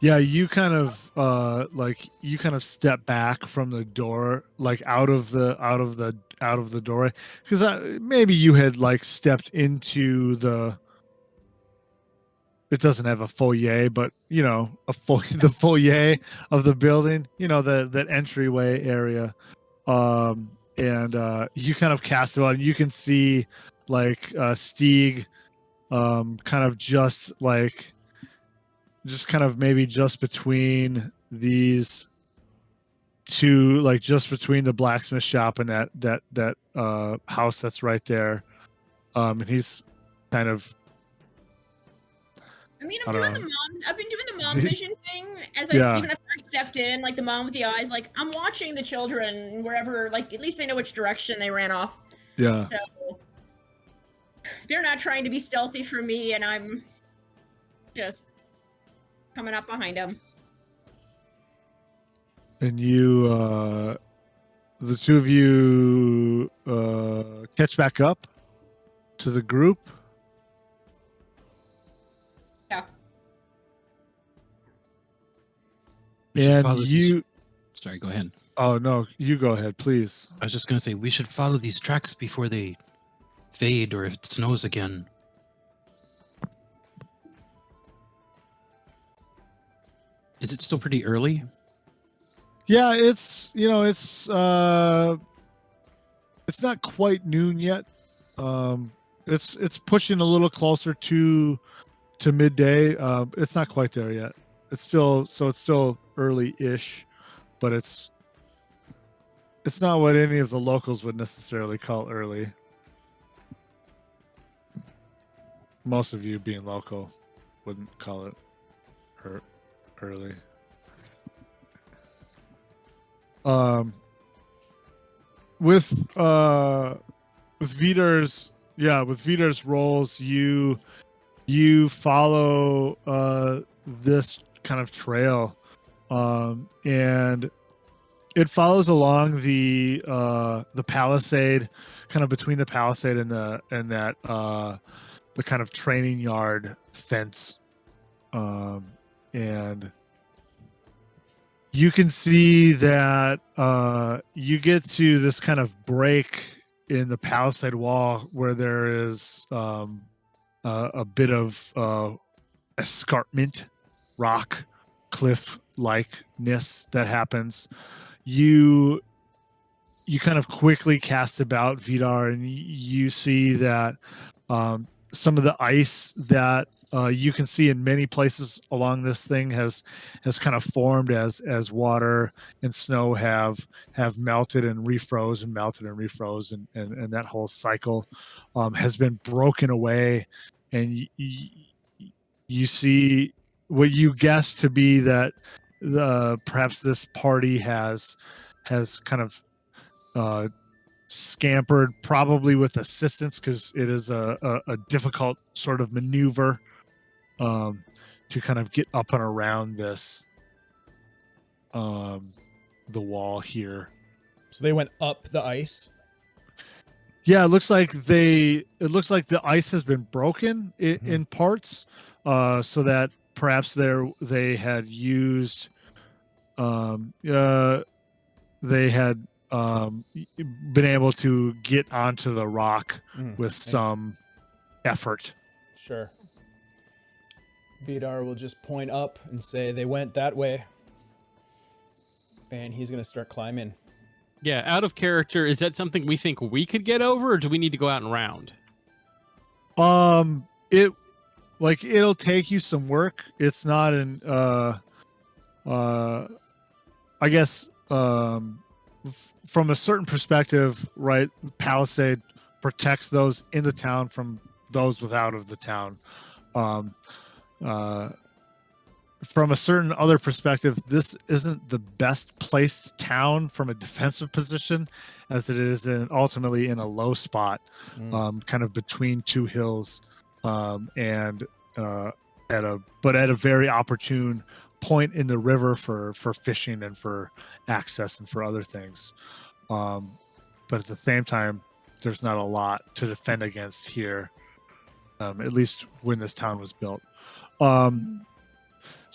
Yeah, you kind of step back from the door, like out of the doorway, because maybe you had like stepped into the. It doesn't have a foyer, but the foyer of the building, that entryway area, and you kind of cast about, and you can see like Stieg, kind of just maybe just between these two, like just between the blacksmith shop and that house that's right there, and he's kind of. I mean, I don't know. I've been doing the mom vision thing as even if I stepped in, like the mom with the eyes, like I'm watching the children wherever, like at least I know which direction they ran off. Yeah. So they're not trying to be stealthy for me, and I'm just coming up behind them. And you, the two of you, catch back up to the group. Yeah. We should And follow these- Sorry, go ahead. Oh no, you go ahead, please. I was just gonna say we should follow these tracks before they fade or if it snows again. Is it still pretty early? Yeah, it's not quite noon yet. It's pushing a little closer to midday. It's not quite there yet. It's still early-ish, but it's not what any of the locals would necessarily call early. Most of you being local wouldn't call it early. With Vidar's roles, you follow this kind of trail, and it follows along the palisade, kind of between the palisade and that the kind of training yard fence, and you can see that you get to this kind of break in the palisade wall where there is a bit of escarpment, rock, cliff likeness that happens. You kind of quickly cast about, Vidar, and you see that some of the ice that you can see in many places along this thing has kind of formed as water and snow have melted and refroze and melted and refroze, and that whole cycle has been broken away, and you see what you guess to be that perhaps this party has kind of scampered, probably with assistance, because it is a difficult sort of maneuver to kind of get up and around this the wall here. So they went up the ice? Yeah, it looks like the ice has been broken in parts, so that perhaps they had used, they had been able to get onto the rock with some effort. Sure. Vidar will just point up and say they went that way. And he's going to start climbing. Yeah, out of character, is that something we think we could get over, or do we need to go out and round? It'll take you some work. It's not an I guess from a certain perspective, right? The palisade protects those in the town from those without of the town. From a certain other perspective, this isn't the best placed town from a defensive position, as it is ultimately in a low spot, kind of between two hills, and at a very opportune point in the river for fishing and for access and for other things. But at the same time, there's not a lot to defend against here, at least when this town was built.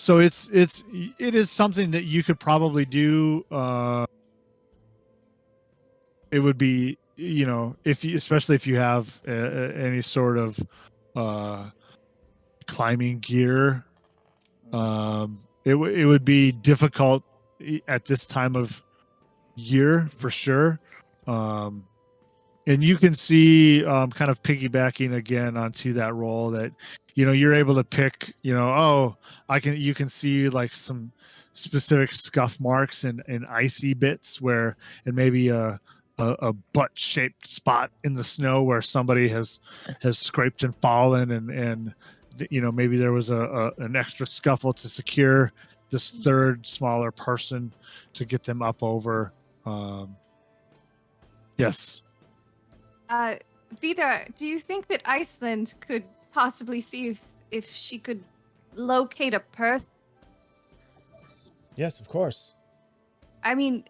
So it is something that you could probably do. It would be, especially if you have any sort of climbing gear. It would be difficult at this time of year for sure. And you can see, kind of piggybacking again onto that role, that you're able to pick, you can see like some specific scuff marks and icy bits where it may be a butt-shaped spot in the snow where somebody has scraped and fallen, and maybe there was an extra scuffle to secure this third smaller person to get them up over. Yes. Vidar, do you think that Iceland could possibly see if she could locate a person? Yes, of course. I mean,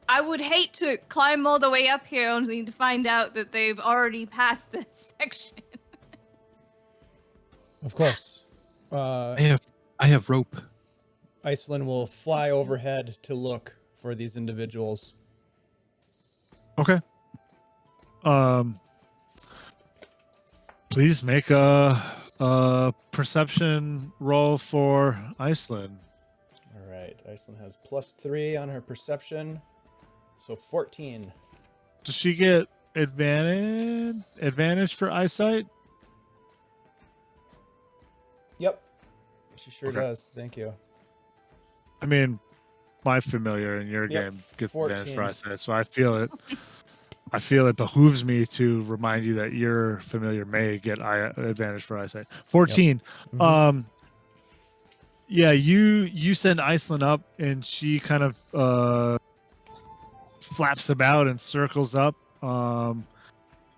I would hate to climb all the way up here only to find out that they've already passed this section. Of course. I have rope. Iceland will fly overhead to look for these individuals. Okay. Please make a perception roll for Iceland. All right. Iceland has +3 on her perception, so 14. Does she get advantage for eyesight? Yep. She sure Okay. does. Thank you. I mean, my familiar in your Yep, game gets 14. advantage for eyesight, so I feel it. I feel it behooves me to remind you that your familiar may get advantage for eyesight. 14. Yep. Mm-hmm. Yeah, you send Iceland up, and she kind of flaps about and circles up,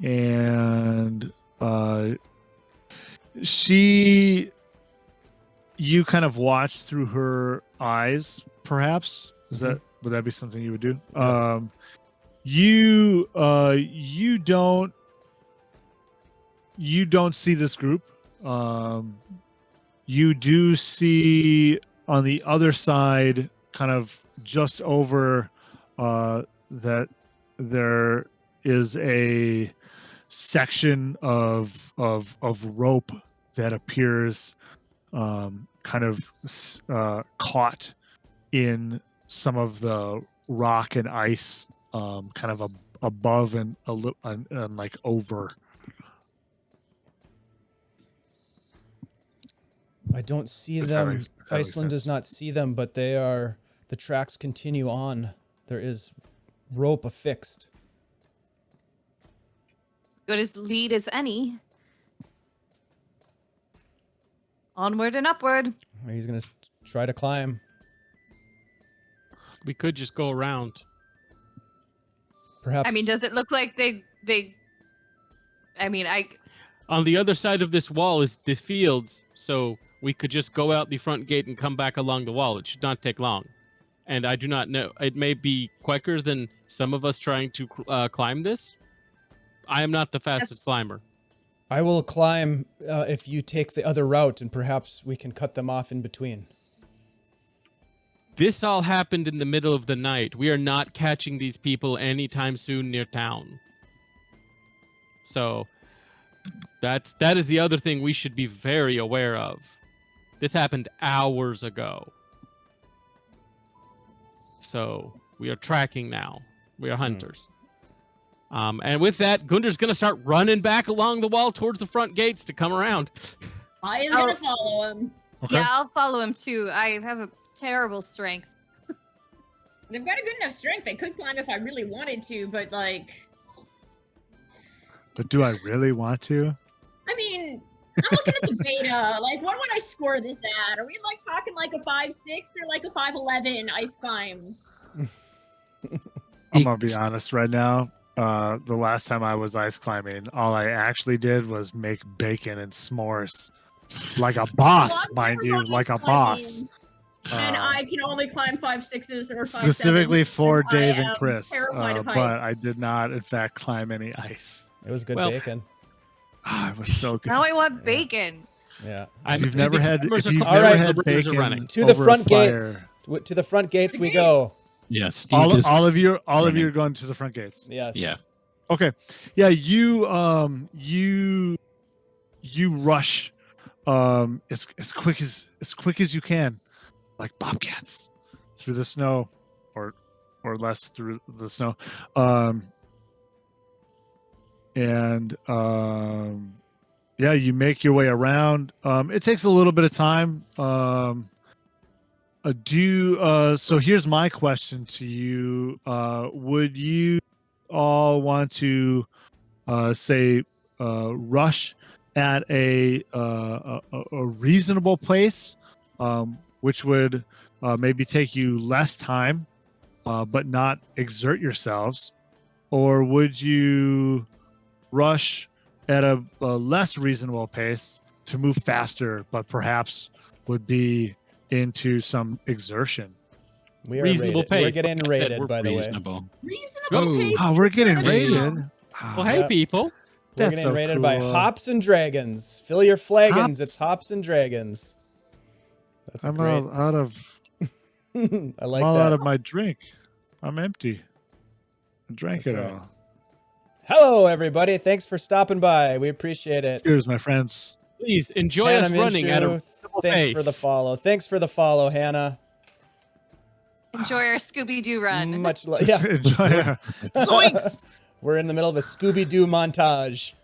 and you kind of watch through her eyes, perhaps. Would that be something you would do? Yes. You don't see this group. You do see on the other side, kind of just over, that there is a section of rope that appears kind of caught in some of the rock and ice, kind of above and like over. I don't see That's how them. makes Iceland does sense. not see them, but the tracks continue on. There is rope affixed. Good as lead as any. Onward and upward. He's going to try to climb. We could just go around. Perhaps. I mean, does it look like they On the other side of this wall is the fields, so we could just go out the front gate and come back along the wall. It should not take long. And I do not know. It may be quicker than some of us trying to climb this. I am not the fastest climber. I will climb if you take the other route, and perhaps we can cut them off in between. This all happened in the middle of the night. We are not catching these people anytime soon near town. So that is the other thing we should be very aware of. This happened hours ago. So we are tracking now. We are hunters. And with that, Gundar's going to start running back along the wall towards the front gates to come around. Paya's gonna follow him. Okay. Yeah, I'll follow him too. I have a terrible strength. They've got a good enough strength. I could climb if I really wanted to, but like, But do I really want to? I mean, I'm looking at the beta. Like, what would I score this at? Are we like talking like a 5.6 or like a 5.11 ice climb? I'm gonna be honest right now. The last time I was ice climbing, all I actually did was make bacon and s'mores, like a boss, Well, I've mind never you, gone like a ice boss. climbing, And I can only climb 5.6s or 5.7s. Specifically for because I Dave and am Chris, terrified of but heights. I did not, in fact, climb any ice. It was good Well- bacon. Ah, it was so good. Now I want bacon. Yeah. If you've never had, Climbers if are you've climbers, never the had runners are bacon running. To the over a front fire- gates. To the front gates The we gates. go. Yeah, Steve All, is all of you running. are going to the front gates. Yes. yeah. Okay. Yeah, you rush as quick as you can, like bobcats through the snow, or less through the snow. Yeah, you make your way around. It takes a little bit of time. So here's my question to you. Would you all want to say rush at a reasonable pace, which would maybe take you less time, but not exert yourselves, or would you rush at a less reasonable pace to move faster, but perhaps would be into some exertion? We are Reasonable rated. We're pace. getting Like I said, rated, we're by the way. Reasonable. Reasonable Oh. pace. Oh, we're is getting not a rated. deal. Well, hey, Yep. people. We're That's getting so rated by cool. Hops and Dragons. Fill your flagons. Hops? It's Hops and Dragons. That's a I'm great. out of I like I'm all that. out of my drink. I'm empty. I drank That's it right. all. Hello, everybody. Thanks for stopping by. We appreciate it. Cheers, my friends. Please enjoy Hannah us running at a Minshew, reasonable thanks for the pace. follow. Thanks for the follow, Hannah. Enjoy our Scooby-Doo run. Much love. Yeah, Enjoy it. Zoinks! we're in the middle of a Scooby-Doo montage.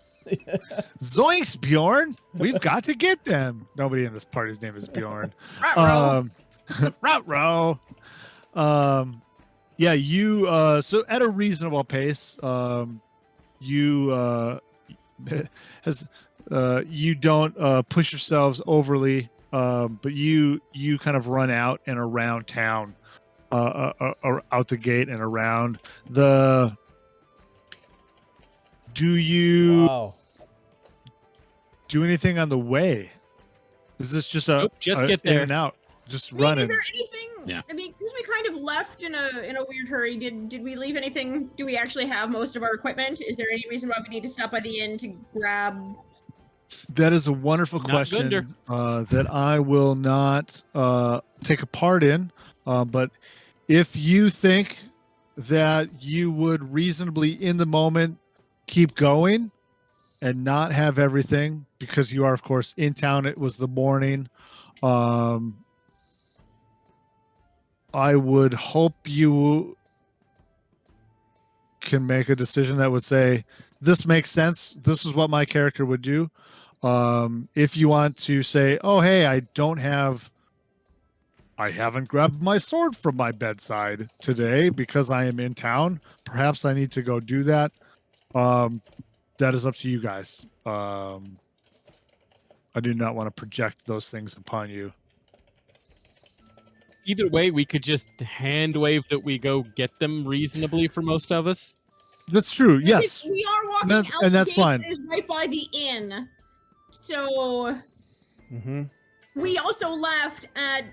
Zoinks, Bjorn. We've got to get them. Nobody in this party's name is Bjorn. Ruh-roh. Route yeah, you so at a reasonable pace, you you don't push yourselves overly, but you kind of run out and around town, out the gate and around the. Do you Wow. do anything on the way? Is this just a Nope, just a get in there. and out, just I mean, running? is there anything? Yeah. I mean, because we kind of left in a weird hurry. Did we leave anything? Do we actually have most of our equipment? Is there any reason why we need to stop by the inn to grab? That is a wonderful Not question Gunder. that I will not take a part in. But if you think that you would reasonably, in the moment, keep going and not have everything, because you are, of course, in town. It was the morning. I would hope you can make a decision that would say, this makes sense. This is what my character would do. If you want to say, oh, hey, I haven't grabbed my sword from my bedside today because I am in town. Perhaps I need to go do that. That is up to you guys. I do not want to project those things upon you. Either way, we could just hand wave that we go get them reasonably for most of us. That's true. Yes. We are walking And out. and the that's gate fine. that is right by the inn. So Mm-hmm. we also left at,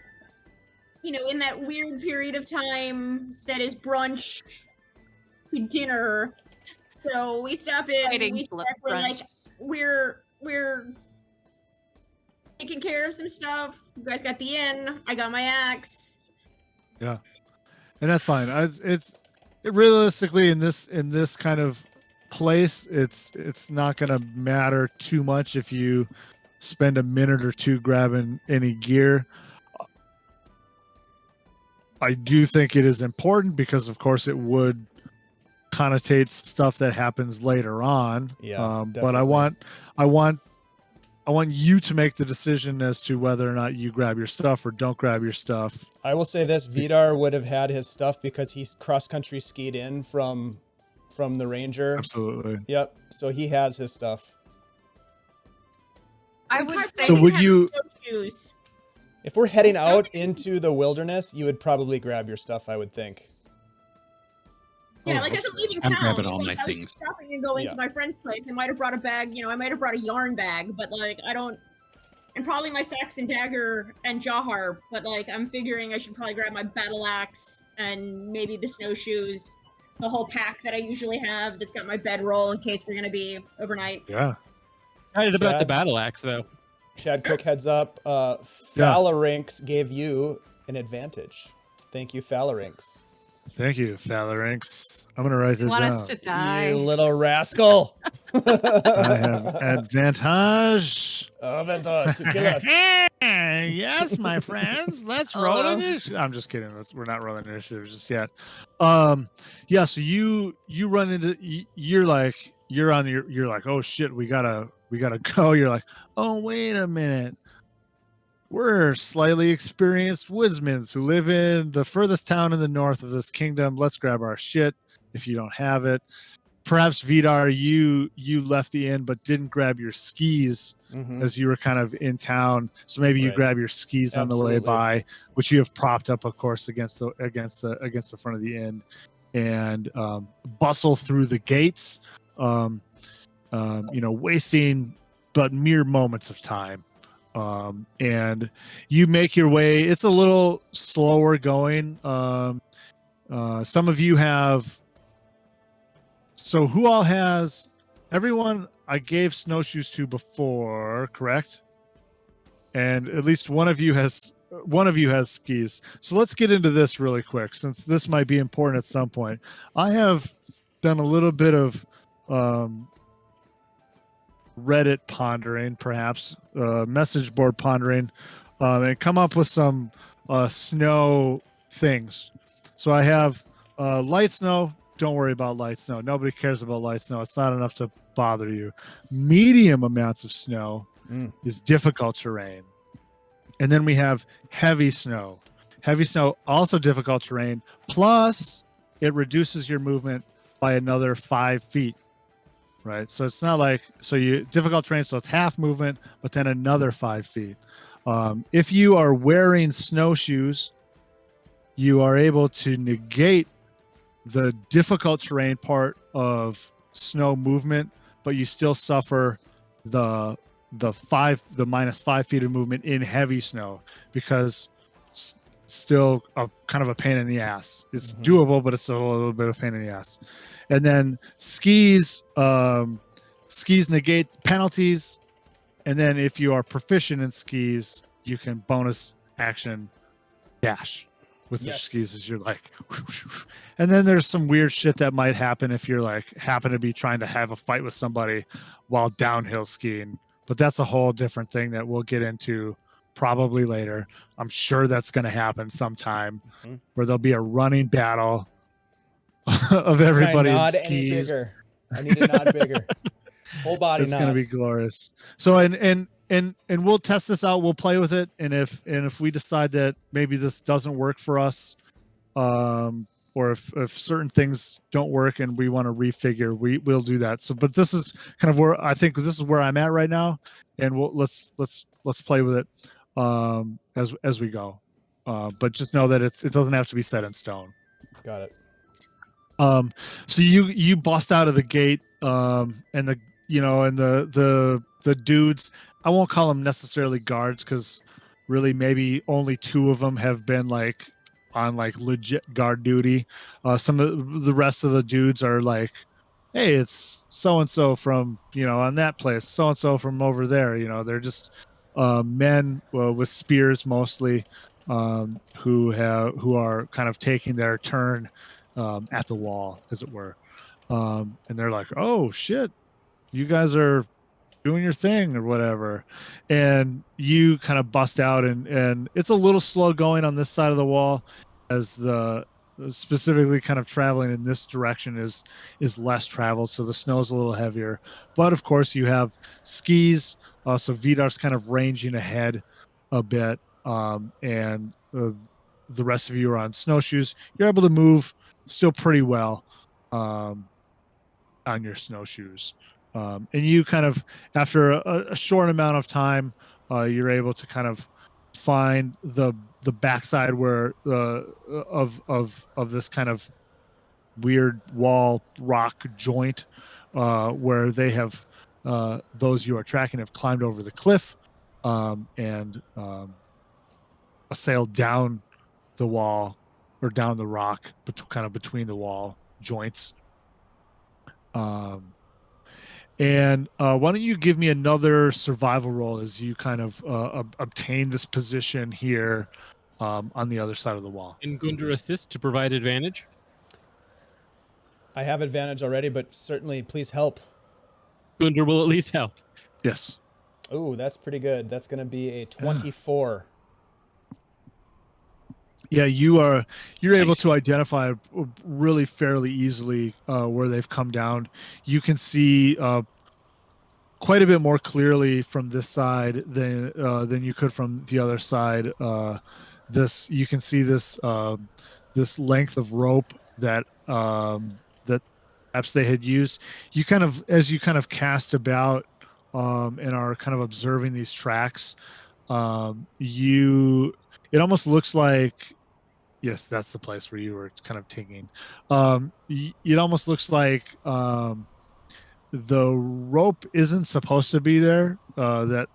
in that weird period of time that is brunch to dinner. So we stop in. Fighting We bl- check, we're brunch. like, we're taking care of some stuff. You guys got the inn. I got my axe. And that's fine. It's realistically in this kind of place, it's not going to matter too much if you spend a minute or two grabbing any gear. I do think it is important because, of course, it would connotate stuff that happens later on. Yeah, but I want you to make the decision as to whether or not you grab your stuff or don't grab your stuff. I will say this: Vidar would have had his stuff because he's cross-country skied in from the ranger. Absolutely. Yep. So he has his stuff. I would say. So would you? Snowshoes. If we're heading out into the wilderness, you would probably grab your stuff, I would think. Yeah, Oh, like as I'm leaving I'm town, grabbing all like, my I was things. stopping and going Yeah. to my friend's place. I might have brought a bag, I might have brought a yarn bag, but like I don't, and probably my Saxon dagger and jaw harp. But like I'm figuring I should probably grab my battle axe and maybe the snowshoes, the whole pack that I usually have that's got my bedroll in case we're gonna be overnight. Yeah. Excited about the Chad? battle axe though. Chad, quick heads up. Phalanx gave you an advantage. Thank you, Phalanx. Thank you, Phalanx. I'm gonna write You this want down. us to die? You little rascal. I have advantage. Advantage to kill us. Yes, my friends. Let's roll Hello. initiative. I'm just kidding. We're not rolling initiative just yet. Yeah. So you run into. You're like oh shit. We gotta go. You're like, oh wait a minute. We're slightly experienced woodsmen who live in the furthest town in the north of this kingdom. Let's grab our shit if you don't have it. Perhaps Vidar, you left the inn but didn't grab your skis Mhm. as you were kind of in town. So maybe you Right. grab your skis on the way Absolutely. by, which you have propped up, of course, against the front of the inn, and bustle through the gates. Wasting but mere moments of time. And you make your way. It's a little slower going. Some of you have. So who all has? Everyone I gave snowshoes to before, correct? And at least one of you has skis. So let's get into this really quick, since this might be important at some point. I have done a little bit of Reddit pondering, perhaps message board pondering, and come up with some snow things. So I have light snow. Don't worry about light snow. Nobody cares about light snow. It's not enough to bother you. Medium amounts of snow is difficult terrain. And then we have heavy snow. Heavy snow, also difficult terrain. Plus, it reduces your movement by another 5 feet. Right, so it's not like difficult terrain, so it's half movement, but then another 5 feet. If you are wearing snowshoes, you are able to negate the difficult terrain part of snow movement, but you still suffer the minus 5 feet of movement in heavy snow because it's still kind of a pain in the ass. It's doable, but it's a little bit of a pain in the ass. And then skis negate penalties. And then if you are proficient in skis, you can bonus action dash with your Yes. skis as you're like. And then there's some weird shit that might happen if you're like happen to be trying to have a fight with somebody while downhill skiing. But that's a whole different thing that we'll get into probably later. I'm sure that's going to happen sometime where there'll be a running battle of everybody in Nod any skis. bigger. I need a nod bigger. Whole body It's nod. going to be glorious. So and we'll test this out. We'll play with it, and if we decide that maybe this doesn't work for us, or if certain things don't work and we want to refigure, we'll do that. So, but this is kind of where I think this is where I'm at right now, and let's play with it as we go. But just know that it doesn't have to be set in stone. Got it. So you bust out of the gate, and the dudes, I won't call them necessarily guards because really maybe only 2 of them have been like on like legit guard duty. Some of the rest of the dudes are like hey, it's so and so from on that place, so and so from over there. They're just men with spears mostly, who are kind of taking their turn at the wall, as it were. And they're like, oh shit, you guys are doing your thing or whatever. And you kind of bust out, and it's a little slow going on this side of the wall, as the specifically kind of traveling in this direction is less traveled, so the snow's a little heavier. But of course you have skis, so Vidar's kind of ranging ahead a bit, and the rest of you are on snowshoes. You're able to move still pretty well on your snowshoes. And you kind of, after a short amount of time, you're able to kind of find the backside where of this kind of weird wall rock joint, where they have those you are tracking have climbed over the cliff, and sailed down the wall or down the rock, kind of between the wall joints. And why don't you give me another survival roll as you kind of obtain this position here on the other side of the wall. And Gundar assist to provide advantage. I have advantage already, but certainly please help. Gundar will at least help. Yes. Oh, that's pretty good. That's going to be a 24. Yeah, you're able Nice. to identify really fairly easily where they've come down. You can see quite a bit more clearly from this side than you could from the other side. You can see this this length of rope that that perhaps they had used. You kind of, as you kind of cast about and are kind of observing these tracks, it almost looks like, yes, that's the place where you were kind of taking. It almost looks like the rope isn't supposed to be there. That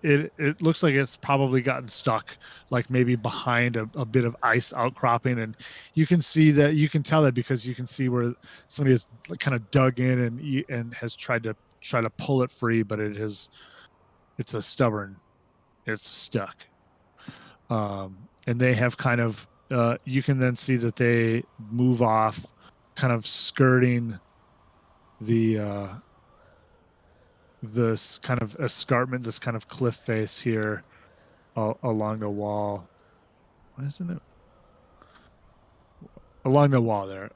it looks like it's probably gotten stuck, like maybe behind a bit of ice outcropping, and you can tell that because you can see where somebody has kind of dug in and has tried to pull it free, but it's stuck. And they have kind of, you can then see that they move off, kind of skirting this kind of escarpment, this kind of cliff face here along the wall. Why isn't it along the wall there?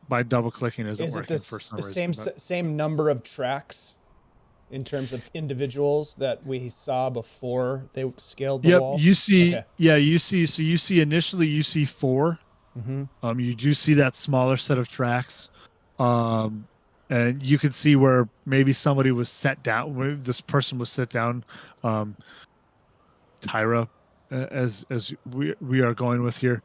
By double clicking isn't Is it working for some the reason. same number of tracks in terms of individuals that we saw before they scaled the wall? You see, Okay. yeah, you see. So you see initially, you see 4. Mm-hmm. You do see that smaller set of tracks, and you can see where maybe somebody was set down. Where this person was set down. Tyra, as we are going with here,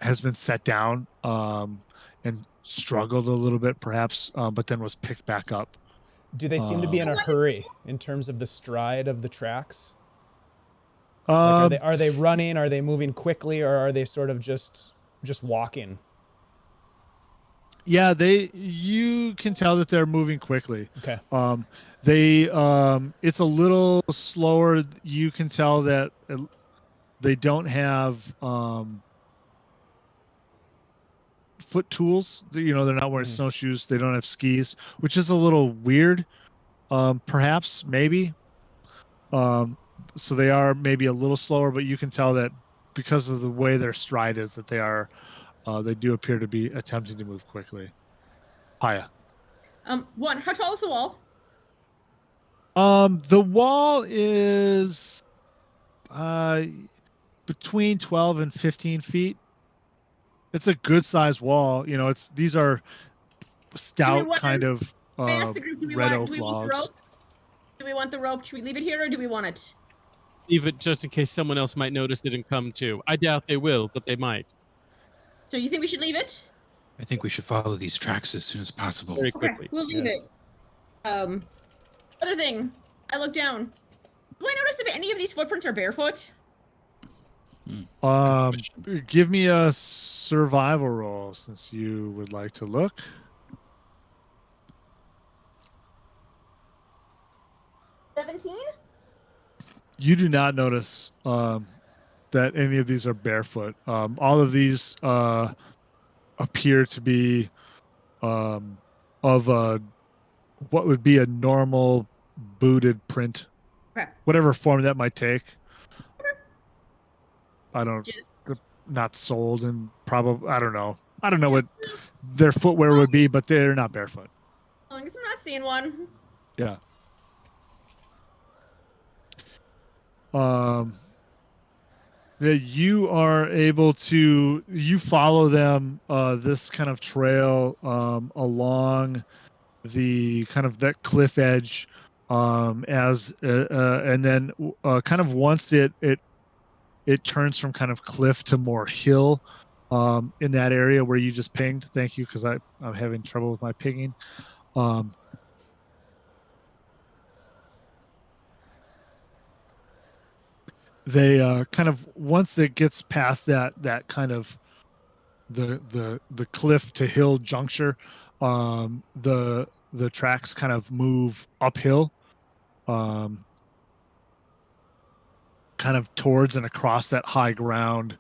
has been set down and struggled a little bit, perhaps, but then was picked back up. Do they seem to be in a hurry in terms of the stride of the tracks? Like, are they running? Are they moving quickly, or are they sort of just walking? Yeah, you can tell that they're moving quickly. Okay. It's a little slower. You can tell that they don't have foot tools. They're not wearing snowshoes. They don't have skis, which is a little weird. Perhaps, maybe. So they are maybe a little slower, but you can tell that because of the way their stride is, that they do appear to be attempting to move quickly. Paya. One, how tall is the wall? The wall is between 12 and 15 feet. It's a good sized wall. These are stout kind of I asked the group, do we red want oak the logs. rope? Do we want the rope? Should we leave it here or do we want it? Leave it just in case someone else might notice it and come too. I doubt they will, but they might. So you think we should leave it? I think we should follow these tracks as soon as possible. Very Okay, quickly. we'll leave it. Other thing, I look down. Do I notice if any of these footprints are barefoot? Give me a survival roll since you would like to look. 17. You do not notice that any of these are barefoot. All of these appear to be of what would be a normal booted print, Okay. whatever form that might take. I don't, Just not sold, and probably I don't know. I don't know what their footwear would be, but they're not barefoot. as long as I'm not seeing one. Yeah. Yeah, you are able to follow them this kind of trail along the kind of that cliff edge as and then kind of once it turns from kind of cliff to more hill in that area where you just pinged. Thank you, because I'm having trouble with my pinging. They kind of once it gets past that kind of the cliff to hill juncture, the tracks kind of move uphill, kind of towards and across that high ground,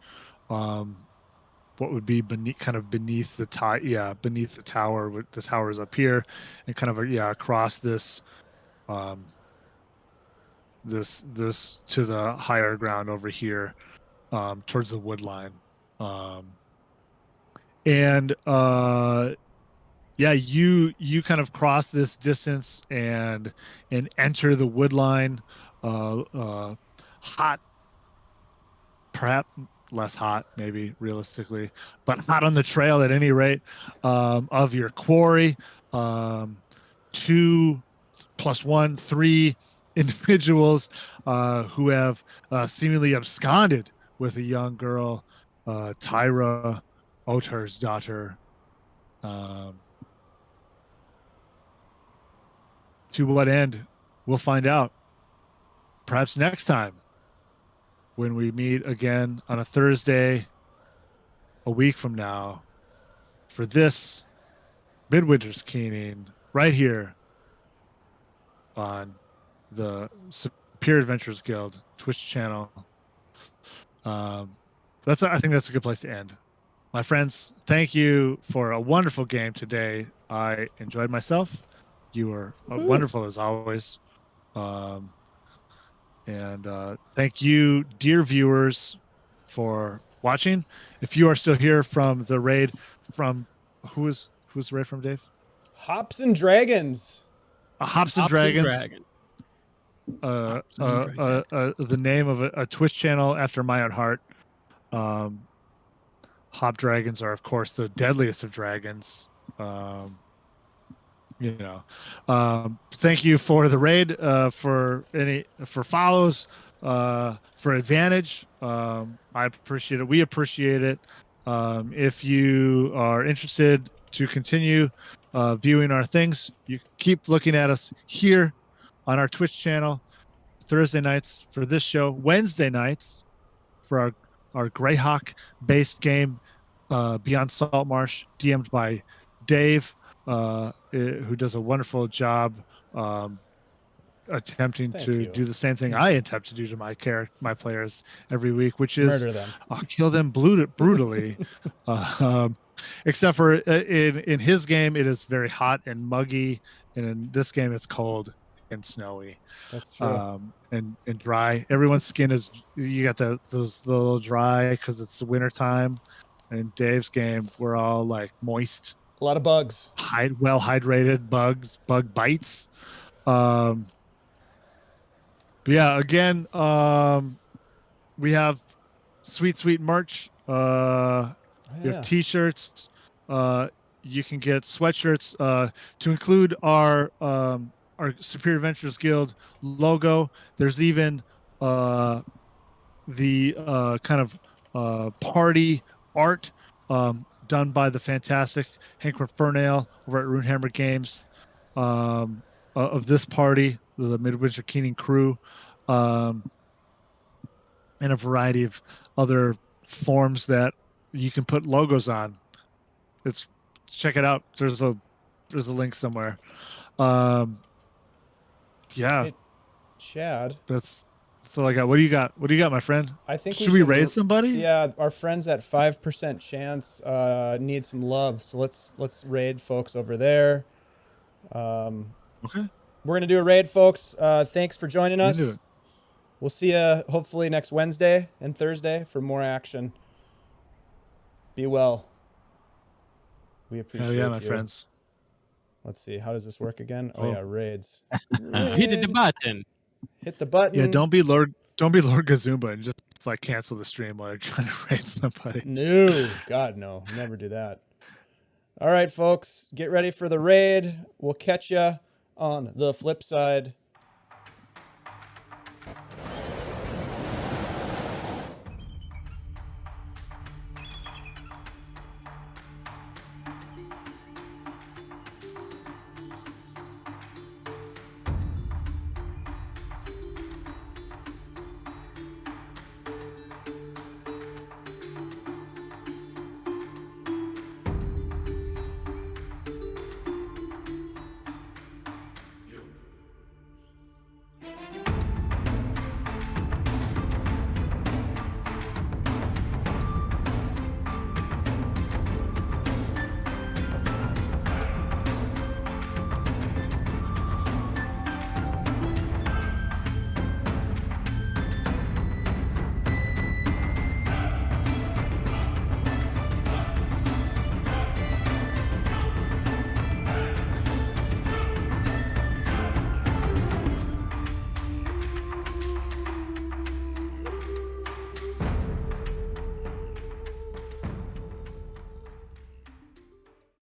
what would be beneath the beneath the tower. The tower is up here, and kind of across this this to the higher ground over here, towards the wood line. And you kind of cross this distance and enter the wood line, hot, perhaps less hot, maybe realistically, but hot on the trail at any rate, of your quarry. 2 + 1, 3 individuals who have seemingly absconded with a young girl, Tyra, Otar's daughter. To what end? We'll find out. Perhaps next time when we meet again on a Thursday, a week from now, for this Midwinter's Keening, right here on the Superior Adventures Guild Twitch channel. I think that's a good place to end. My friends, thank you for a wonderful game today. I enjoyed myself. You were wonderful as always. And thank you, dear viewers, for watching. If you are still here from the raid from who's the raid from, Dave? Hops and Dragons. Hops and Hops Dragons. Dragon. The name of a Twitch channel after my own heart. Hop dragons are, of course, the deadliest of dragons. Thank you for the raid, for follows, for advantage. I appreciate it. We appreciate it. If you are interested to continue viewing our things, you keep looking at us here on our Twitch channel. Thursday nights for this show, Wednesday nights for our Greyhawk based game, Beyond Saltmarsh, DM'd by Dave, who does a wonderful job attempting to do the same thing I attempt to do to my players every week, which is Murder them. Kill them brutally. Except for in his game, it is very hot and muggy, and in this game, it's cold and snowy. That's true. And dry. Everyone's skin is, you got those little dry because it's the winter time. And in Dave's game, we're all like moist, A lot of bugs. well hydrated, bug bites. But yeah, again, we have sweet merch. We have t-shirts. You can get sweatshirts to include our Superior Adventures Guild logo. There's even the kind of party art done by the fantastic Hank Fernale over at Runehammer Games, of this party, the Midwinter Keening crew, and a variety of other forms that you can put logos on. Check it out. There's a link somewhere. Yeah. Chad. That's all I got. What do you got? What do you got, my friend? I think Should we should raid somebody? Yeah, our friends at 5% chance need some love. So let's raid folks over there. Okay. We're gonna do a raid, folks. Thanks for joining Into us. it. We'll see you hopefully next Wednesday and Thursday for more action. Be well. We appreciate Hell yeah, my you. friends. Let's see. How does this work again? Oh, Oh. yeah, raids. Hit the Raid. button. Hit the button. Yeah, don't be Lord Gazumba and just like cancel the stream while you're trying to raid somebody. No, God, no. Never do that. All right, folks, get ready for the raid. We'll catch you on the flip side.